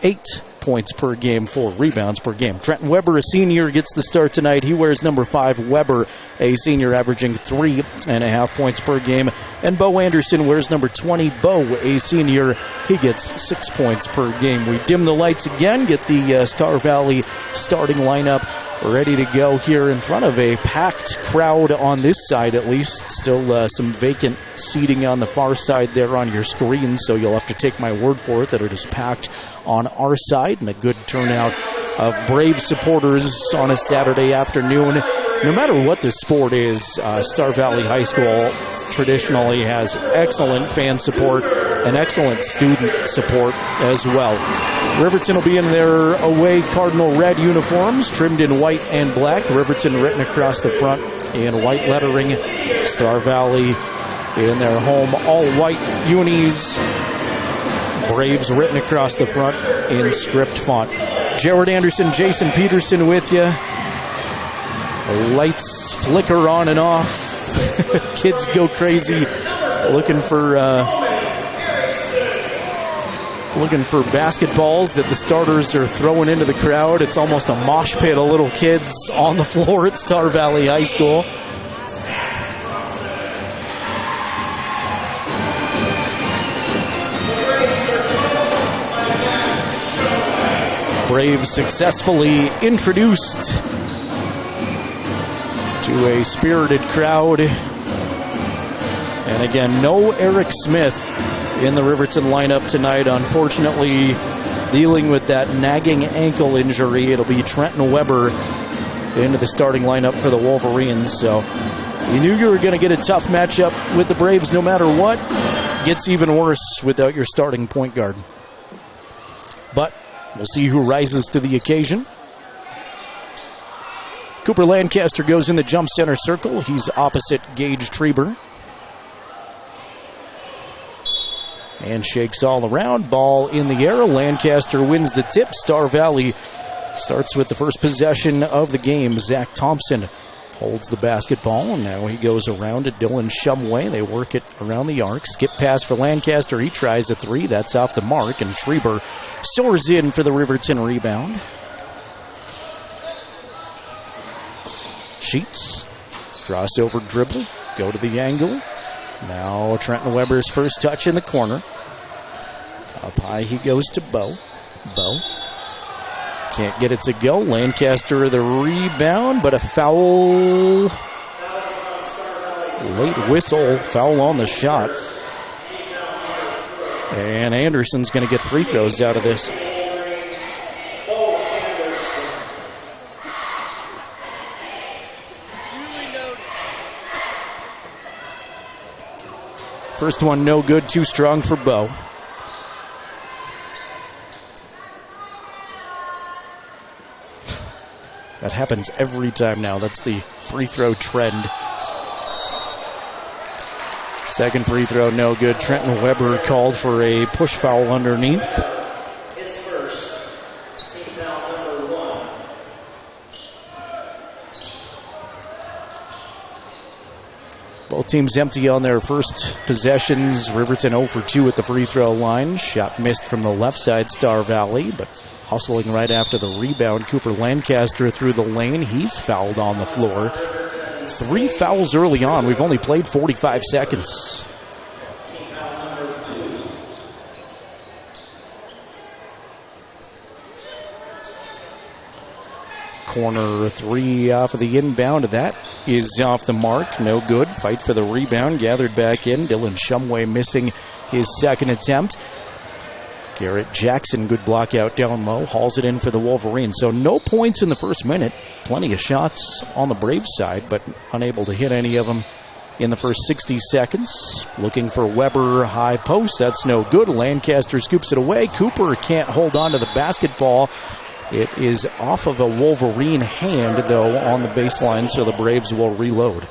8 points per game, 4 rebounds per game. Trenton Weber, a senior, gets the start tonight. He wears number 5. Weber, a senior, averaging 3.5 points per game. And Bo Anderson wears number 20. Bo, a senior, he gets 6 points per game. We dim the lights again, get the Star Valley starting lineup ready to go here in front of a packed crowd on this side, at least. Still some vacant seating on the far side there on your screen, so you'll have to take my word for it that it is packed on our side, and a good turnout of Brave supporters on a Saturday afternoon. No matter what the sport is, Star Valley High School traditionally has excellent fan support and excellent student support as well. Riverton will be in their away Cardinal red uniforms, trimmed in white and black. Riverton written across the front in white lettering. Star Valley in their home all-white unis. Braves written across the front in script font. Jerrad Anderson, Jason Peterson with you. Lights flicker on and off. Kids go crazy looking for basketballs that the starters are throwing into the crowd. It's almost a mosh pit of little kids on the floor at Star Valley High School. Braves successfully introduced to a spirited crowd. And again, no Eric Smith in the Riverton lineup tonight. Unfortunately, dealing with that nagging ankle injury. It'll be Trenton Weber into the starting lineup for the Wolverines. So you knew you were going to get a tough matchup with the Braves no matter what. Gets even worse without your starting point guard. But we'll see who rises to the occasion. Cooper Lancaster goes in the jump center circle. He's opposite Gage Treber. And shakes all around. Ball in the air. Lancaster wins the tip. Star Valley starts with the first possession of the game. Zach Thompson holds the basketball, and now he goes around to Dylan Shumway. They work it around the arc. Skip pass for Lancaster. He tries a 3. That's off the mark, and Treber soars in for the Riverton rebound. Sheets. Crossover dribble. Go to the angle. Now Trenton Weber's first touch in the corner. Up high he goes to Bo. Bo can't get it to go. Lancaster the rebound, but a foul. Late whistle, foul on the shot. And Anderson's going to get free throws out of this. First one no good, too strong for Bo. That happens every time now. That's the free throw trend. Second free throw, no good. Trenton Weber called for a push foul underneath. His first, team foul number 1. Both teams empty on their first possessions. Riverton 0 for 2 at the free throw line. Shot missed from the left side, Star Valley, but hustling right after the rebound. Cooper Lancaster through the lane. He's fouled on the floor. 3 fouls early on. We've only played 45 seconds. Corner 3 off of the inbound. That is off the mark. No good. Fight for the rebound. Gathered back in. Dylan Shumway missing his second attempt. Garrett Jackson, good block out down low, hauls it in for the Wolverines. So no points in the first minute. Plenty of shots on the Braves side, but unable to hit any of them in the first 60 seconds. Looking for Weber, high post. That's no good. Lancaster scoops it away. Cooper can't hold on to the basketball. It is off of a Wolverine hand, though, on the baseline, so the Braves will reload.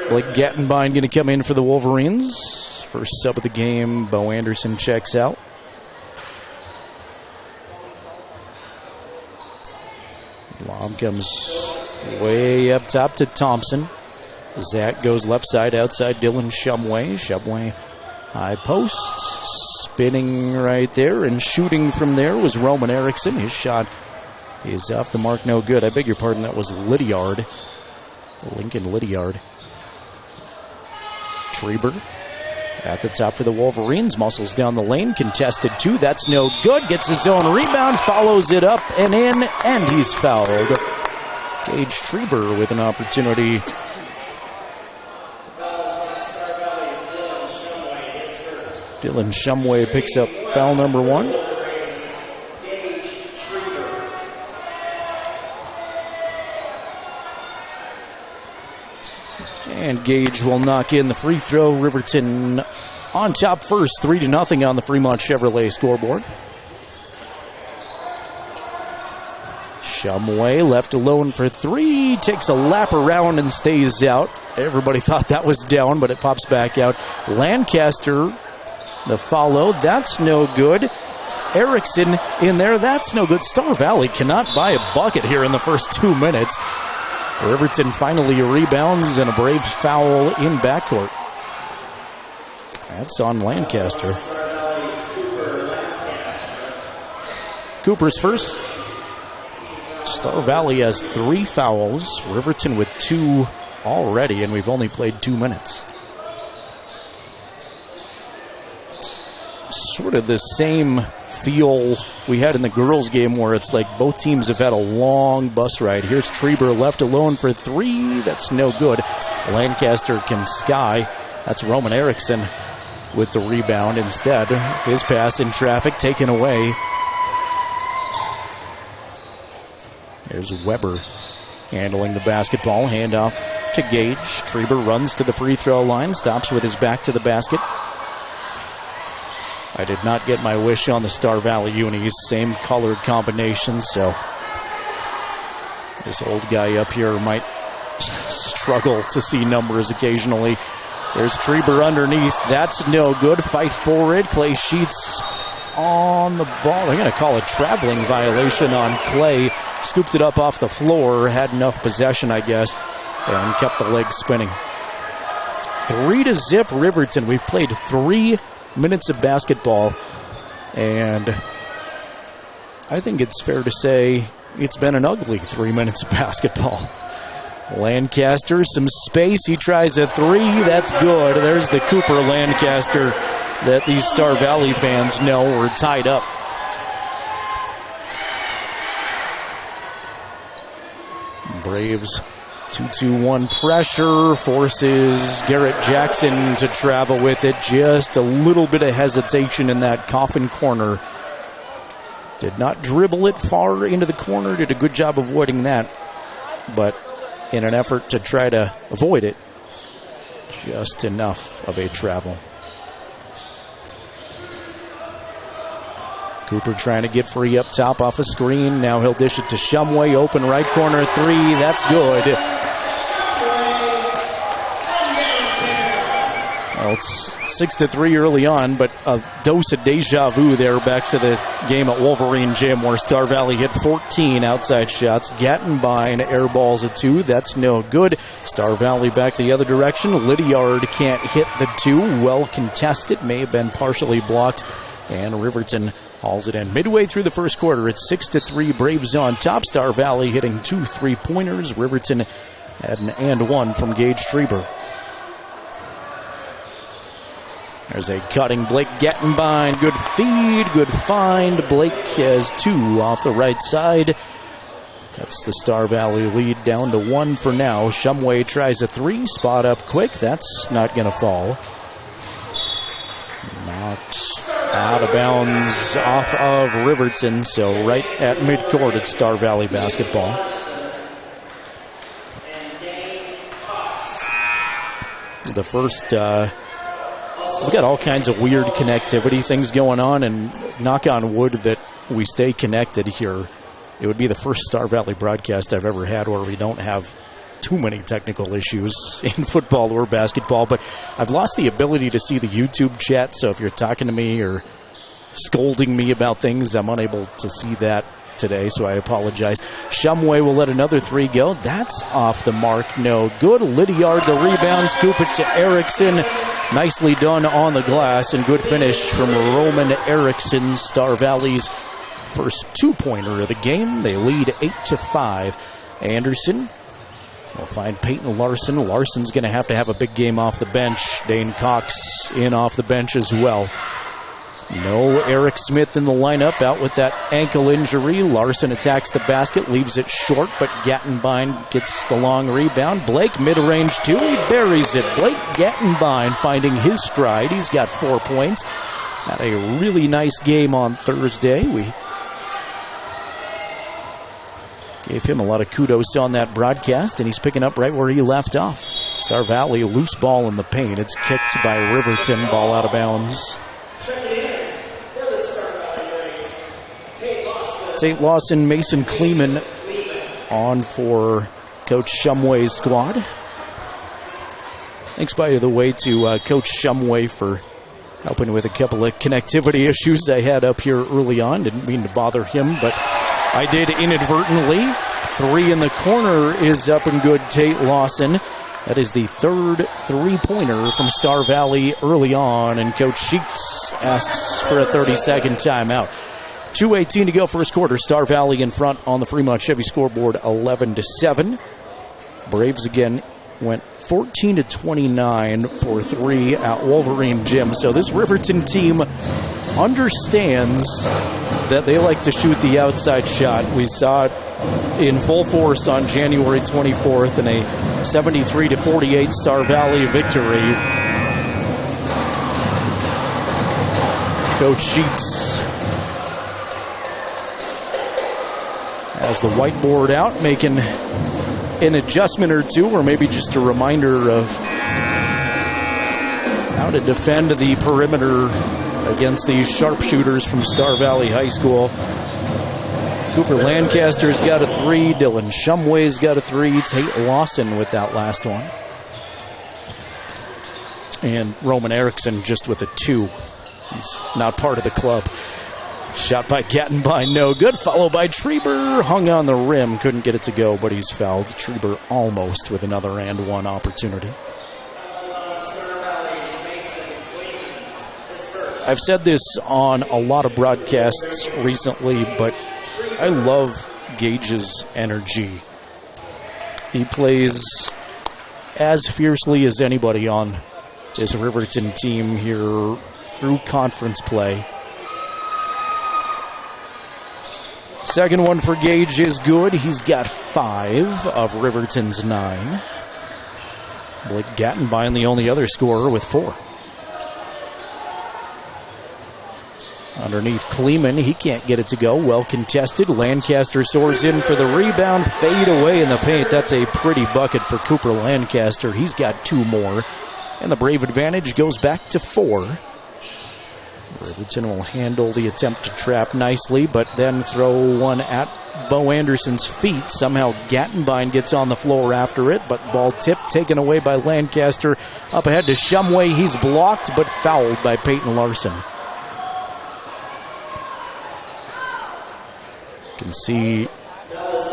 Blake Gattenbein going to come in for the Wolverines. First sub of the game, Bo Anderson checks out. Lob comes way up top to Thompson. Zach goes left side, outside Dylan Shumway. Shumway high post, spinning right there, and shooting from there was Roman Erickson. His shot is off the mark, no good. I beg your pardon, that was Lydiard. Lincoln Lydiard. Treber at the top for the Wolverines. Muscles down the lane. Contested 2. That's no good. Gets his own rebound. Follows it up and in. And he's fouled. Gage Treber with an opportunity. Dylan Shumway picks up foul number 1. And Gage will knock in the free throw. Riverton on top first, 3-0 on the Fremont Chevrolet scoreboard. Shumway left alone for 3, takes a lap around and stays out. Everybody thought that was down, but it pops back out. Lancaster, the follow, that's no good. Erickson in there, that's no good. Star Valley cannot buy a bucket here in the first 2 minutes. Riverton finally rebounds and a Braves foul in backcourt. That's on Lancaster. Cooper's first. Star Valley has 3 fouls. Riverton with 2 already, and we've only played 2 minutes. Sort of the same feel we had in the girls game where it's like both teams have had a long bus ride. Here's Treber left alone for 3. That's no good. Lancaster can sky. That's Roman Erickson with the rebound instead. His pass in traffic taken away. There's Weber handling the basketball. Handoff to Gage. Treber runs to the free throw line. Stops with his back to the basket. I did not get my wish on the Star Valley unis. Same colored combination, so this old guy up here might struggle to see numbers occasionally. There's Treber underneath. That's no good. Fight for it. Clay Sheets on the ball. They're going to call a traveling violation on Clay. Scooped it up off the floor. Had enough possession, I guess, and kept the legs spinning. 3-0 Riverton. We've played 3 minutes of basketball, and I think it's fair to say it's been an ugly 3 minutes of basketball. Lancaster, some space. He tries a three. That's good. There's the Cooper Lancaster that these Star Valley fans know were tied up. Braves 2-2-1 pressure forces Garrett Jackson to travel with it. Just a little bit of hesitation in that coffin corner. Did not dribble it far into the corner. Did a good job avoiding that. But in an effort to try to avoid it, just enough of a travel. Cooper trying to get free up top off a screen. Now he'll dish it to Shumway. Open right corner three. That's good. Well, it's 6-3 early on, but a dose of deja vu there back to the game at Wolverine Gym where Star Valley hit 14 outside shots. Gattenbein airballs a two. That's no good. Star Valley back the other direction. Lydiard can't hit the two. Well contested. May have been partially blocked. And Riverton hauls it in. Midway through the first quarter, it's 6-3. Braves on top. Star Valley hitting 2 3-pointers. Riverton had an and one from Gage Treber. There's a cutting Blake Gattenbein. Good feed, good find. Blake has two off the right side. That's the Star Valley lead down to one for now. Shumway tries a three. Spot up quick. That's not going to fall. Knocked out of bounds off of Riverton. So right at midcourt, it's Star Valley basketball. The first... we've got all kinds of weird connectivity things going on, and knock on wood that we stay connected here. It would be the first Star Valley broadcast I've ever had where we don't have too many technical issues in football or basketball, but I've lost the ability to see the YouTube chat, so if you're talking to me or scolding me about things, I'm unable to see that today, so I apologize. Shumway will let another three go. That's off the mark. No good. Lydiard the rebound. Scoop it to Erickson. Nicely done on the glass, and good finish from Roman Erickson, Star Valley's first two-pointer of the game. They lead 8-5. Anderson will find Peyton Larson. Larson's going to have a big game off the bench. Dane Cox in off the bench as well. No Eric Smith in the lineup, out with that ankle injury. Larson attacks the basket, leaves it short, but Gattenbein gets the long rebound. Blake, mid-range two, he buries it. Blake Gattenbein finding his stride. He's got 4 points. Had a really nice game on Thursday. We gave him a lot of kudos on that broadcast, and he's picking up right where he left off. Star Valley, loose ball in the paint. It's kicked by Riverton, ball out of bounds. St. Lawson, Mason Kleeman on for Coach Shumway's squad. Thanks, by the way, to Coach Shumway for helping with a couple of connectivity issues I had up here early on. Didn't mean to bother him, but I did inadvertently. Three in the corner is up and good. Tate Lawson. That is the third three-pointer from Star Valley early on, and Coach Sheets asks for a 30-second timeout. 2:18 to go first quarter. Star Valley in front on the Fremont Chevy scoreboard, 11-7. Braves again went 14-29 for three at Wolverine Gym. So this Riverton team understands that they like to shoot the outside shot. We saw it in full force on January 24th in a 73-48 Star Valley victory. Coach Sheets has the whiteboard out, making an adjustment or two, or maybe just a reminder of how to defend the perimeter against these sharpshooters from Star Valley High School. Cooper Lancaster's got a three. Dylan Shumway's got a three. Tate Lawson with that last one. And Roman Erickson just with a two. He's not part of the club. Shot by Gattenbein, no good. Followed by Treber. Hung on the rim. Couldn't get it to go, but he's fouled. Treber almost with another and one opportunity. I've said this on a lot of broadcasts recently, but I love Gage's energy. He plays as fiercely as anybody on this Riverton team here through conference play. Second one for Gage is good. He's got 5 of Riverton's 9. Blake Gattenbein, the only other scorer, with 4. Underneath Kleeman, he can't get it to go. Well contested. Lancaster soars in for the rebound. Fade away in the paint. That's a pretty bucket for Cooper Lancaster. He's got 2 more. And the Brave advantage goes back to 4. Riverton will handle the attempt to trap nicely, but then throw one at Bo Anderson's feet. Somehow Gattenbein gets on the floor after it, but ball tipped, taken away by Lancaster. Up ahead to Shumway. He's blocked, but fouled by Peyton Larson. You can see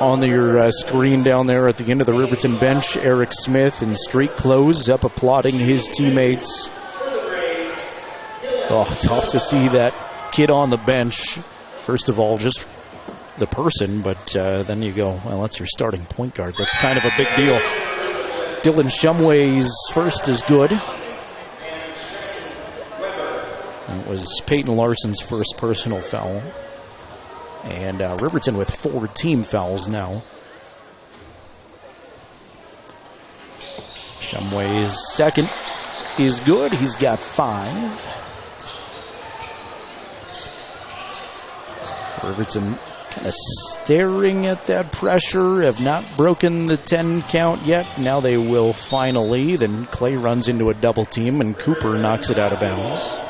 on your screen down there at the end of the Riverton bench, Eric Smith in street clothes up applauding his teammates. Oh, tough to see that kid on the bench. First of all, just the person, but then you go, well, that's your starting point guard. That's kind of a big deal. Dylan Shumway's first is good. It was Peyton Larson's first personal foul. And Riverton with 4 team fouls now. Shumway's second is good. He's got 5. Riverton kind of staring at that pressure, have not broken the 10 count yet. Now they will finally. Then Clay runs into a double team and Cooper knocks it out of bounds.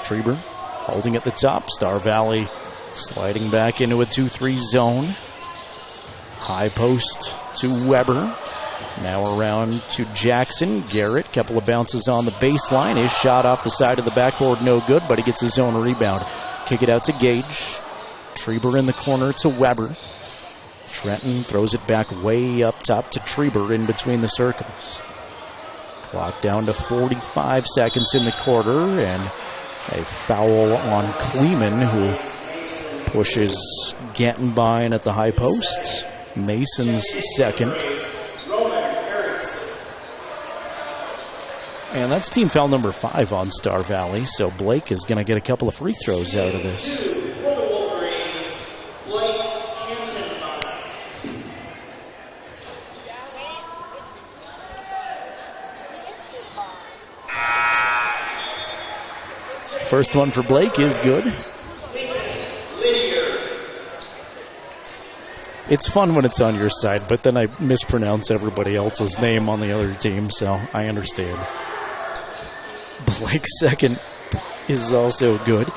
Treber holding at the top. Star Valley sliding back into a 2-3 zone. High post to Weber. Now around to Jackson. Garrett, couple of bounces on the baseline. His shot off the side of the backboard, no good, but he gets his own rebound. Kick it out to Gage. Treber in the corner to Weber. Trenton throws it back way up top to Treber in between the circles. Clock down to 45 seconds in the quarter, and a foul on Kleeman, who pushes Gattenbein at the high post. Mason's second. And that's team foul number 5 on Star Valley, so Blake is going to get a couple of free throws out of this. First one for Blake is good. It's fun when it's on your side, but then I mispronounce everybody else's name on the other team, so I understand. Blake's second is also good.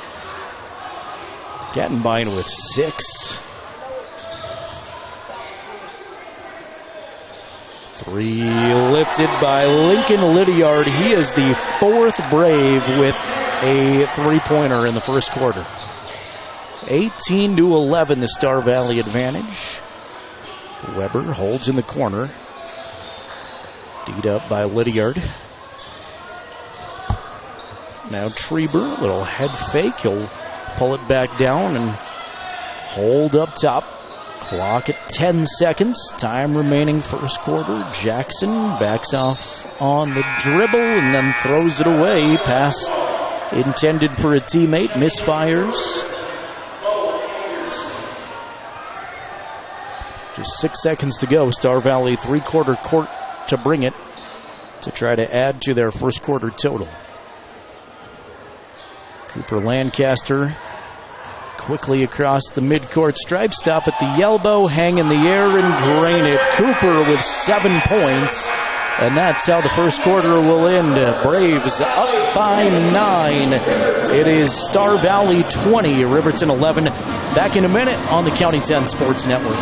Gattenbein with 6. 3 lifted by Lincoln Lydiard. He is the 4th Brave with a 3-pointer in the first quarter. 18-11, the Star Valley advantage. Weber holds in the corner. Beat up by Lydiard. Now Treber, little head fake. He'll pull it back down and hold up top. Clock at 10 seconds. Time remaining first quarter. Jackson backs off on the dribble and then throws it away. Pass intended for a teammate. Misfires. Just 6 seconds to go. Star Valley 3-quarter court to bring it to try to add to their first quarter total. Cooper Lancaster quickly across the midcourt stripe. Stop at the elbow, hang in the air, and drain it. Cooper with 7 points. And that's how the first quarter will end. Braves up by 9. It is Star Valley 20, Riverton 11. Back in a minute on the County 10 Sports Network.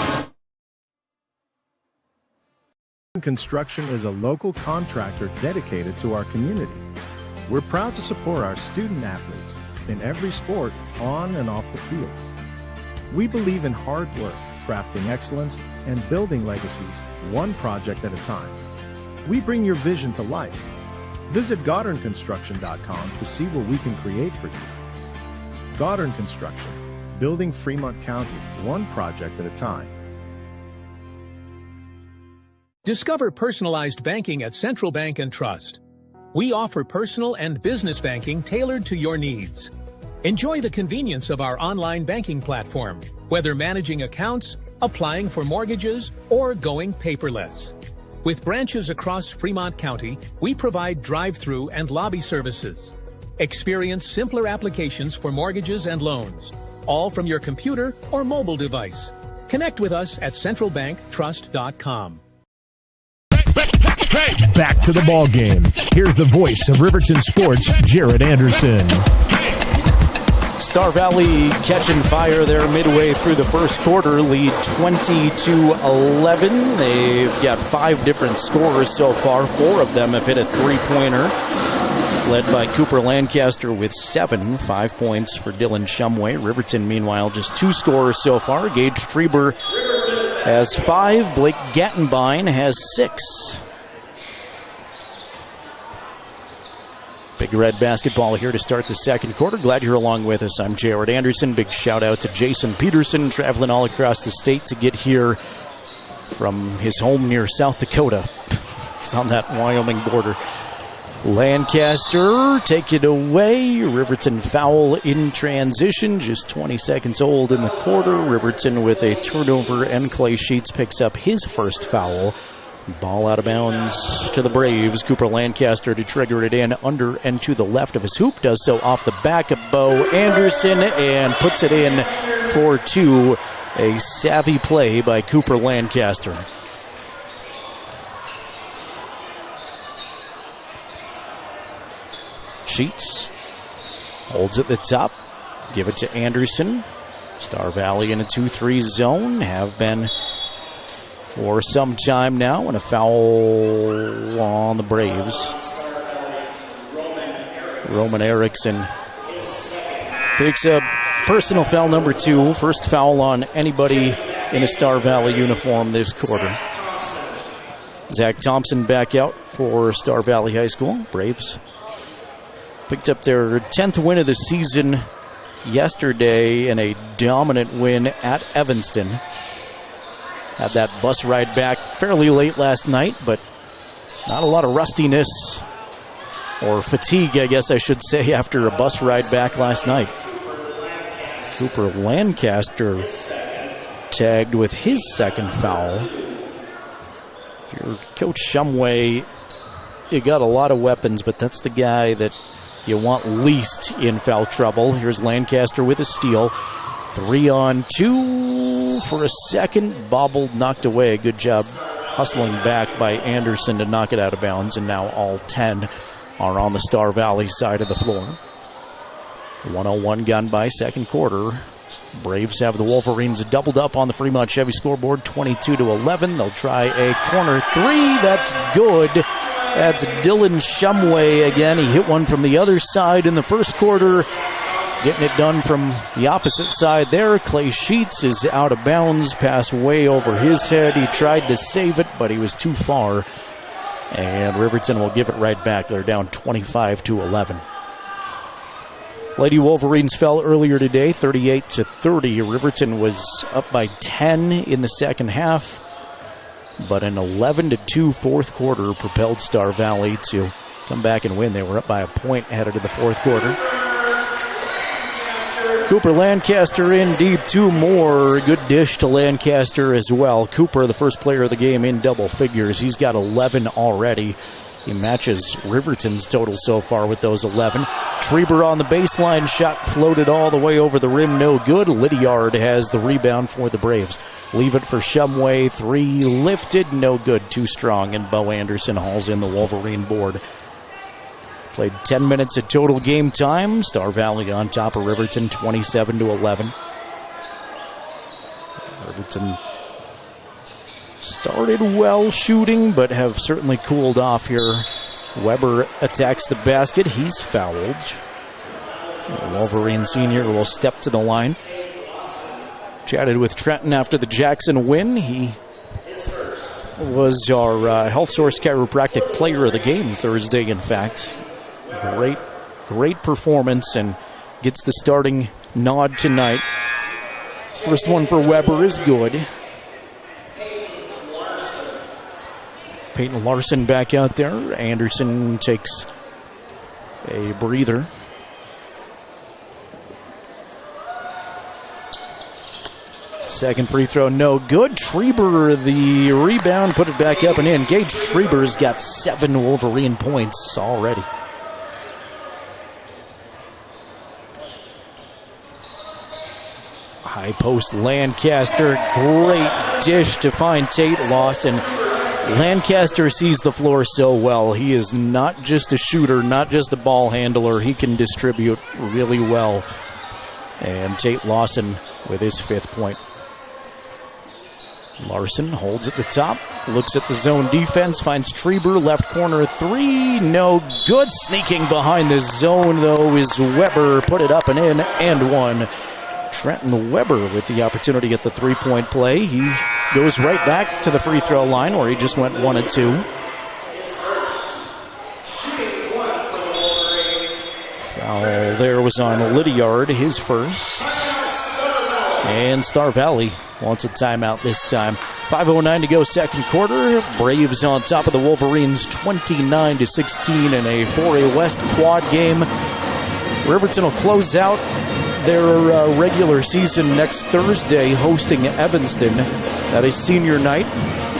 Construction is a local contractor dedicated to our community. We're proud to support our student athletes in every sport, on and off the field. We believe in hard work, crafting excellence, and building legacies, one project at a time. We bring your vision to life. Visit GoddardConstruction.com to see what we can create for you. Goddard Construction, building Fremont County, one project at a time. Discover personalized banking at Central Bank and Trust. We offer personal and business banking tailored to your needs. Enjoy the convenience of our online banking platform, whether managing accounts, applying for mortgages, or going paperless. With branches across Fremont County, we provide drive-through and lobby services. Experience simpler applications for mortgages and loans, all from your computer or mobile device. Connect with us at centralbanktrust.com. Back to the ball game. Here's the voice of Riverton Sports, Jerrad Anderson. Star Valley catching fire there midway through the first quarter, lead 20-11. They've got 5 different scorers so far. 4 of them have hit a three-pointer, led by Cooper Lancaster with 7, 5 points for Dylan Shumway. Riverton, meanwhile, just 2 scorers so far. Gage Treber has 5. Blake Gattenbein has 6. Big Red basketball here to start the second quarter. Glad you're along with us. I'm Jerrad Anderson. Big shout out to Jason Peterson, traveling all across the state to get here from his home near South Dakota. He's on that Wyoming border. Lancaster, take it away. Riverton foul in transition, just 20 seconds old in the quarter. Riverton with a turnover, and Clay Sheets picks up his first foul. Ball out of bounds to the Braves. Cooper Lancaster to trigger it in under and to the left of his hoop. Does so off the back of Bo Anderson and puts it in for 2. A savvy play by Cooper Lancaster. Sheets holds at the top. Give it to Anderson. Star Valley in a 2-3 zone. Have been for some time now, and a foul on the Braves. Roman Erickson picks up personal foul number 2. First foul on anybody in a Star Valley uniform this quarter. Zach Thompson back out for Star Valley High School. Braves picked up their 10th win of the season yesterday in a dominant win at Evanston. Had that bus ride back fairly late last night, but not a lot of rustiness or fatigue, I guess I should say, after a bus ride back last night. Cooper Lancaster tagged with his second foul. If you're Coach Shumway, you got a lot of weapons, but that's the guy that you want least in foul trouble. Here's Lancaster with a steal. 3-on-2 for a second. Bobbled, knocked away. Good job hustling back by Anderson to knock it out of bounds. And now all 10 are on the Star Valley side of the floor. 101 gone by second quarter. Braves have the Wolverines doubled up on the Fremont Chevy scoreboard, 22-11. They'll try a corner 3. That's good. That's Dylan Shumway again. He hit one from the other side in the first quarter. Getting it done from the opposite side there. Clay Sheets is out of bounds. Pass way over his head. He tried to save it, but he was too far. And Riverton will give it right back. They're down 25-11. Lady Wolverines fell earlier today, 38-30. Riverton was up by 10 in the second half. But an 11-2 fourth quarter propelled Star Valley to come back and win. They were up by a point headed to the fourth quarter. Cooper Lancaster in deep, 2 more. Good dish to Lancaster as well. Cooper, the first player of the game, in double figures. He's got 11 already. He matches Riverton's total so far with those 11. Treber on the baseline, shot floated all the way over the rim, no good. Lydiard has the rebound for the Braves. Leave it for Shumway, 3 lifted, no good, too strong, and Bo Anderson hauls in the Wolverine board. Played 10 minutes of total game time. Star Valley on top of Riverton, 27-11. Riverton started well shooting, but have certainly cooled off here. Weber attacks the basket. He's fouled. The Wolverine senior will step to the line. Chatted with Trenton after the Jackson win. He was our Health Source Chiropractic Player of the Game Thursday, in fact. Great performance and gets the starting nod tonight. First one for Weber is good. Peyton Larson back out there. Anderson takes a breather. Second free throw, no good. Schreiber, the rebound, put it back up and in. Gage Schreiber's got 7 Wolverine points already. High post Lancaster, great dish to find Tate Lawson. Lancaster sees the floor so well. He is not just a shooter, not just a ball handler. He can distribute really well. And Tate Lawson with his 5th point. Larson holds at the top, looks at the zone defense, finds Schreiber, left corner 3, no good. Sneaking behind the zone, though, is Weber. Put it up and in, and one. Trenton Weber with the opportunity at the 3-point play. He goes right back to the free throw line where he just went 1 and 2. Foul there was on Lydiard, his first. And Star Valley wants a timeout this time. 5:09 to go, second quarter. Braves on top of the Wolverines 29-16 in a 4A West quad game. Riverton will close out their regular season next Thursday, hosting Evanston. That is senior night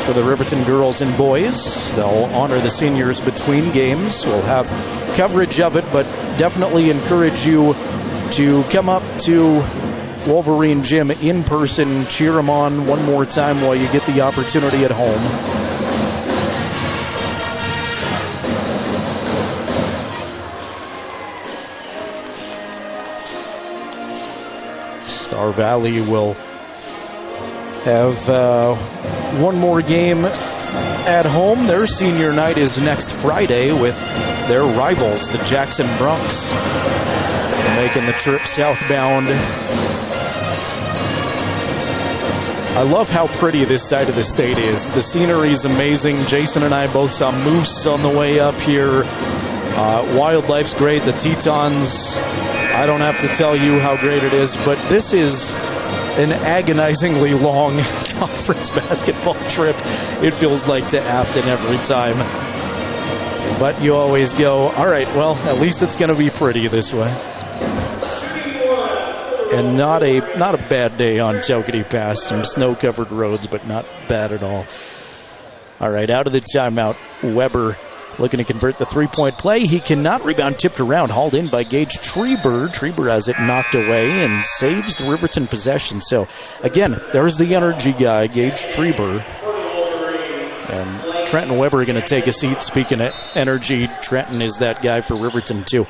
for the Riverton girls and boys. They'll honor the seniors between games. We'll have coverage of it, but definitely encourage you to come up to Wolverine Gym in person. Cheer them on one more time while you get the opportunity at home. Star Valley will have one more game at home. Their senior night is next Friday with their rivals, the Jackson Bronx. They're making the trip southbound. I love how pretty this side of the state is. The scenery is amazing. Jason and I both saw moose on the way up here. Wildlife's great. The Tetons, I don't have to tell you how great it is, but this is an agonizingly long conference basketball trip. It feels like to Afton every time. But you always go, all right, well, at least it's going to be pretty this way. And not a bad day on Chokedy Pass. Some snow-covered roads, but not bad at all. All right, out of the timeout, Weber looking to convert the 3-point play. He cannot. Rebound tipped around, hauled in by Gage Schreiber. Schreiber has it knocked away and saves the Riverton possession. So, again, there's the energy guy, Gage Schreiber. And Trenton Weber are going to take a seat. Speaking of energy, Trenton is that guy for Riverton, too.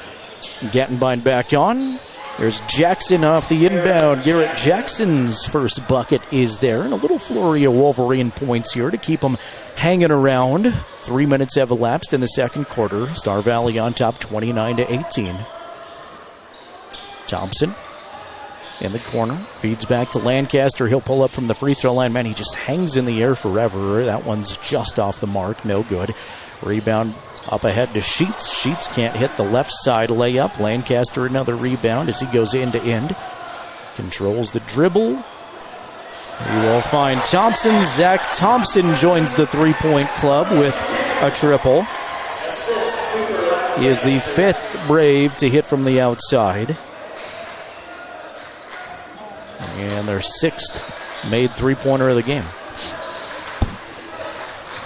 Gattenbein back on. There's Jackson off the inbound. Garrett Jackson's first bucket is there. And a little flurry of Wolverine points here to keep them hanging around. 3 minutes have elapsed in the second quarter. Star Valley on top 29-18. Thompson in the corner. Feeds back to Lancaster. He'll pull up from the free throw line. Man, he just hangs in the air forever. That one's just off the mark. No good. Rebound up ahead to Sheets. Sheets can't hit the left side layup. Lancaster another rebound as he goes end to end. Controls the dribble. We will find Thompson. Zach Thompson joins the 3-point club with a triple. He is the 5th Brave to hit from the outside. And their 6th made 3-pointer of the game.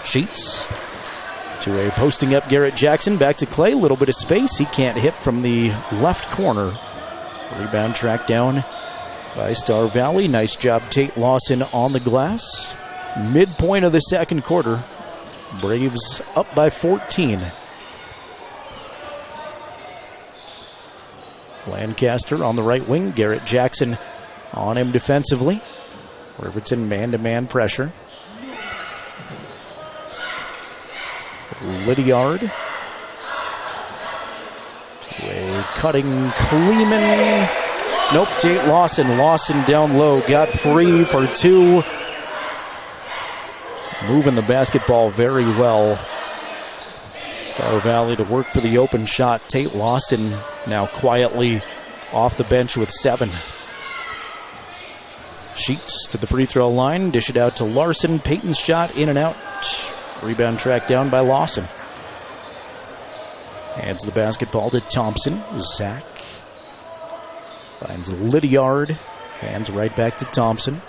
Sheets to a posting up Garrett Jackson. Back to Clay. A little bit of space. He can't hit from the left corner. Rebound tracked down by Star Valley. Nice job, Tate Lawson on the glass. Midpoint of the second quarter. Braves up by 14. Lancaster on the right wing. Garrett Jackson on him defensively. Riverton man-to-man pressure. Lydiard. A cutting Kleeman. Nope, Tate Lawson. Lawson down low. Got free for 2. moving the basketball very well. Star Valley to work for the open shot. Tate Lawson now quietly off the bench with 7. Sheets to the free throw line. Dish it out to Larson. Peyton's shot in and out. Rebound tracked down by Lawson. Hands the basketball to Thompson. Zach finds Lydiard. Hands right back to Thompson.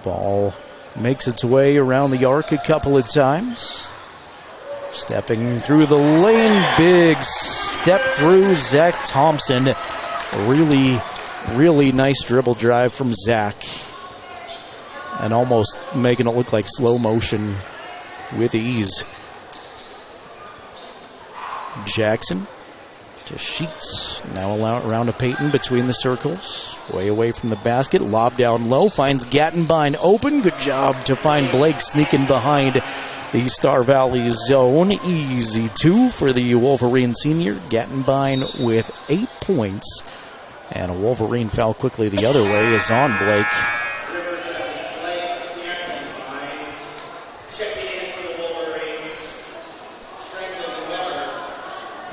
Ball makes its way around the arc a couple of times. Stepping through the lane. Big step through Zach Thompson. Really, really nice dribble drive from Zach. And almost making it look like slow motion with ease. Jackson to Sheets. Now around to Peyton between the circles. Way away from the basket. Lob down low. Finds Gattenbein open. Good job to find Blake sneaking behind the Star Valley zone. Easy 2 for the Wolverine senior. Gattenbein with 8 points. And a Wolverine foul quickly the other way is on Blake.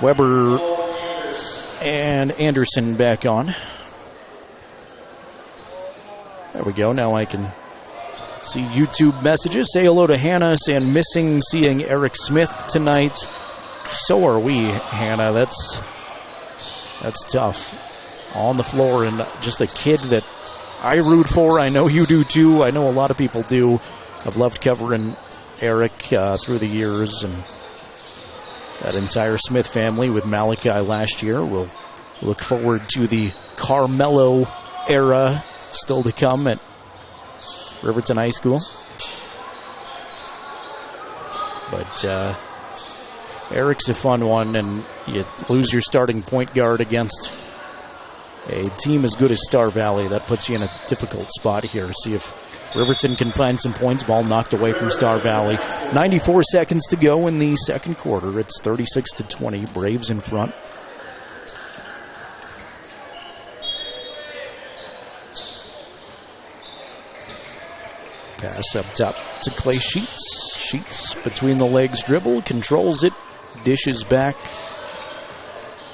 Weber and Anderson back on. There we go. Now I can see YouTube messages. Say hello to Hannah, saying missing seeing Eric Smith tonight. So are we, Hannah. That's tough. On the floor, and just a kid that I root for. I know you do too. I know a lot of people do. I've loved covering Eric through the years, and that entire Smith family with Malachi last year. We'll look forward to the Carmelo era still to come at Riverton High School. But Eric's a fun one, and you lose your starting point guard against a team as good as Star Valley. That puts you in a difficult spot here. See if Riverton can find some points. Ball knocked away from Star Valley. 94 seconds to go in the second quarter. It's 36-20. Braves in front. Pass up top to Clay Sheets. Sheets between the legs dribble. Controls it. Dishes back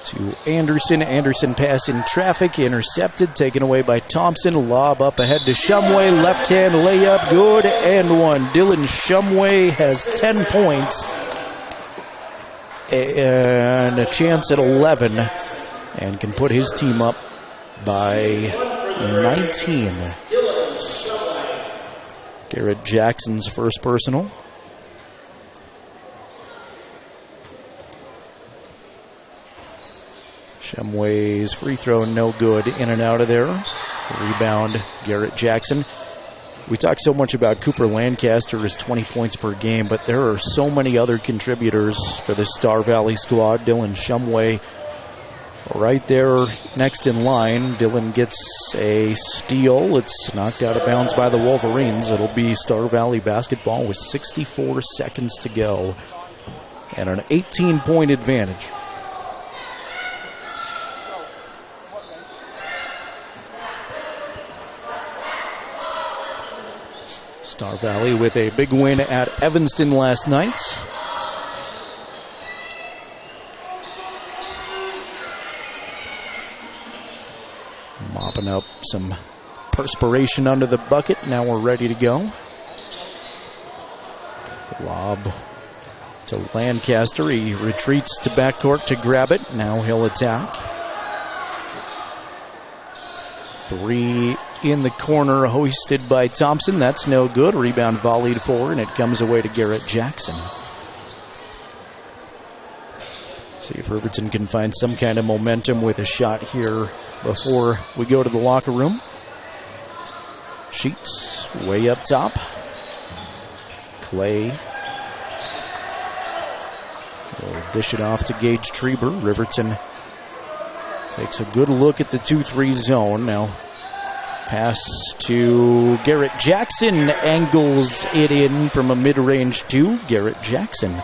to Anderson. Anderson pass in traffic. Intercepted. Taken away by Thompson. Lob up ahead to Shumway. Left hand layup. Good and one. Dylan Shumway has 10 points. And a chance at 11. And can put his team up by 19. Garrett Jackson's first personal. Shumway's free throw no good. In and out of there. Rebound, Garrett Jackson. We talk so much about Cooper Lancaster as 20 points per game, but there are so many other contributors for the Star Valley squad. Dylan Shumway right there next in line. Dylan gets a steal. It's knocked out of bounds by the Wolverines. It'll be Star Valley basketball with 64 seconds to go and an 18-point advantage. Star Valley with a big win at Evanston last night. Mopping up some perspiration under the bucket. Now we're ready to go. Lob to Lancaster. He retreats to backcourt to grab it. Now he'll attack. 3 in the corner, hoisted by Thompson. That's no good. Rebound volleyed for, and it comes away to Garrett Jackson. See if Riverton can find some kind of momentum with a shot here before we go to the locker room. Sheets way up top. Clay will dish it off to Gage Treber. Riverton takes a good look at the 2-3 zone. Now pass to Garrett Jackson. Angles it in from a mid-range 2. Garrett Jackson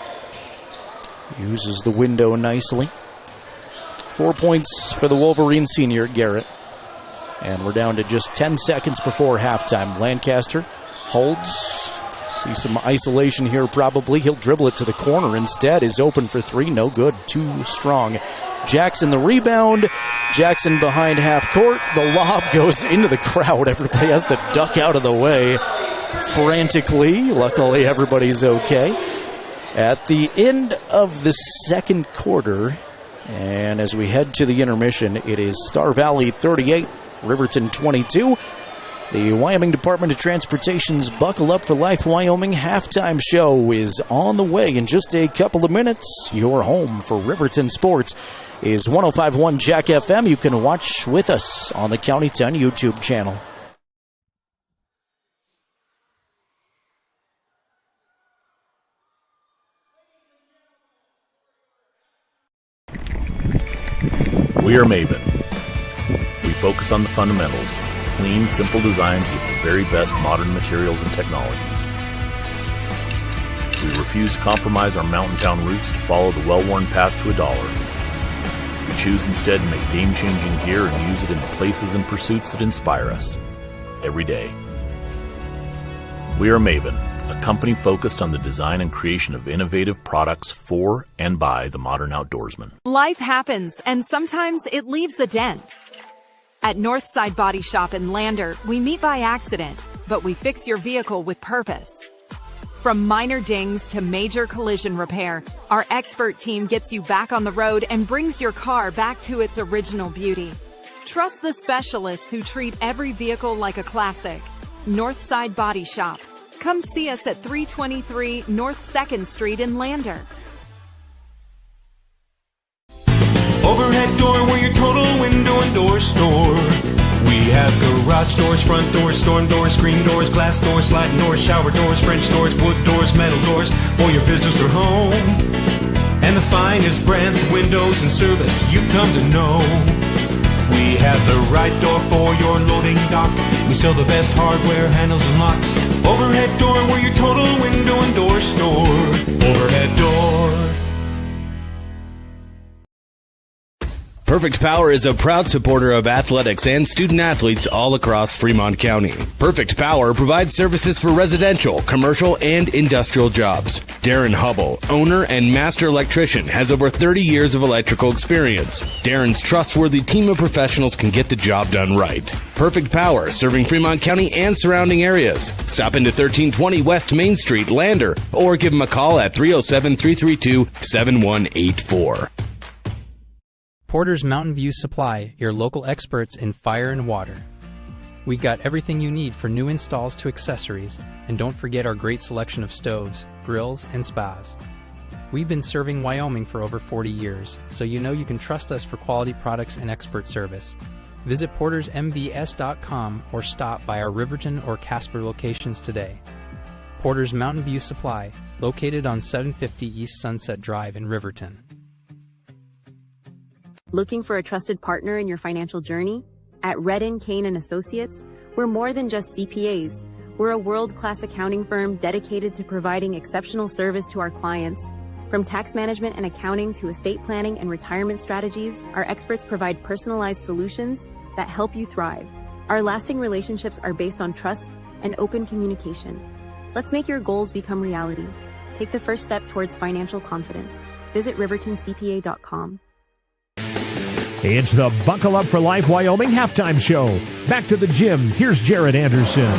uses the window nicely. 4 points for the Wolverine senior, Garrett. And we're down to just 10 seconds before halftime. Lancaster holds. See some isolation here probably. He'll dribble it to the corner. Instead is open for three. No good. Too strong. Jackson the rebound. Jackson behind half court. The lob goes into the crowd. Everybody has to duck out of the way frantically. Luckily, everybody's okay. At the end of the second quarter, and as we head to the intermission, it is Star Valley 38, Riverton 22. The Wyoming Department of Transportation's Buckle Up for Life Wyoming halftime show is on the way in just a couple of minutes. Your home for Riverton sports is 105.1 Jack FM. You can watch with us on the County 10 YouTube channel. We are Maven. We focus on the fundamentals, clean, simple designs with the very best modern materials and technologies. We refuse to compromise our mountain town roots to follow the well-worn path to $1. We choose instead to make game-changing gear and use it in the places and pursuits that inspire us every day. We are Maven, a company focused on the design and creation of innovative products for and by the modern outdoorsman. Life happens, and sometimes it leaves a dent. At Northside Body Shop in Lander, we meet by accident, but we fix your vehicle with purpose. From minor dings to major collision repair, our expert team gets you back on the road and brings your car back to its original beauty. Trust the specialists who treat every vehicle like a classic. Northside Body Shop. Come see us at 323 North 2nd Street in Lander. Overhead door, we're your total window and door store. We have garage doors, front doors, storm doors, screen doors, glass doors, sliding doors, shower doors, French doors, wood doors, metal doors, for your business or home. And the finest brands of windows and service you come to know. We have the right door for your loading dock. We sell the best hardware, handles, and locks. Overhead door, we're your total window and door store. Overhead door. Perfect Power is a proud supporter of athletics and student athletes all across Fremont County. Perfect Power provides services for residential, commercial, and industrial jobs. Darren Hubble, owner and master electrician, has over 30 years of electrical experience. Darren's trustworthy team of professionals can get the job done right. Perfect Power, serving Fremont County and surrounding areas. Stop into 1320 West Main Street, Lander, or give him a call at 307-332-7184. Porter's Mountain View Supply, your local experts in fire and water. We got everything you need for new installs to accessories, and don't forget our great selection of stoves, grills, and spas. We've been serving Wyoming for over 40 years, so you know you can trust us for quality products and expert service. Visit portersmbs.com or stop by our Riverton or Casper locations today. Porter's Mountain View Supply, located on 750 East Sunset Drive in Riverton. Looking for a trusted partner in your financial journey? At Redden, Kane & Associates, we're more than just CPAs. We're a world-class accounting firm dedicated to providing exceptional service to our clients. From tax management and accounting to estate planning and retirement strategies, our experts provide personalized solutions that help you thrive. Our lasting relationships are based on trust and open communication. Let's make your goals become reality. Take the first step towards financial confidence. Visit rivertoncpa.com. It's the Buckle Up for Life Wyoming halftime show. Back to the gym. Here's Jerrad Anderson.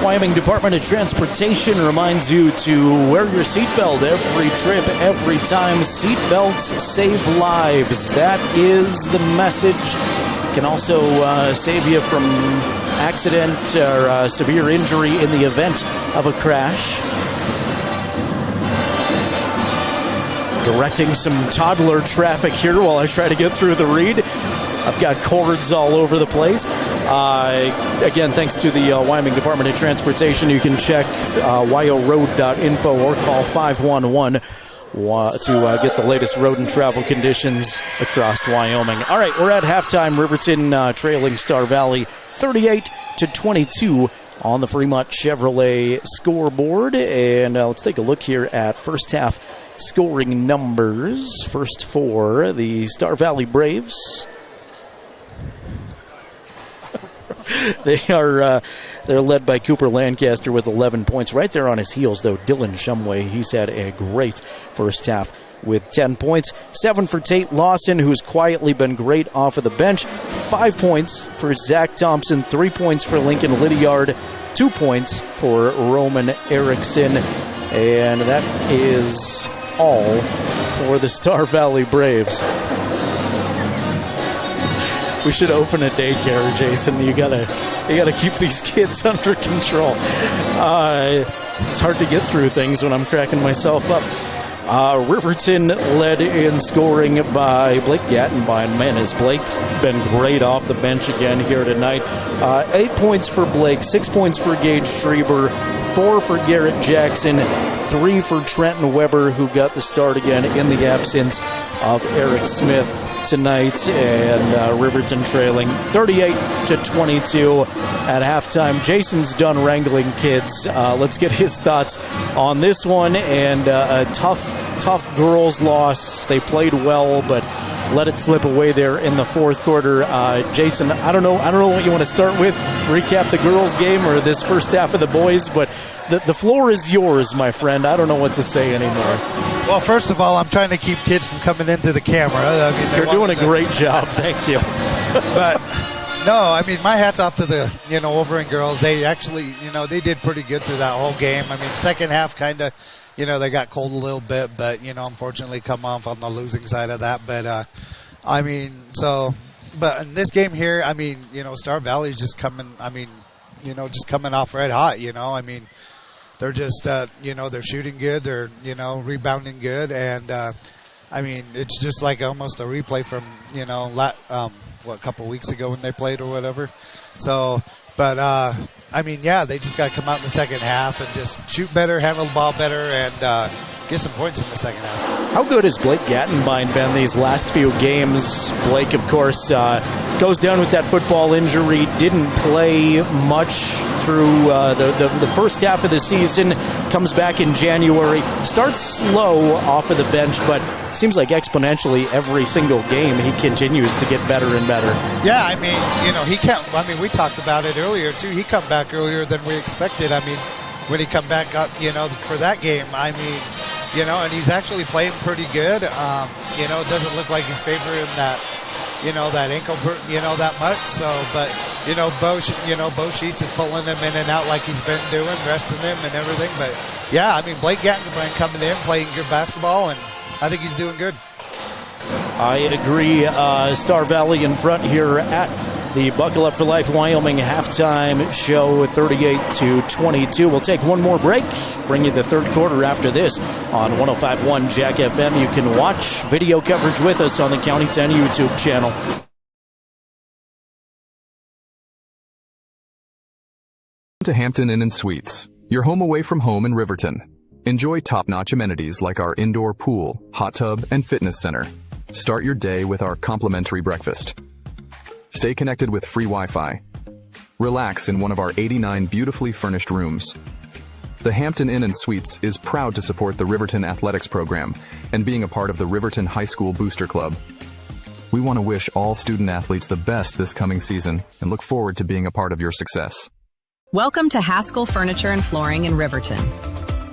Wyoming Department of Transportation reminds you to wear your seatbelt every trip, every time. Seatbelts save lives. That is the message. Can also save you from accident or severe injury in the event of a crash. Directing some toddler traffic here while I try to get through the read. I've got cords all over the place. Again, thanks to the Wyoming Department of Transportation, you can check wyoroad.info or call 511 to get the latest road and travel conditions across Wyoming. All right, we're at halftime. Riverton trailing Star Valley 38-22 on the Fremont Chevrolet scoreboard. And let's take a look here at first half scoring numbers. First for the Star Valley Braves. They're led by Cooper Lancaster with 11 points. Right there on his heels, though, Dylan Shumway. He's had a great first half with 10 points. 7 for Tate Lawson, who's quietly been great off of the bench. 5 points for Zach Thompson. 3 points for Lincoln Lydiard. 2 points for Roman Erickson. And that is all for the Star Valley Braves. We should open a daycare, Jason. You gotta keep these kids under control. It's hard to get through things when I'm cracking myself up. Riverton led in scoring by Blake Gattenbein. Man, has Blake been great off the bench again here tonight. 8 points for Blake, 6 points for Gage Schreiber, 4 for Garrett Jackson, 3 for Trenton Weber, who got the start again in the absence of Eric Smith tonight. And Riverton trailing 38-22 at halftime. Jason's done wrangling kids. Let's get his thoughts on this one and a tough girls loss. They played well, but let it slip away there in the fourth quarter. Jason, I don't know what you want to start with. Recap the girls' game or this first half of the boys, but the floor is yours, my friend. I don't know what to say anymore. Well, first of all, I'm trying to keep kids from coming into the camera. I mean, you're doing a great job. Thank you. But no, I mean, my hat's off to the Wolverine girls. They actually, they did pretty good through that whole game. I mean, second half kind of. They got cold a little bit, but, unfortunately come off on the losing side of that. But, but in this game here, I mean, Star Valley's just coming, just coming off red hot, I mean, they're just, they're shooting good. They're, rebounding good. And, it's just like almost a replay from, a couple weeks ago when they played or whatever. So, but, they just got to come out in the second half and just shoot better, handle the ball better, and get some points in the second half. How good has Blake Gattenbein been these last few games? Blake, of course, goes down with that football injury, didn't play much through the first half of the season, comes back in January, starts slow off of the bench, but seems like exponentially every single game he continues to get better and better. Yeah, we talked about it earlier too. He come back earlier than we expected. I mean, when he come back up, for that game, and he's actually playing pretty good. It doesn't look like he's favoring that, that ankle, that much. So, but, Bo Sheets is pulling him in and out like he's been doing, resting him and everything. But yeah, Blake Gattenbein coming in, playing good basketball, and I think he's doing good. I agree. Star Valley in front here at the Buckle Up for Life Wyoming halftime show, 38-22. We'll take one more break, bring you the third quarter after this on 105.1 Jack FM. You can watch video coverage with us on the County 10 YouTube channel. To Hampton Inn and Suites, your home away from home in Riverton. Enjoy top-notch amenities like our indoor pool, hot tub, and fitness center. Start your day with our complimentary breakfast. Stay connected with free Wi-Fi. Relax in one of our 89 beautifully furnished rooms. The Hampton Inn and Suites is proud to support the Riverton Athletics program and being a part of the Riverton High School Booster Club. We want to wish all student athletes the best this coming season and look forward to being a part of your success. Welcome to Haskell Furniture and Flooring in Riverton.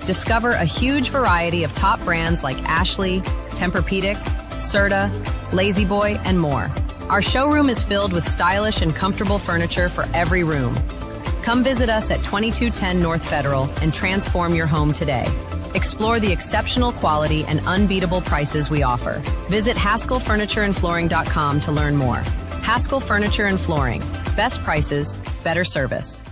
Discover a huge variety of top brands like Ashley, Tempur-Pedic, Serta, Lazy Boy, and more. Our showroom is filled with stylish and comfortable furniture for every room. Come visit us at 2210 North Federal and transform your home today. Explore the exceptional quality and unbeatable prices we offer. Visit HaskellFurnitureandFlooring.com to learn more. Haskell Furniture and Flooring. Best prices, better service.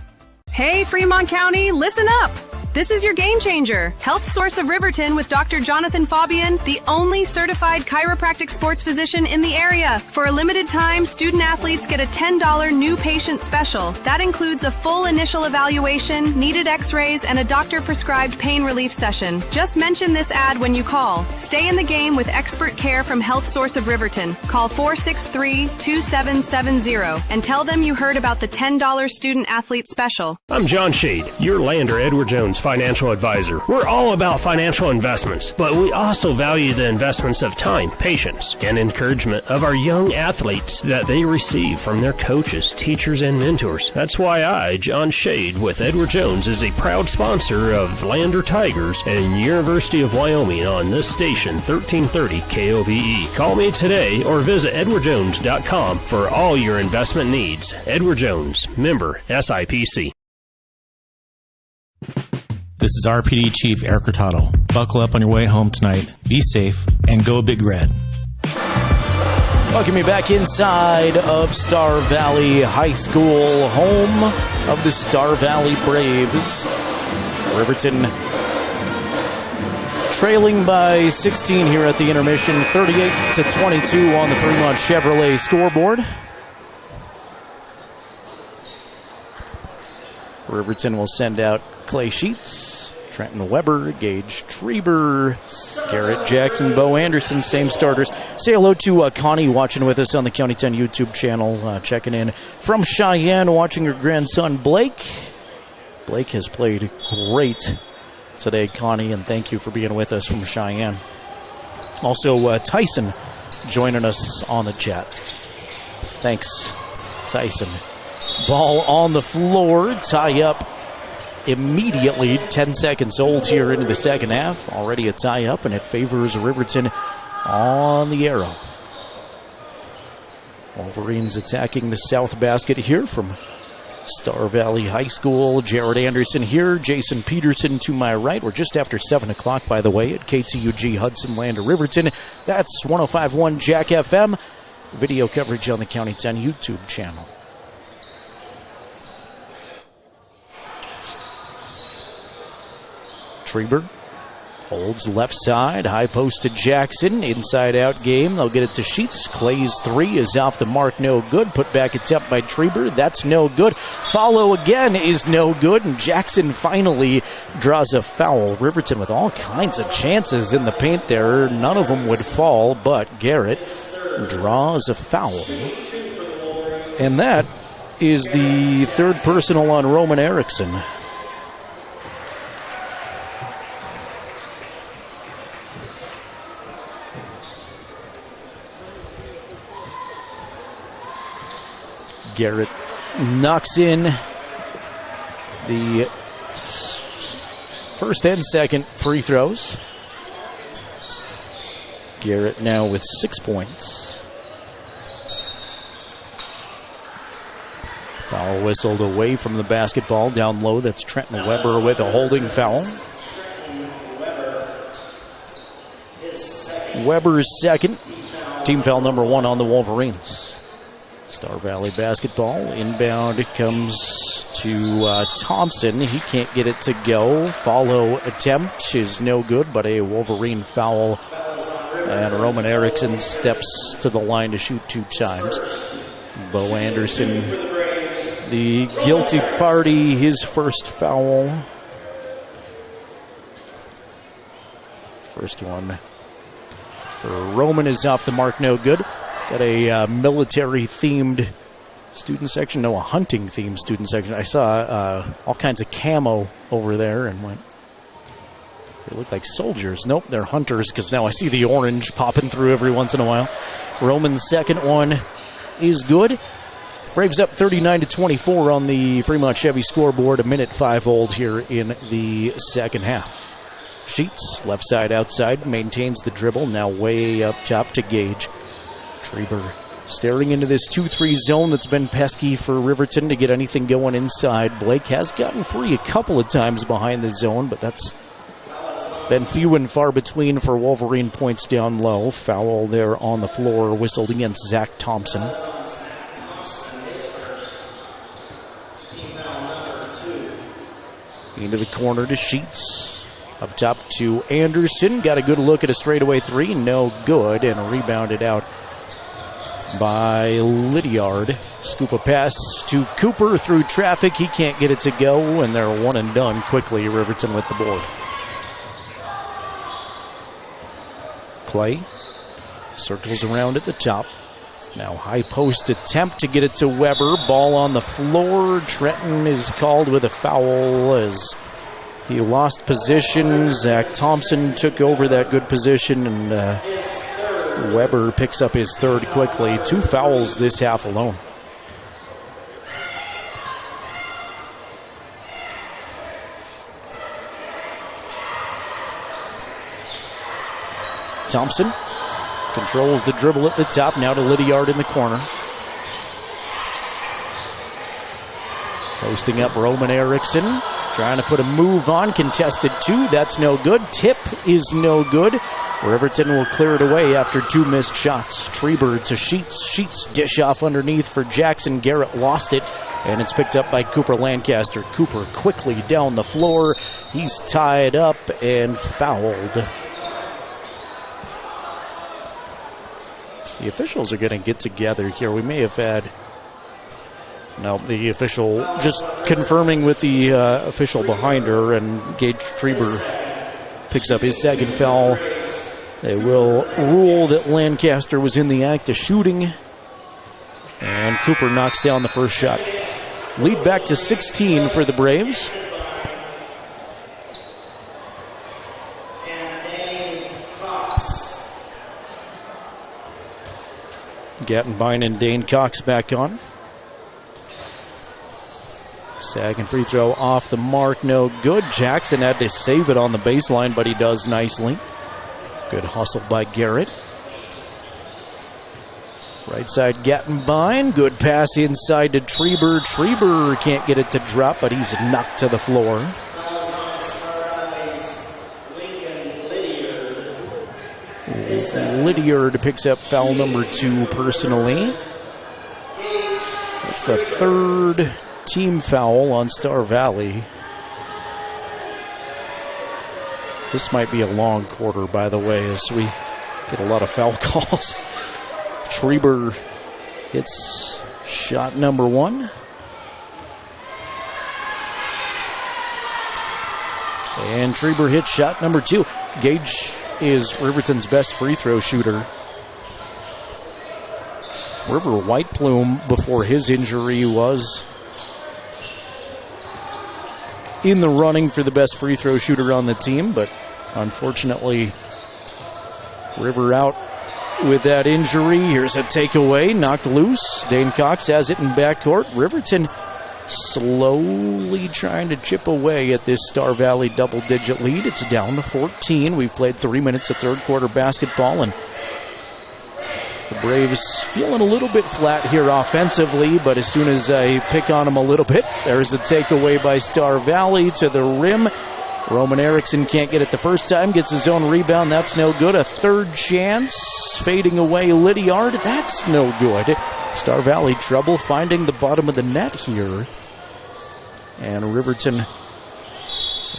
Hey, Fremont County, listen up! This is your game changer, Health Source of Riverton with Dr. Jonathan Fabian, the only certified chiropractic sports physician in the area. For a limited time, student athletes get a $10 new patient special. That includes a full initial evaluation, needed x-rays, and a doctor-prescribed pain relief session. Just mention this ad when you call. Stay in the game with expert care from Health Source of Riverton. Call 463-2770 and tell them you heard about the $10 student athlete special. I'm John Shade, your Lander Edward Jones financial advisor. We're all about financial investments, but we also value the investments of time, patience, and encouragement of our young athletes that they receive from their coaches, teachers, and mentors. That's why I, John Shade, with Edward Jones, is a proud sponsor of Lander Tigers and University of Wyoming on this station, 1330 KOVE. Call me today or visit edwardjones.com for all your investment needs. Edward Jones, member SIPC. This is RPD Chief Eric Hurtado. Buckle up on your way home tonight. Be safe and go Big Red. Welcome me back inside of Star Valley High School, home of the Star Valley Braves. Riverton trailing by 16 here at the intermission, 38-22 on the Fremont Chevrolet scoreboard. Riverton will send out Clay Sheets, Trenton Weber, Gage Trieber, Garrett Jackson, Bo Anderson, same starters. Say hello to Connie watching with us on the County 10 YouTube channel, checking in from Cheyenne, watching her grandson Blake. Blake has played great today, Connie, and thank you for being with us from Cheyenne. Also, Tyson joining us on the chat. Thanks, Tyson. Ball on the floor, tie up immediately. 10 seconds old here into the second half. Already a tie up, and it favors Riverton on the arrow. Wolverines attacking the south basket here from Star Valley High School. Jerrad Anderson here, Jason Peterson to my right. We're just after 7 o'clock, by the way, at KTUG Hudson Lander Riverton. That's 105.1 Jack FM. Video coverage on the County 10 YouTube channel. Trieber holds left side, high post to Jackson, inside out game. They'll get it to Sheets. Clay's three is off the mark, no good. Put back attempt by Trieber, that's no good. Follow again is no good, and Jackson finally draws a foul. Riverton with all kinds of chances in the paint there. None of them would fall, but Garrett draws a foul. And that is the third personal on Roman Erickson. Garrett knocks in the first and second free throws. Garrett now with 6 points. Foul whistled away from the basketball. Down low, that's Trenton Weber with a holding foul. Weber's second. Team foul number 1 on the Wolverines. Star Valley basketball. Inbound comes to Thompson. He can't get it to go. Follow attempt is no good, but a Wolverine foul. And Roman Erickson steps to the line to shoot 2 times. Bo Anderson, the guilty party, his first foul. First one for Roman is off the mark, no good. Got a military-themed student section. No, a hunting-themed student section. I saw all kinds of camo over there and went, they look like soldiers. Nope, they're hunters, because now I see the orange popping through every once in a while. Roman's second one is good. Braves up 39-24 on the Fremont Chevy scoreboard. 1:05 old here in the second half. Sheets, left side outside, maintains the dribble. Now way up top to Gage. Trieber staring into this 2-3 zone that's been pesky for Riverton to get anything going inside. Blake has gotten free a couple of times behind the zone, but that's been few and far between for Wolverine points down low. Foul there on the floor, whistled against Zach Thompson. Into the corner to Sheets. Up top to Anderson. Got a good look at a straightaway three. No good, and rebounded out by Lydiard. Scoop a pass to Cooper through traffic. He can't get it to go, and they're one and done quickly. Riverton with the board. Clay circles around at the top. Now high post attempt to get it to Weber. Ball on the floor. Trenton is called with a foul as He lost position. Zach Thompson took over that good position, and Weber picks up his third quickly. 2 fouls this half alone. Thompson controls the dribble at the top. Now to Lydiard in the corner. Posting up Roman Erickson. Trying to put a move on. Contested 2. That's no good. Tip is no good. Riverton will clear it away after 2 missed shots. Treber to Sheets. Sheets dish off underneath for Jackson. Garrett lost it, and it's picked up by Cooper Lancaster. Cooper quickly down the floor. He's tied up and fouled. The officials are going to get together here. We may have had... No, the official just confirming with the official behind her, and Gage Treber picks up his second foul. They will rule that Lancaster was in the act of shooting, and Cooper knocks down the first shot. Lead back to 16 for the Braves. Gattenbein and Dane Cox back on. Second free throw off the mark, no good. Jackson had to save it on the baseline, but he does nicely. Good hustle by Garrett. Right side Gattenbein, good pass inside to Treber. Treber can't get it to drop, but he's knocked to the floor. Lydiard picks up foul number 2 personally. It's the third team foul on Star Valley. This might be a long quarter, by the way, as we get a lot of foul calls. Treber hits shot number 1. And Treber hits shot number 2. Gage is Riverton's best free throw shooter. River White Plume, before his injury, was in the running for the best free throw shooter on the team, but unfortunately River out with that injury. Here's a takeaway, knocked loose. Dane Cox has it in backcourt. Riverton slowly trying to chip away at this Star Valley double-digit lead. It's down to 14. We've played 3 minutes of third quarter basketball, and the Braves feeling a little bit flat here offensively, but as soon as I pick on them a little bit, there's a takeaway by Star Valley to the rim. Roman Erickson can't get it the first time, gets his own rebound. That's no good. A third chance. Fading away Lydiard. That's no good. Star Valley trouble finding the bottom of the net here. And Riverton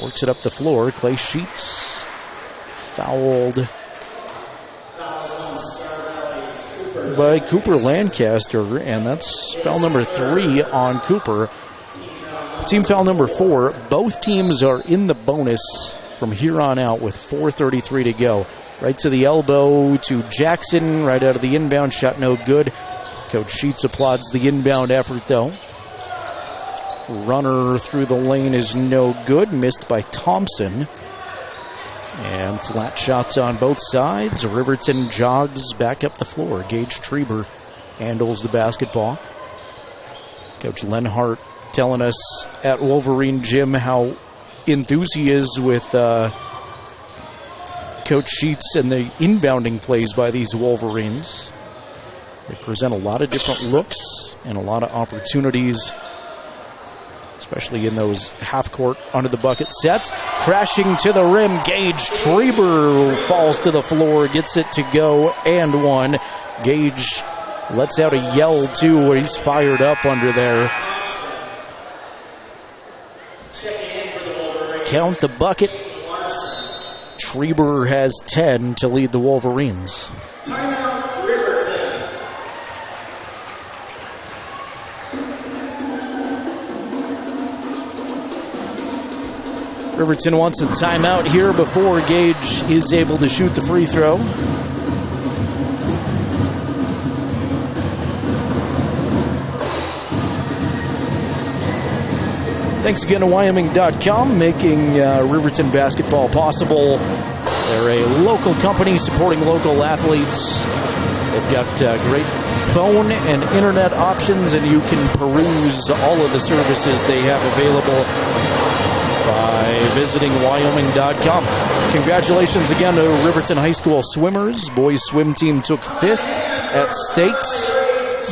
works it up the floor. Clay Sheets fouled by Cooper Lancaster, and that's foul number 3 on Cooper. Team foul number 4. Both teams are in the bonus from here on out with 4:33 to go. Right to the elbow to Jackson, right out of the inbound shot, no good. Coach Sheets applauds the inbound effort, though. Runner through the lane is no good, missed by Thompson. And flat shots on both sides. Riverton jogs back up the floor. Gage Treber handles the basketball. Coach Lenhart telling us at Wolverine Gym how enthused he is with Coach Sheets and the inbounding plays by these Wolverines. They present a lot of different looks and a lot of opportunities, especially in those half-court under-the-bucket sets. Crashing to the rim, Gage Treber falls to the floor, gets it to go, and one. Gage lets out a yell, too, when he's fired up under there. Count the bucket. Treber has 10 to lead the Wolverines. Riverton wants a timeout here before Gage is able to shoot the free throw. Thanks again to Wyoming.com, making Riverton basketball possible. They're a local company supporting local athletes. They've got great phone and internet options, and you can peruse all of the services they have available by visiting Wyoming.com. Congratulations again to Riverton High School swimmers. Boys swim team took 5th at stakes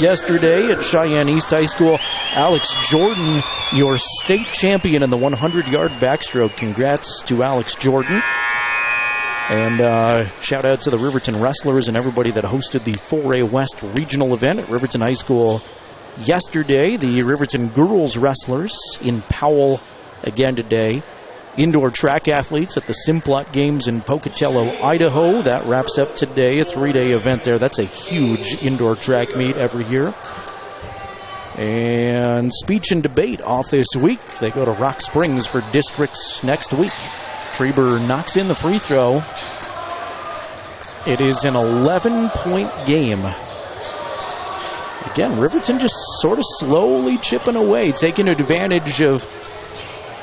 yesterday at Cheyenne East High School. Alex Jordan, your state champion in the 100-yard backstroke. Congrats to Alex Jordan. And shout out to the Riverton Wrestlers and everybody that hosted the 4A West regional event at Riverton High School yesterday. The Riverton Girls Wrestlers in Powell again today. Indoor track athletes at the Simplot Games in Pocatello, Idaho. That wraps up today, a 3-day event there. That's a huge indoor track meet every year. And speech and debate off this week. They go to Rock Springs for districts next week. Treber knocks in the free throw. It is an 11-point game. Again, Riverton just sort of slowly chipping away, taking advantage of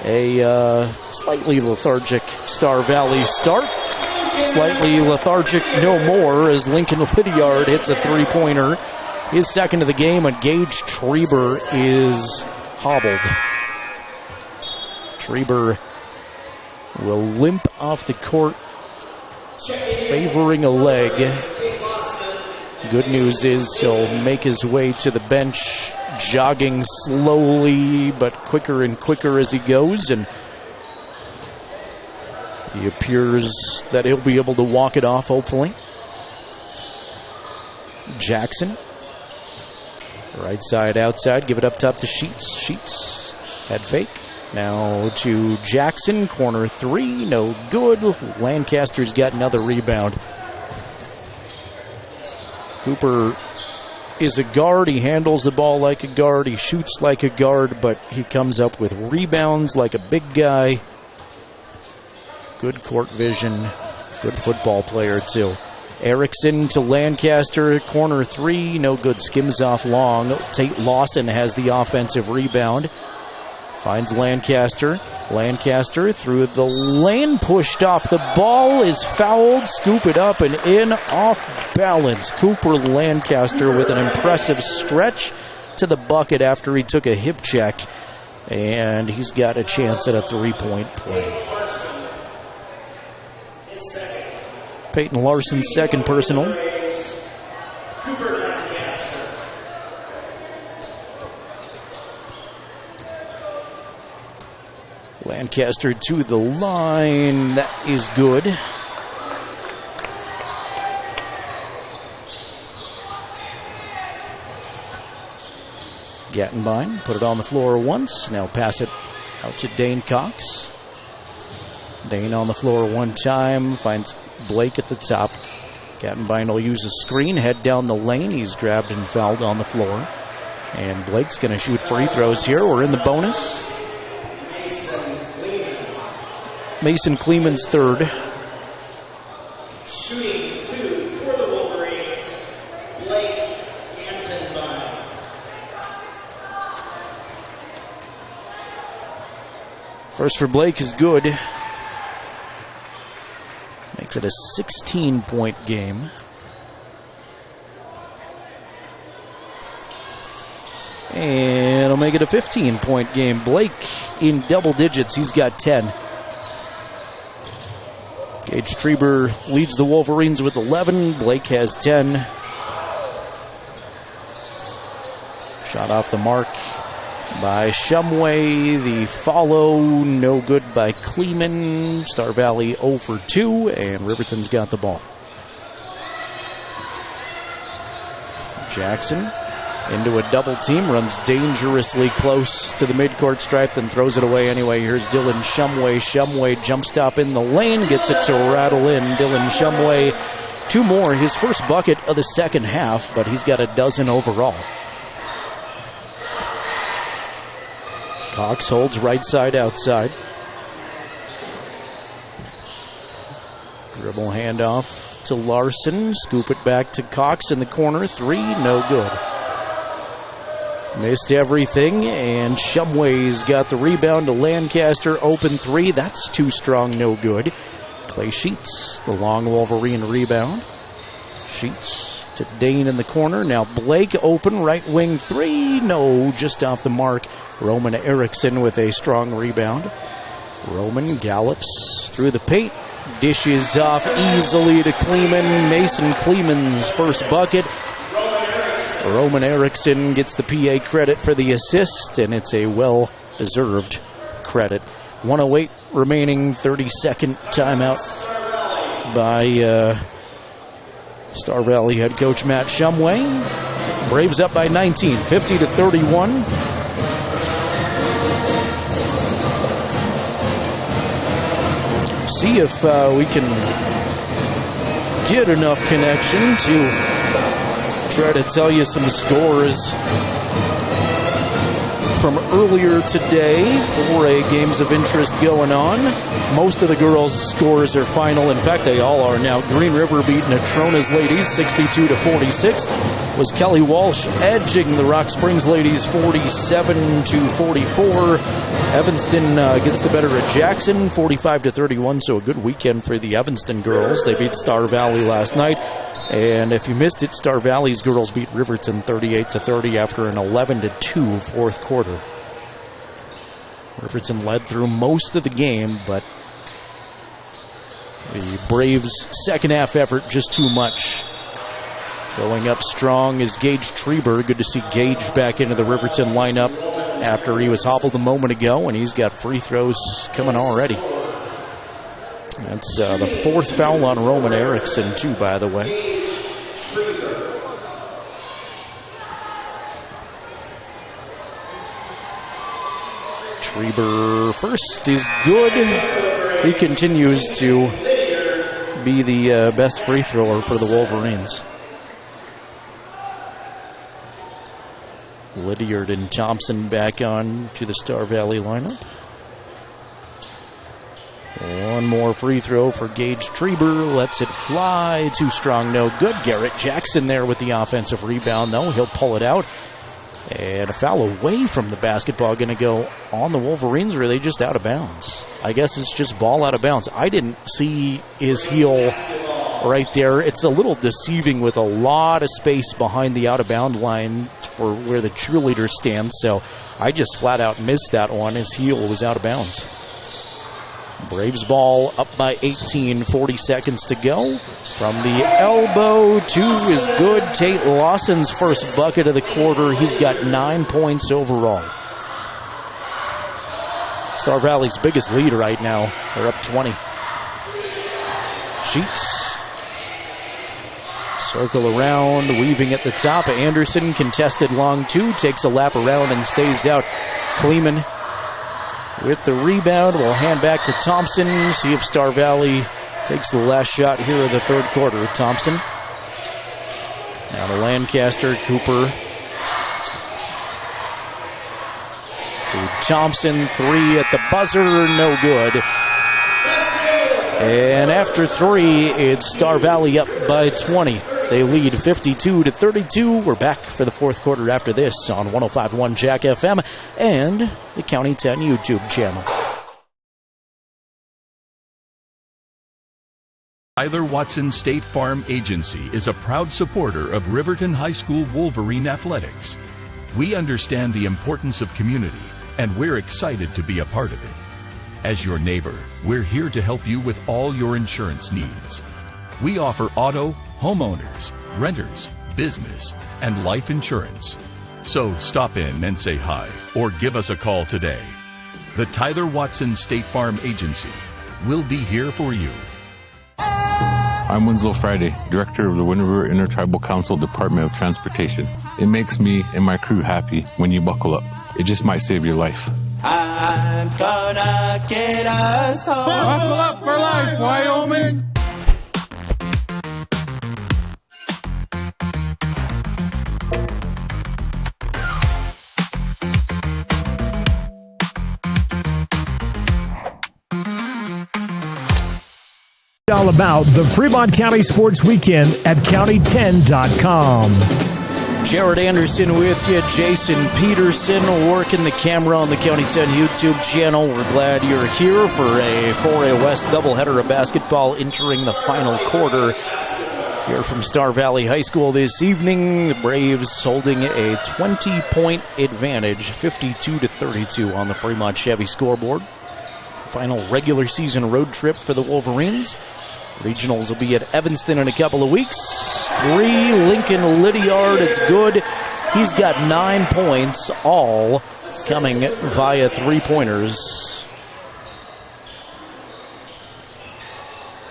a slightly lethargic Star Valley start. Slightly lethargic no more as Lincoln Lydiard hits a three-pointer. His second of the game, and Gage Treber is hobbled. Treber will limp off the court, favoring a leg. Good news is he'll make his way to the bench, jogging slowly but quicker and quicker as he goes, and he appears that he'll be able to walk it off, hopefully. Jackson, right side outside, give it up top to Sheets. Sheets, head fake. Now to Jackson, corner three, no good. Lancaster's got another rebound. Cooper is a guard. He handles the ball like a guard. He shoots like a guard, but he comes up with rebounds like a big guy. Good court vision. Good football player, too. Erickson to Lancaster, corner three, no good. Skims off long. Tate Lawson has the offensive rebound. Finds Lancaster. Lancaster through the lane, pushed off. The ball is fouled. Scoop it up and in, off balance. Cooper Lancaster with an impressive stretch to the bucket after he took a hip check. And he's got a chance at a three-point play. Peyton Larson's second personal. Lancaster to the line. That is good. Gattenbein put it on the floor once. Now pass it out to Dane Cox. Dane on the floor one time. Finds Blake at the top. Gattenbein will use a screen. Head down the lane. He's grabbed and fouled on the floor. And Blake's going to shoot free throws here. We're in the bonus. Mason Kleeman's third. Shooting two for the Wolverines, Blake Gantenbein. First for Blake is good. Makes it a 16-point game. And it'll make it a 15-point game. Blake in double digits. He's got 10. Gage Treber leads the Wolverines with 11. Blake has 10. Shot off the mark by Shumway. The follow, no good by Kleeman. Star Valley 0 for 2, and Riverton's got the ball. Jackson into a double team, runs dangerously close to the midcourt stripe, then throws it away anyway. Here's Dylan Shumway. Shumway jump stop in the lane, gets it to rattle in. Dylan Shumway, two more, his first bucket of the second half, but he's got a dozen overall. Cox holds right side outside. Dribble handoff to Larson. Scoop it back to Cox in the corner. Three, no good. Missed everything, and Shumway's got the rebound to Lancaster. Open three. That's too strong, no good. Clay Sheets, the long Wolverine rebound. Sheets to Dane in the corner. Now Blake open, right wing three. No, just off the mark. Roman Erickson with a strong rebound. Roman gallops through the paint. Dishes off easily to Kleeman. Mason Kleeman's first bucket. Roman Erickson gets the PA credit for the assist, and it's a well-deserved credit. 1:08 remaining, 30-second timeout by Star Valley head coach Matt Shumway. Braves up by 19, 50-31. See if we can get enough connection to try to tell you some scores from earlier today. 4A games of interest going on. Most of the girls' scores are final. In fact, they all are now. Green River beating Natrona's ladies 62-46. Was Kelly Walsh edging the Rock Springs ladies 47-44. Evanston gets the better at Jackson 45-31. So a good weekend for the Evanston girls. They beat Star Valley last night. And if you missed it, Star Valley's girls beat Riverton 38-30 after an 11-2 fourth quarter. Riverton led through most of the game, but the Braves' second half effort just too much. Going up strong is Gage Treber. Good to see Gage back into the Riverton lineup after he was hobbled a moment ago, and he's got free throws coming already. That's the fourth foul on Roman Erickson, too, by the way. Treber first is good. He continues to be the best free thrower for the Wolverines. Lydiard and Thompson back on to the Star Valley lineup. One more free throw for Gage Treber. Lets it fly. Too strong, no good. Garrett Jackson there with the offensive rebound, though. He'll pull it out. And a foul away from the basketball. Going to go on the Wolverines, or are they just out of bounds? I guess it's just ball out of bounds. I didn't see his heel right there. It's a little deceiving with a lot of space behind the out-of-bound line for where the cheerleader stands. So I just flat out missed that one. His heel was out of bounds. Braves ball up by 18, 40 seconds to go. From the elbow, two is good. Tate Lawson's first bucket of the quarter. He's got 9 points overall. Star Valley's biggest lead right now. They're up 20. Sheets. Circle around, weaving at the top. Anderson contested long two. Takes a lap around and stays out. Kleeman with the rebound. We'll hand back to Thompson. See if Star Valley takes the last shot here of the third quarter. Thompson. Now to Lancaster. Cooper. To Thompson. Three at the buzzer. No good. And after three, it's Star Valley up by 20. They lead 52-32. We're back for the fourth quarter after this on 105.1 Jack FM and the County 10 YouTube channel. Tyler Watson State Farm Agency is a proud supporter of Riverton High School Wolverine athletics. We understand the importance of community, and we're excited to be a part of it. As your neighbor, we're here to help you with all your insurance needs. We offer auto, homeowners, renters, business, and life insurance. So stop in and say hi or give us a call today. The Tyler Watson State Farm Agency will be here for you. I'm Winslow Friday, Director of the Wind River Intertribal Council Department of Transportation. It makes me and my crew happy when you buckle up. It just might save your life. I'm gonna get us home. Buckle up for life, Wyoming! All about the Fremont County Sports Weekend at county10.com. Jerrad Anderson with you. Jason Peterson working the camera on the County 10 YouTube channel. We're glad you're here for a 4A West doubleheader of basketball entering the final quarter here from Star Valley High School this evening. The Braves holding a 20-point advantage, 52-32 on the Fremont Chevy scoreboard. Final regular season road trip for the Wolverines. Regionals will be at Evanston in a couple of weeks. 3, Lincoln Lydiard, it's good. He's got 9 points, all coming via three-pointers.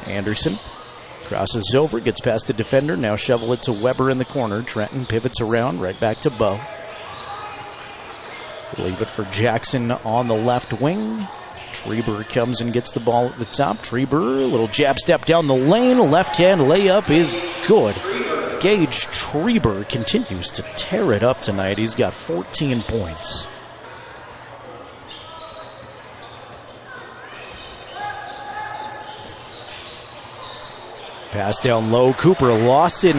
Anderson crosses over, gets past the defender, now shovel it to Weber in the corner. Trenton pivots around, right back to Bowe. Leave it for Jackson on the left wing. Treber comes and gets the ball at the top. Treber, a little jab step down the lane. Left-hand layup is good. Gage Treber continues to tear it up tonight. He's got 14 points. Pass down low. Cooper Lawson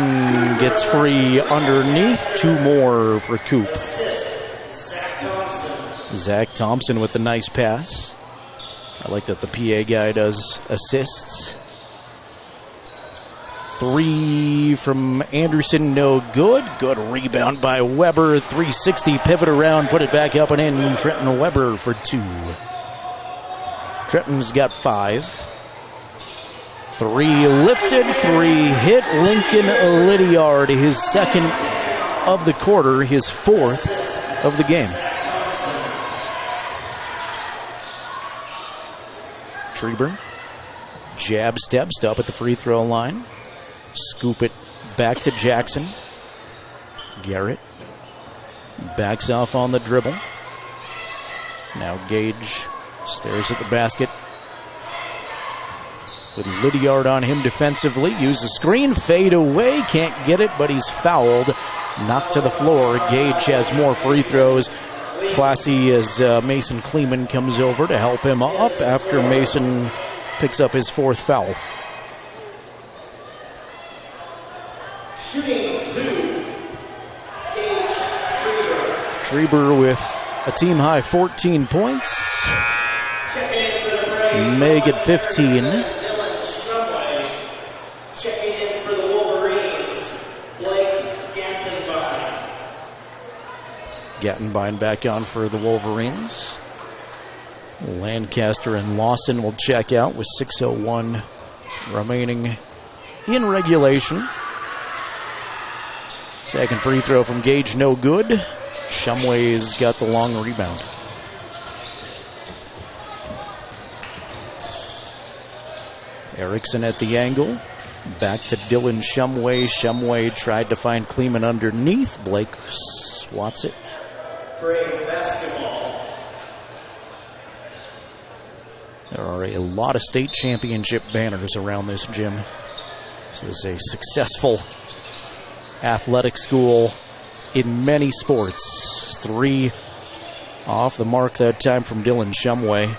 gets free underneath. 2 more for Coop. Zach Thompson with a nice pass. I like that the PA guy does assists. 3 from Anderson, no good. Good rebound by Weber. 360, pivot around, put it back up and in. Trenton Weber for 2. Trenton's got 5. 3 lifted, 3 hit. Lincoln Lydiard, his second of the quarter, his 4th of the game. Treber, jab steps up at the free throw line. Scoop it back to Jackson. Garrett backs off on the dribble. Now Gage stares at the basket. With Lydiard on him defensively. Use the screen, fade away. Can't get it, but he's fouled. Knocked to the floor. Gage has more free throws. Classy as Mason Kleeman comes over to help him up after Mason picks up his 4th foul. Shooting 2, Gage Treber. Treber with a team-high 14 points. Make it 15. Checking in for the Wolverines, Blake Gantenbein. Gattenbein back on for the Wolverines. Lancaster and Lawson will check out with 6:01 remaining in regulation. Second free throw from Gage, no good. Shumway's got the long rebound. Erickson at the angle. Back to Dylan Shumway. Shumway tried to find Kleeman underneath. Blake swats it. Great basketball. There are a lot of state championship banners around this gym. This is a successful athletic school in many sports. 3 off the mark that time from Dylan Shumway.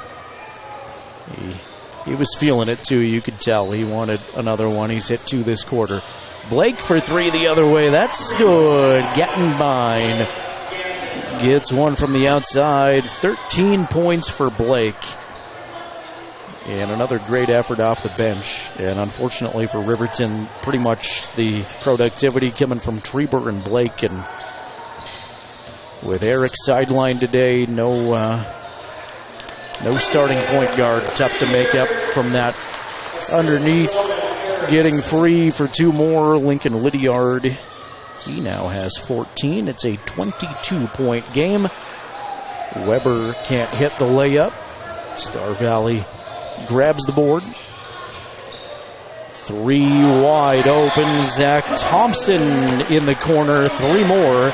He was feeling it too, you could tell. He wanted another one. He's hit 2 this quarter. Blake for 3 the other way. That's good. Gattenbein gets 1 from the outside. 13 points for Blake. And another great effort off the bench. And unfortunately for Riverton, pretty much the productivity coming from Treber and Blake. And with Eric sidelined today, no starting point guard. Tough to make up from that. Underneath, getting free for 2 more, Lincoln Lydiard. He now has 14. It's a 22-point game. Weber can't hit the layup. Star Valley grabs the board. 3 wide open. Zach Thompson in the corner. 3 more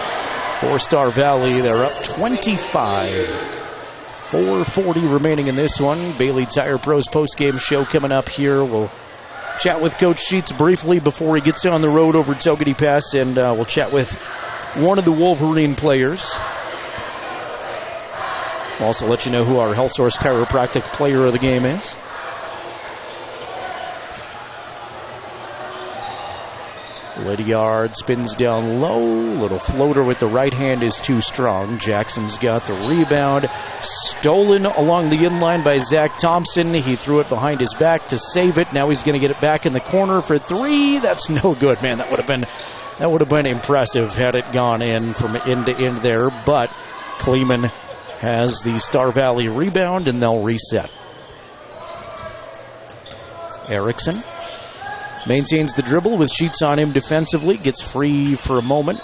for Star Valley. They're up 25. 4:40 remaining in this one. Bailey Tire Pros postgame show coming up here. We'll chat with Coach Sheets briefly before he gets on the road over at Togety Pass, and we'll chat with one of the Wolverine players. We'll also let you know who our Health Source Chiropractic player of the game is. Lydiard spins down low. Little floater with the right hand is too strong. Jackson's got the rebound. Stolen along the inline by Zach Thompson. He threw it behind his back to save it. Now he's going to get it back in the corner for three. That's no good, man. That would have been impressive had it gone in from end to end there. But Kleeman has the Star Valley rebound, and they'll reset. Erickson maintains the dribble with Sheets on him defensively. Gets free for a moment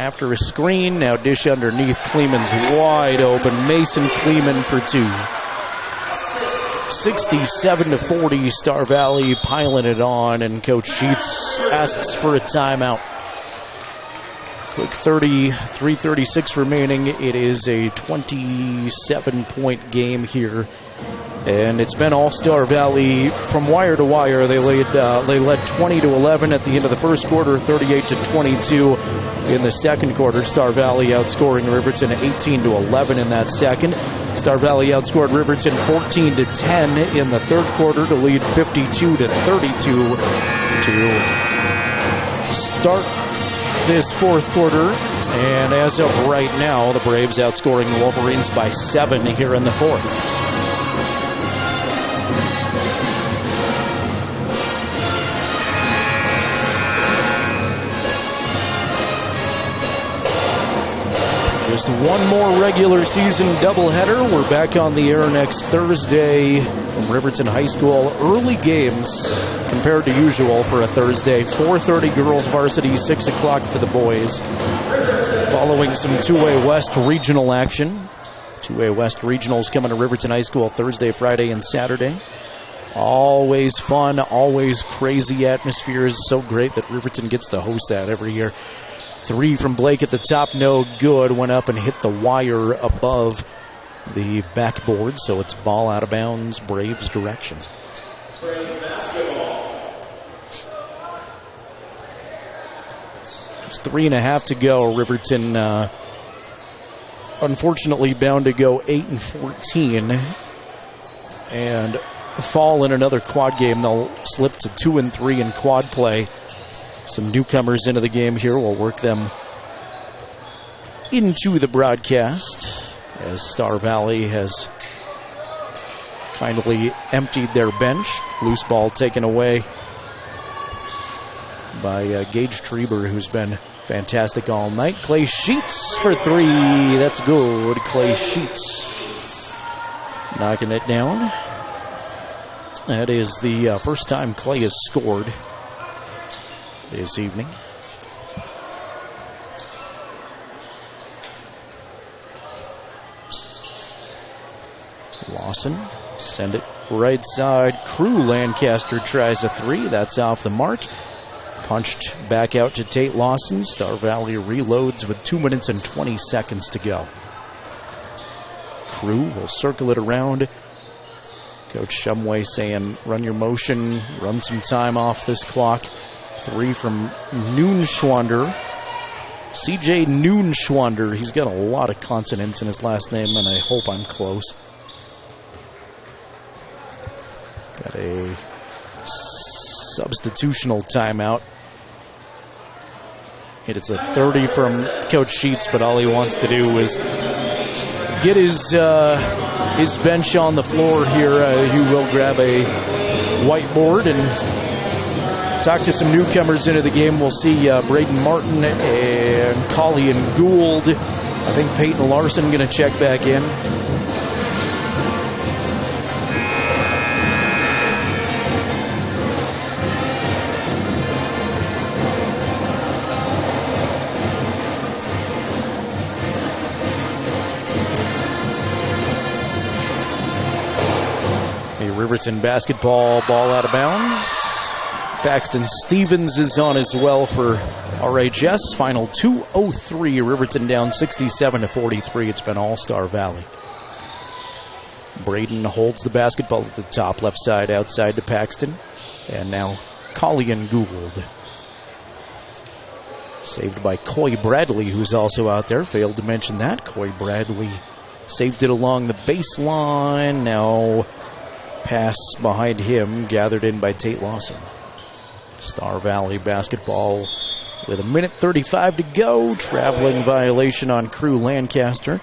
after a screen. Now dish underneath. Kleeman's wide open. Mason Kleeman for two. 67-40. Star Valley piling it on, and Coach Sheets asks for a timeout. Quick 3:36 remaining. It is a 27-point game here. And it's been all Star Valley from wire to wire. They led 20-11 at the end of the first quarter, 38-22 in the second quarter. Star Valley outscoring Riverton 18-11 in that second. Star Valley outscored Riverton 14-10 in the third quarter to lead 52-32 to start this fourth quarter. And as of right now, the Braves outscoring the Wolverines by 7 here in the fourth. Just one more regular season doubleheader. We're back on the air next Thursday from Riverton High School. Early games compared to usual for a Thursday. 4:30 girls varsity, 6 o'clock for the boys. Following some 2A West regional action. 2A West regionals coming to Riverton High School Thursday, Friday, and Saturday. Always fun, always crazy atmospheres. So great that Riverton gets to host that every year. Three from Blake at the top, no good. Went up and hit the wire above the backboard, so it's ball out of bounds, Braves direction. Brave basketball. It's 3.5 to go. Riverton, unfortunately, bound to go 8-14 and fall in another quad game. They'll slip to 2-3 in quad play. Some newcomers into the game here. We'll work them into the broadcast as Star Valley has kindly emptied their bench. Loose ball taken away by Gage Treber, who's been fantastic all night. Clay Sheets for three. That's good. Clay Sheets knocking it down. That is the first time Clay has scored this evening. Lawson, send it right side. Crew Lancaster tries a three. That's off the mark. Punched back out to Tate Lawson. Star Valley reloads with 2 minutes and 20 seconds to go. Crew will circle it around. Coach Shumway saying, run your motion, run some time off this clock. Three from Noonschwander. CJ Noonschwander. He's got a lot of consonants in his last name, and I hope I'm close. Got a substitutional timeout. It's a 30 from Coach Sheets, but all he wants to do is get his bench on the floor here. He will grab a whiteboard and talk to some newcomers into the game. We'll see Braden Martin and Collian Gould. I think Peyton Larson going to check back in. A Riverton basketball ball out of bounds. Paxton Stevens is on as well for RHS. Final 2:03. Riverton down 67-43. It's been all Star Valley. Braden holds the basketball at the top left side, outside to Paxton. And now Collian Gould. Saved by Coy Bradley, who's also out there. Failed to mention that. Coy Bradley saved it along the baseline. Now pass behind him, gathered in by Tate Lawson. Star Valley basketball with 1:35 to go. Traveling violation on Crew Lancaster.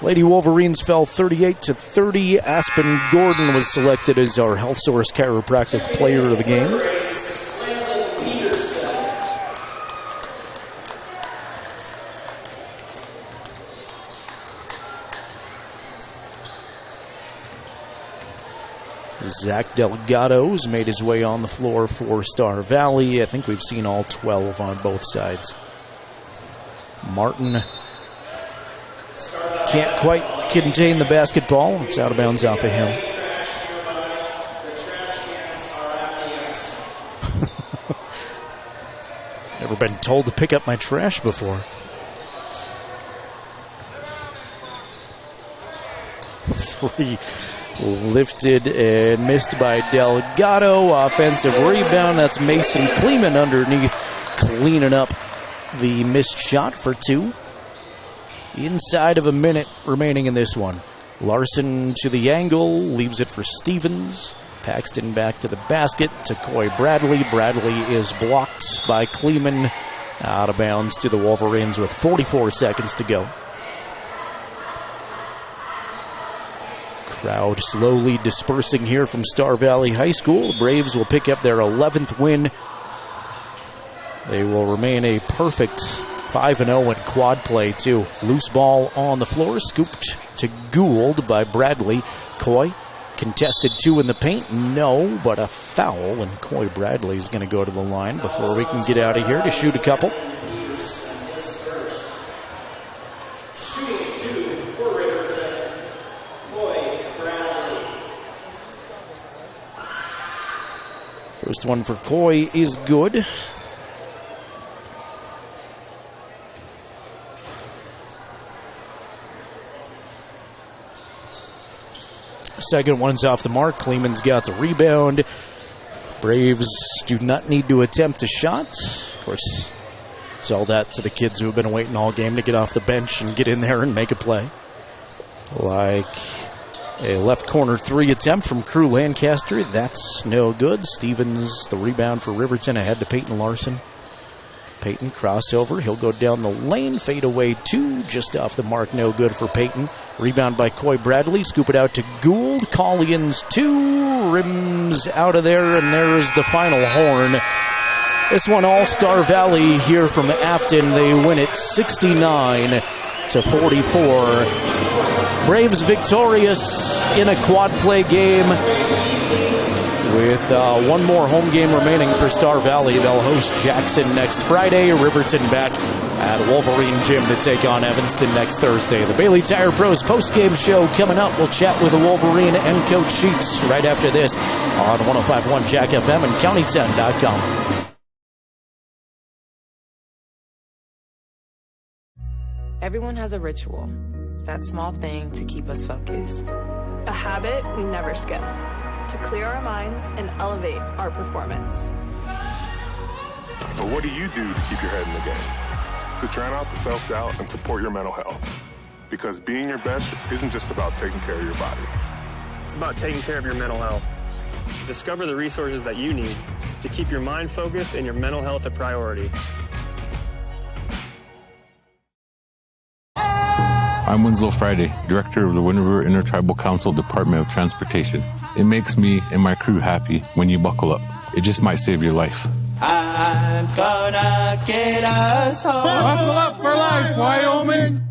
Lady Wolverines fell 38-30. Aspen Gordon was selected as our Health Source Chiropractic Player of the Game. Zach Delgado's made his way on the floor for Star Valley. I think we've seen all 12 on both sides. Martin can't quite contain the basketball. It's out of bounds off of him. Never been told to pick up my trash before. Three lifted and missed by Delgado. Offensive rebound. That's Mason Kleeman underneath, cleaning up the missed shot for two. Inside of a minute remaining in this one. Larson to the angle, leaves it for Stevens. Paxton back to the basket to Coy Bradley. Bradley is blocked by Kleeman. Out of bounds to the Wolverines with 44 seconds to go. Crowd slowly dispersing here from Star Valley High School. The Braves will pick up their 11th win. They will remain a perfect 5-0 in quad play, too. Loose ball on the floor, scooped to Gould by Bradley. Coy contested two in the paint. No, but a foul, and Coy Bradley is going to go to the line before we can get out of here to shoot a couple. First one for Coy is good. Second one's off the mark. Kleeman's got the rebound. Braves do not need to attempt a shot. Of course, tell that to the kids who have been waiting all game to get off the bench and get in there and make a play. Like a left corner three attempt from Crew Lancaster. That's no good. Stevens, the rebound for Riverton, ahead to Peyton Larson. Peyton crossover. He'll go down the lane. Fade away two. Just off the mark. No good for Peyton. Rebound by Coy Bradley. Scoop it out to Gould. Collins two. Rims out of there. And there's the final horn. This one All-Star Valley here from Afton. They win it 69-44. Braves victorious in a quad play game. With one more home game remaining for Star Valley. They'll host Jackson next Friday. Riverton back at Wolverine Gym to take on Evanston next Thursday. The Bailey Tire Pros post-game show coming up. We'll chat with the Wolverine and Coach Sheets right after this on 105.1 Jack FM and County10.com. Everyone has a ritual, that small thing to keep us focused. A habit we never skip, to clear our minds and elevate our performance. But what do you do to keep your head in the game? To drown out the self-doubt and support your mental health. Because being your best isn't just about taking care of your body. It's about taking care of your mental health. Discover the resources that you need to keep your mind focused and your mental health a priority. I'm Winslow Friday, Director of the Wind River Intertribal Council Department of Transportation. It makes me and my crew happy when you buckle up. It just might save your life. I'm gonna get us home. Buckle up for life, Wyoming!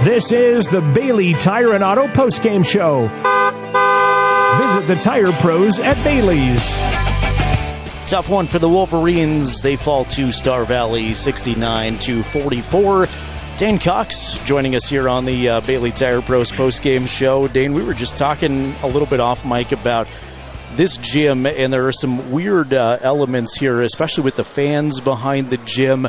This is the Bailey Tire and Auto postgame show. Visit the tire pros at Bailey's. Tough one for the Wolverines. They fall to Star Valley 69-44. Dane Cox joining us here on the Bailey Tire Pros postgame show. Dane, we were just talking a little bit off mic about this gym, and there are some weird elements here, especially with the fans behind the gym.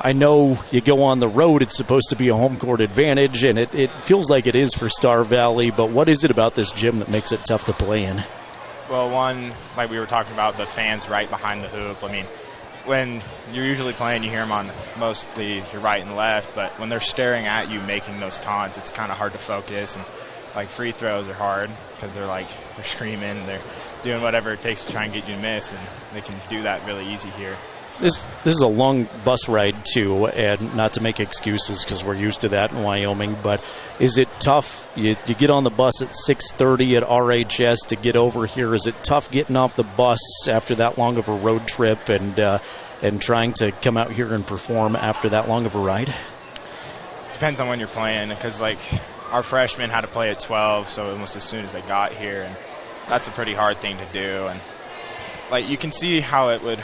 I know you go on the road, it's supposed to be a home court advantage, and it feels like it is for Star Valley, but what is it about this gym that makes it tough to play in? Well, one, like we were talking about, the fans right behind the hoop. I mean, when you're usually playing, you hear them on mostly your right and left, but when they're staring at you making those taunts, it's kind of hard to focus, and like free throws are hard because they're screaming, they're doing whatever it takes to try and get you to miss, and they can do that really easy here. This is a long bus ride, too, and not to make excuses because we're used to that in Wyoming, but is it tough? You get on the bus at 6:30 at RHS to get over here. Is it tough getting off the bus after that long of a road trip and trying to come out here and perform after that long of a ride? Depends on when you're playing, because our freshmen had to play at 12, so almost as soon as they got here, and that's a pretty hard thing to do. And you can see how it would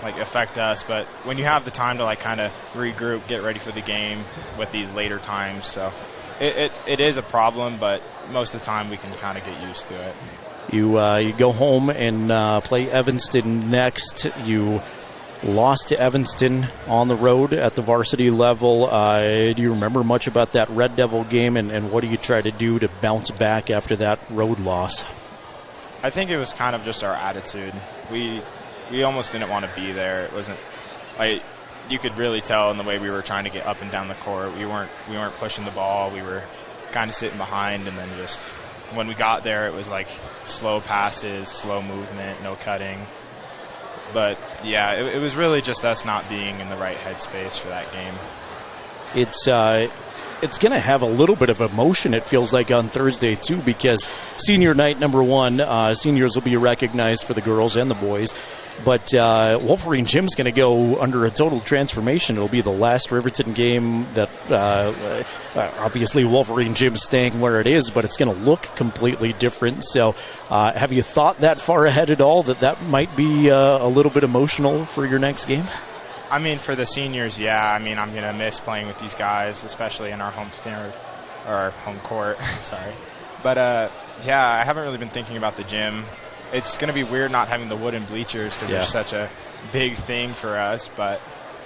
affect us, but when you have the time to kind of regroup, get ready for the game with these later times, so it is a problem, but most of the time we can kind of get used to it. You go home and play Evanston next. You lost to Evanston on the road at the varsity level. Do you remember much about that Red Devil game, and what do you try to do to bounce back after that road loss? I think it was kind of just our attitude. We almost didn't want to be there. It wasn't you could really tell in the way we were trying to get up and down the court. We weren't pushing the ball. We were kind of sitting behind, and then just when we got there, it was slow passes, slow movement, no cutting. But yeah, it was really just us not being in the right headspace for that game. It's going to have a little bit of emotion, it feels like, on Thursday, too, because senior night number one, seniors will be recognized for the girls and the boys. But Wolverine Gym's going to go under a total transformation. It'll be the last Riverton game that obviously Wolverine Gym's staying where it is, but it's going to look completely different. So have you thought that far ahead at all, that might be a little bit emotional for your next game? I mean, for the seniors, yeah. I mean, I'm going to miss playing with these guys, especially in our home court. Sorry. But, yeah, I haven't really been thinking about the gym. It's going to be weird not having the wooden bleachers because they're such a big thing for us. But,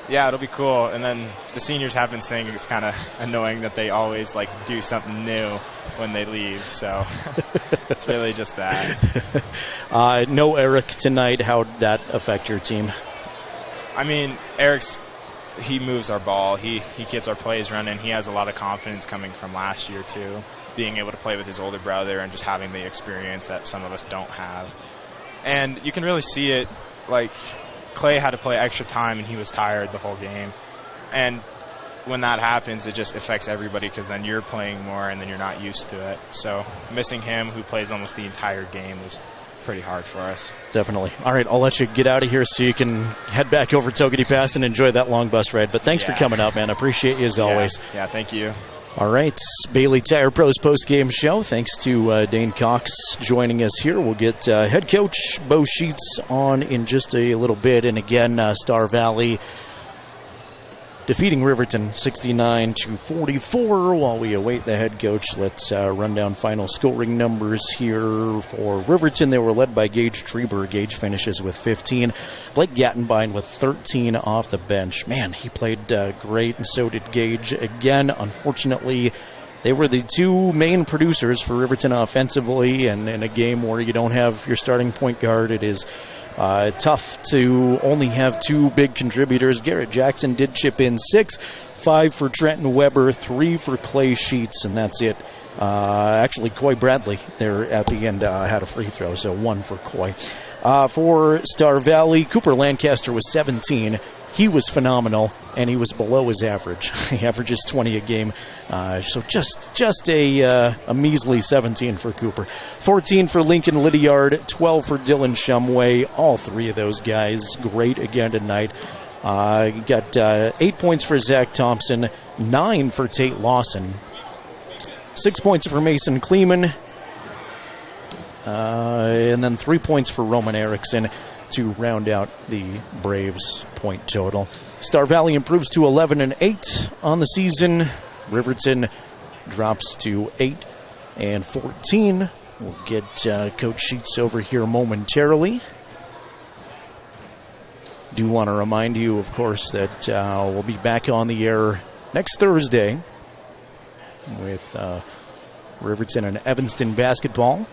yeah, it'll be cool. And then the seniors have been saying it's kind of annoying that they always, do something new when they leave. So it's really just that. No Eric tonight. How'd that affect your team? I mean, he moves our ball. He gets our plays running. He has a lot of confidence coming from last year, too, being able to play with his older brother and just having the experience that some of us don't have. And you can really see it. Clay had to play extra time, and he was tired the whole game. And when that happens, it just affects everybody because then you're playing more and then you're not used to it. So missing him, who plays almost the entire game, was pretty hard for us. Definitely. All right, I'll let you get out of here so you can head back over Togety Pass and enjoy that long bus ride. But thanks for coming out, man. I appreciate you as always. Yeah, thank you. All right, Bailey Tire Pros post-game show. Thanks to Dane Cox joining us here. We'll get head coach Bo Sheets on in just a little bit. And again, Star Valley defeating Riverton 69-44. While we await the head coach, let's run down final scoring numbers here for Riverton. They were led by Gage Treber. Gage finishes with 15. Blake Gattenbein with 13 off the bench. Man, he played great, and so did Gage. Again, unfortunately, they were the two main producers for Riverton offensively, and in a game where you don't have your starting point guard, it is tough to only have two big contributors. Garrett Jackson did chip in 6, 5 for Trenton Weber, 3 for Clay Sheets, and that's it. Actually, Coy Bradley there at the end had a free throw, so 1 for Coy. For Star Valley, Cooper Lancaster was 17. He was phenomenal, and he was below his average. He averages 20 a game, so just a measly 17 for Cooper. 14 for Lincoln Lydiard, 12 for Dylan Shumway. All three of those guys great again tonight. Got 8 points for Zach Thompson, 9 for Tate Lawson. 6 points for Mason Kleeman. And then 3 points for Roman Erickson to round out the Braves' point total. Star Valley improves to 11-8 on the season. Riverton drops to 8-14. We'll get Coach Sheets over here momentarily. Do want to remind you, of course, that we'll be back on the air next Thursday with Riverton and Evanston basketball.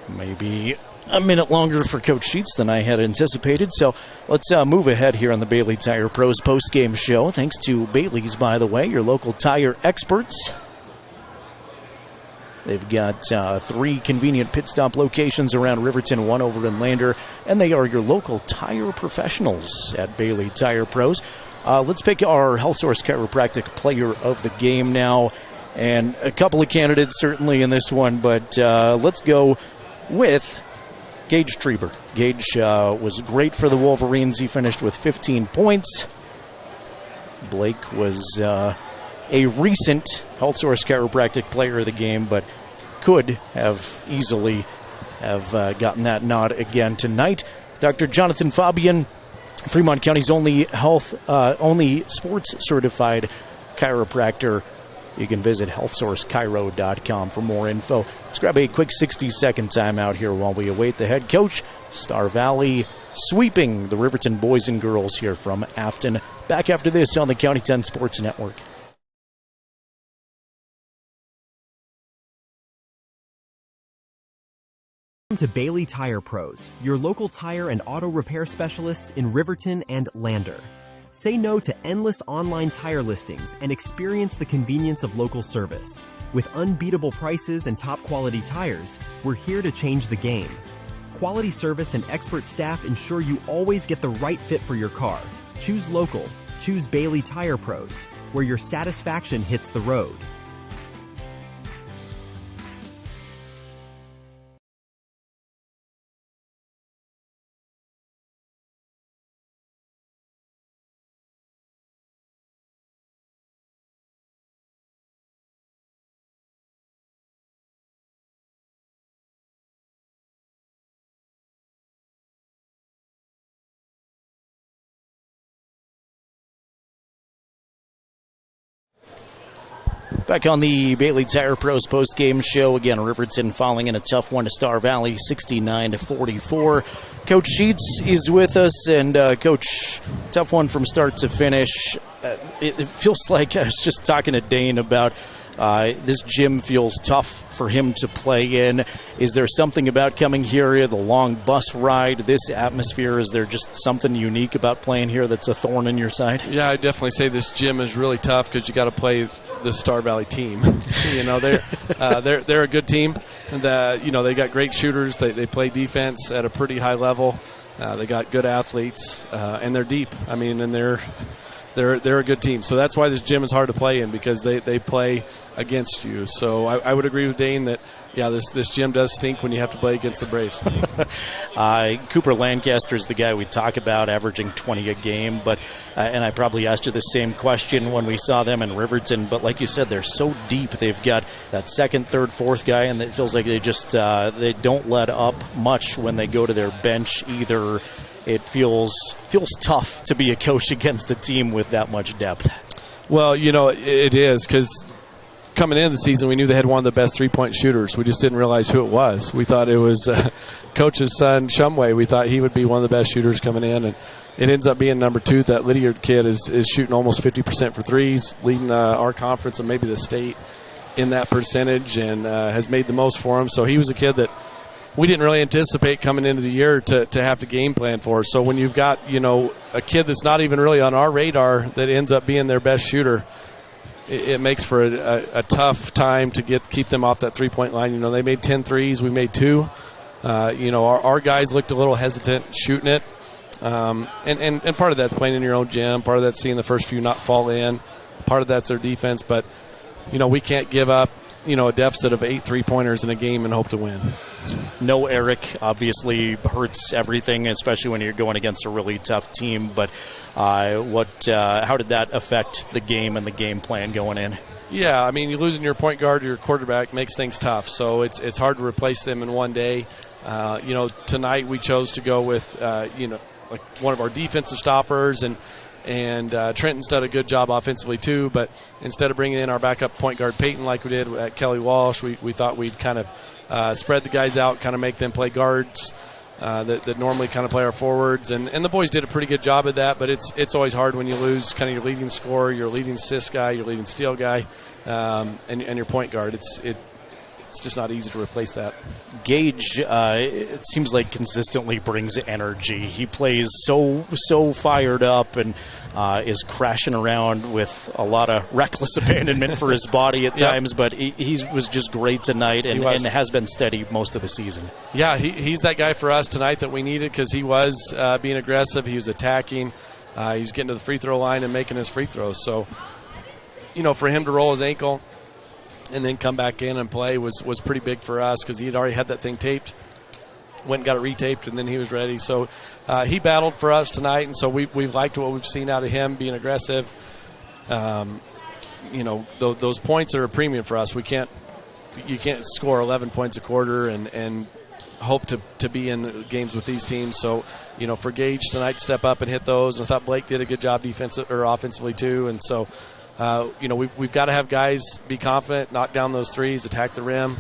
Maybe a minute longer for Coach Sheets than I had anticipated. So let's move ahead here on the Bailey Tire Pros post-game show. Thanks to Bailey's, by the way, your local tire experts. They've got 3 convenient pit stop locations around Riverton, 1 over in Lander, and they are your local tire professionals at Bailey Tire Pros. Let's pick our Health Source Chiropractic Player of the Game now, and a couple of candidates certainly in this one, but let's go with Gage Treber. Gage was great for the Wolverines. He finished with 15 points. Blake was a recent Health Source Chiropractic Player of the Game, but could have easily have gotten that nod again tonight. Dr. Jonathan Fabian, Fremont County's only sports certified chiropractor. You can visit healthsourcechiro.com for more info. Let's grab a quick 60-second timeout here while we await the head coach. Star Valley sweeping the Riverton boys and girls here from Afton. Back after this on the County 10 Sports Network. Welcome to Bailey Tire Pros, your local tire and auto repair specialists in Riverton and Lander. Say no to endless online tire listings and experience the convenience of local service. With unbeatable prices and top quality tires, we're here to change the game. Quality service and expert staff ensure you always get the right fit for your car. Choose local. Choose Bailey Tire Pros, where your satisfaction hits the road. Back on the Bailey Tire Pros post-game show. Again, Riverton falling in a tough one to Star Valley, 69-44. Coach Sheets is with us, and Coach, tough one from start to finish. It feels like I was just talking to Dane about this gym feels tough for him to play in. Is there something about coming here, the long bus ride, this atmosphere? Is there just something unique about playing here that's a thorn in your side? Yeah, I definitely say this gym is really tough because you got to play the Star Valley team. You know, they're a good team, and you know, they got great shooters. They play defense at a pretty high level. They got good athletes, and they're deep. I mean, and they're a good team. So that's why this gym is hard to play in, because they play against you. So I would agree with Dane that, yeah, this gym does stink when you have to play against the Braves. Cooper Lancaster is the guy we talk about, averaging 20 a game. But and I probably asked you the same question when we saw them in Riverton. But like you said, they're so deep. They've got that second, third, fourth guy, and it feels like they just they don't let up much when they go to their bench either. It feels tough to be a coach against a team with that much depth. Well, you know, it is, because coming into the season, we knew they had one of the best three-point shooters. We just didn't realize who it was. We thought it was Coach's son, Shumway. We thought he would be one of the best shooters coming in, and it ends up being number 2. That Lydiard kid is shooting almost 50% for threes, leading our conference and maybe the state in that percentage, and has made the most for him. So he was a kid that we didn't really anticipate coming into the year to have to game plan for. So when you've got, you know, a kid that's not even really on our radar that ends up being their best shooter, it makes for a tough time to keep them off that three-point line. You know, they made 10 threes. We made 2. You know, our guys looked a little hesitant shooting it. And part of that's playing in your own gym. Part of that's seeing the first few not fall in. Part of that's their defense. But, you know, we can't give up, you know, a deficit of 8 three-pointers in a game and hope to win. No Eric obviously hurts everything, especially when you're going against a really tough team. But how did that affect the game and the game plan going in? Yeah, I mean, you're losing your point guard or your quarterback makes things tough. So it's hard to replace them in one day. Tonight we chose to go with, like one of our defensive stoppers, and Trenton's done a good job offensively too. But instead of bringing in our backup point guard Peyton like we did at Kelly Walsh, we thought we'd kind of spread the guys out, kind of make them play guards that normally kind of play our forwards. And the boys did a pretty good job of that, but it's always hard when you lose kind of your leading scorer, your leading assist guy, your leading steal guy, and your point guard. It's just not easy to replace that. Gage, it seems like consistently brings energy. He plays so fired up and is crashing around with a lot of reckless abandonment for his body at times, but he was just great tonight and has been steady most of the season. Yeah, he's that guy for us tonight that we needed, because he was being aggressive. He was attacking. He was getting to the free throw line and making his free throws. So, for him to roll his ankle and then come back in and play was pretty big for us, because he had already had that thing taped, went and got it retaped, and then he was ready. So he battled for us tonight, and so we've liked what we've seen out of him, being aggressive. Those points are a premium for us. You can't score 11 points a quarter and hope to be in games with these teams. So, for Gage tonight to step up and hit those, I thought Blake did a good job offensively too, and so we've got to have guys be confident, knock down those threes, attack the rim.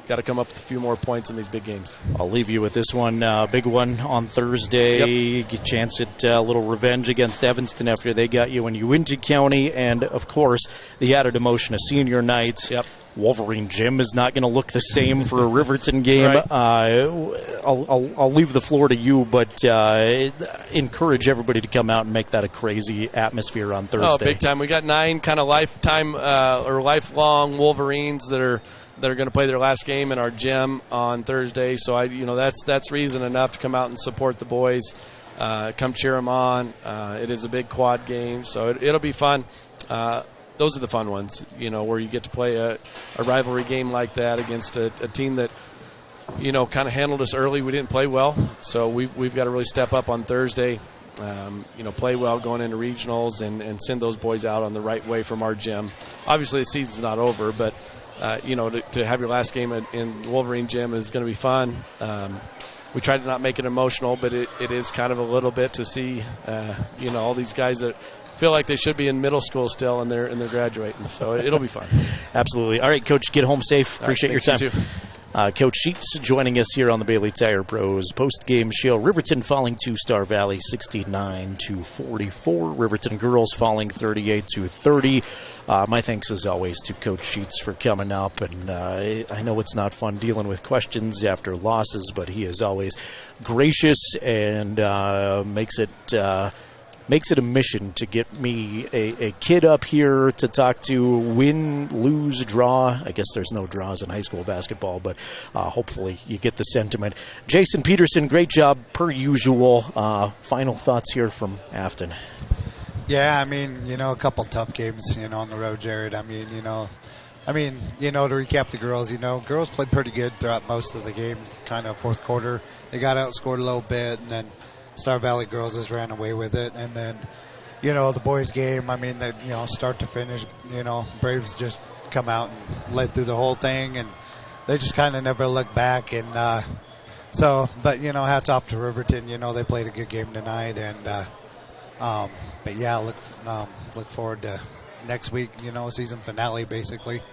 Got to come up with a few more points in these big games. I'll leave you with this one, big one on Thursday. Yep. Get a chance at a little revenge against Evanston after they got you when you went to County, and of course the added emotion of senior night. Yep. Wolverine Gym is not going to look the same for a Riverton game. Right. I'll leave the floor to you, but encourage everybody to come out and make that a crazy atmosphere on Thursday. Oh, big time. We got 9 kind of lifetime or lifelong Wolverines that are going to play their last game in our gym on Thursday. So that's reason enough to come out and support the boys. Come cheer them on. It is a big quad game, so it'll be fun. Those are the fun ones, where you get to play a rivalry game like that against a team that, kind of handled us early. We didn't play well, so we've got to really step up on Thursday, play well going into regionals and send those boys out on the right way from our gym. Obviously, the season's not over, but, to have your last game in Wolverine Gym is going to be fun. We tried to not make it emotional, but it is kind of a little bit to see, all these guys that feel like they should be in middle school still, and they're graduating. So it'll be fun. Absolutely. All right, Coach, get home safe. Appreciate your time. You too. Coach Sheets joining us here on the Bailey Tire Pros post-game show. Riverton falling to Star Valley 69-44. Riverton girls falling 38-30. My thanks as always to Coach Sheets for coming up, and I know it's not fun dealing with questions after losses, but he is always gracious and makes it a mission to get me a kid up here to talk to, win, lose, draw. I guess there's no draws in high school basketball, but hopefully you get the sentiment. Jason Peterson, great job per usual. Final thoughts here from Afton. Yeah, a couple tough games, on the road, Jerrad. To recap the girls, girls played pretty good throughout most of the game, kind of fourth quarter. They got outscored a little bit, and then Star Valley girls just ran away with it. And then, the boys' game, they, start to finish, Braves just come out and led through the whole thing, and they just kind of never looked back. And but, hats off to Riverton. They played a good game tonight. And, but, yeah, look forward to next week, season finale, basically.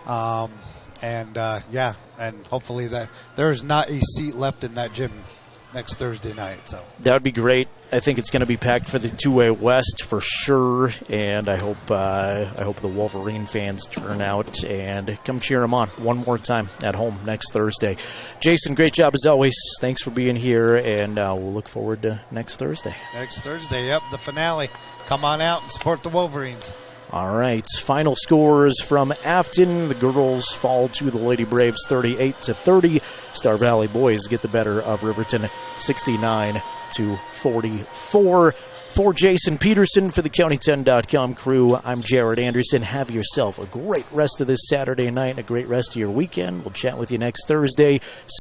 And hopefully that there's not a seat left in that gym next Thursday night. So that would be great. I think it's going to be packed for the 2A West for sure, and I hope the Wolverine fans turn out and come cheer them on one more time at home next Thursday. Jason, great job as always. Thanks for being here, and we'll look forward to next Thursday. Next Thursday, yep, the finale. Come on out and support the Wolverines. All right, final scores from Afton. The girls fall to the Lady Braves 38-30. Star Valley boys get the better of Riverton 69-44. For Jason Peterson, for the County10.com crew, I'm Jerrad Anderson. Have yourself a great rest of this Saturday night and a great rest of your weekend. We'll chat with you next Thursday.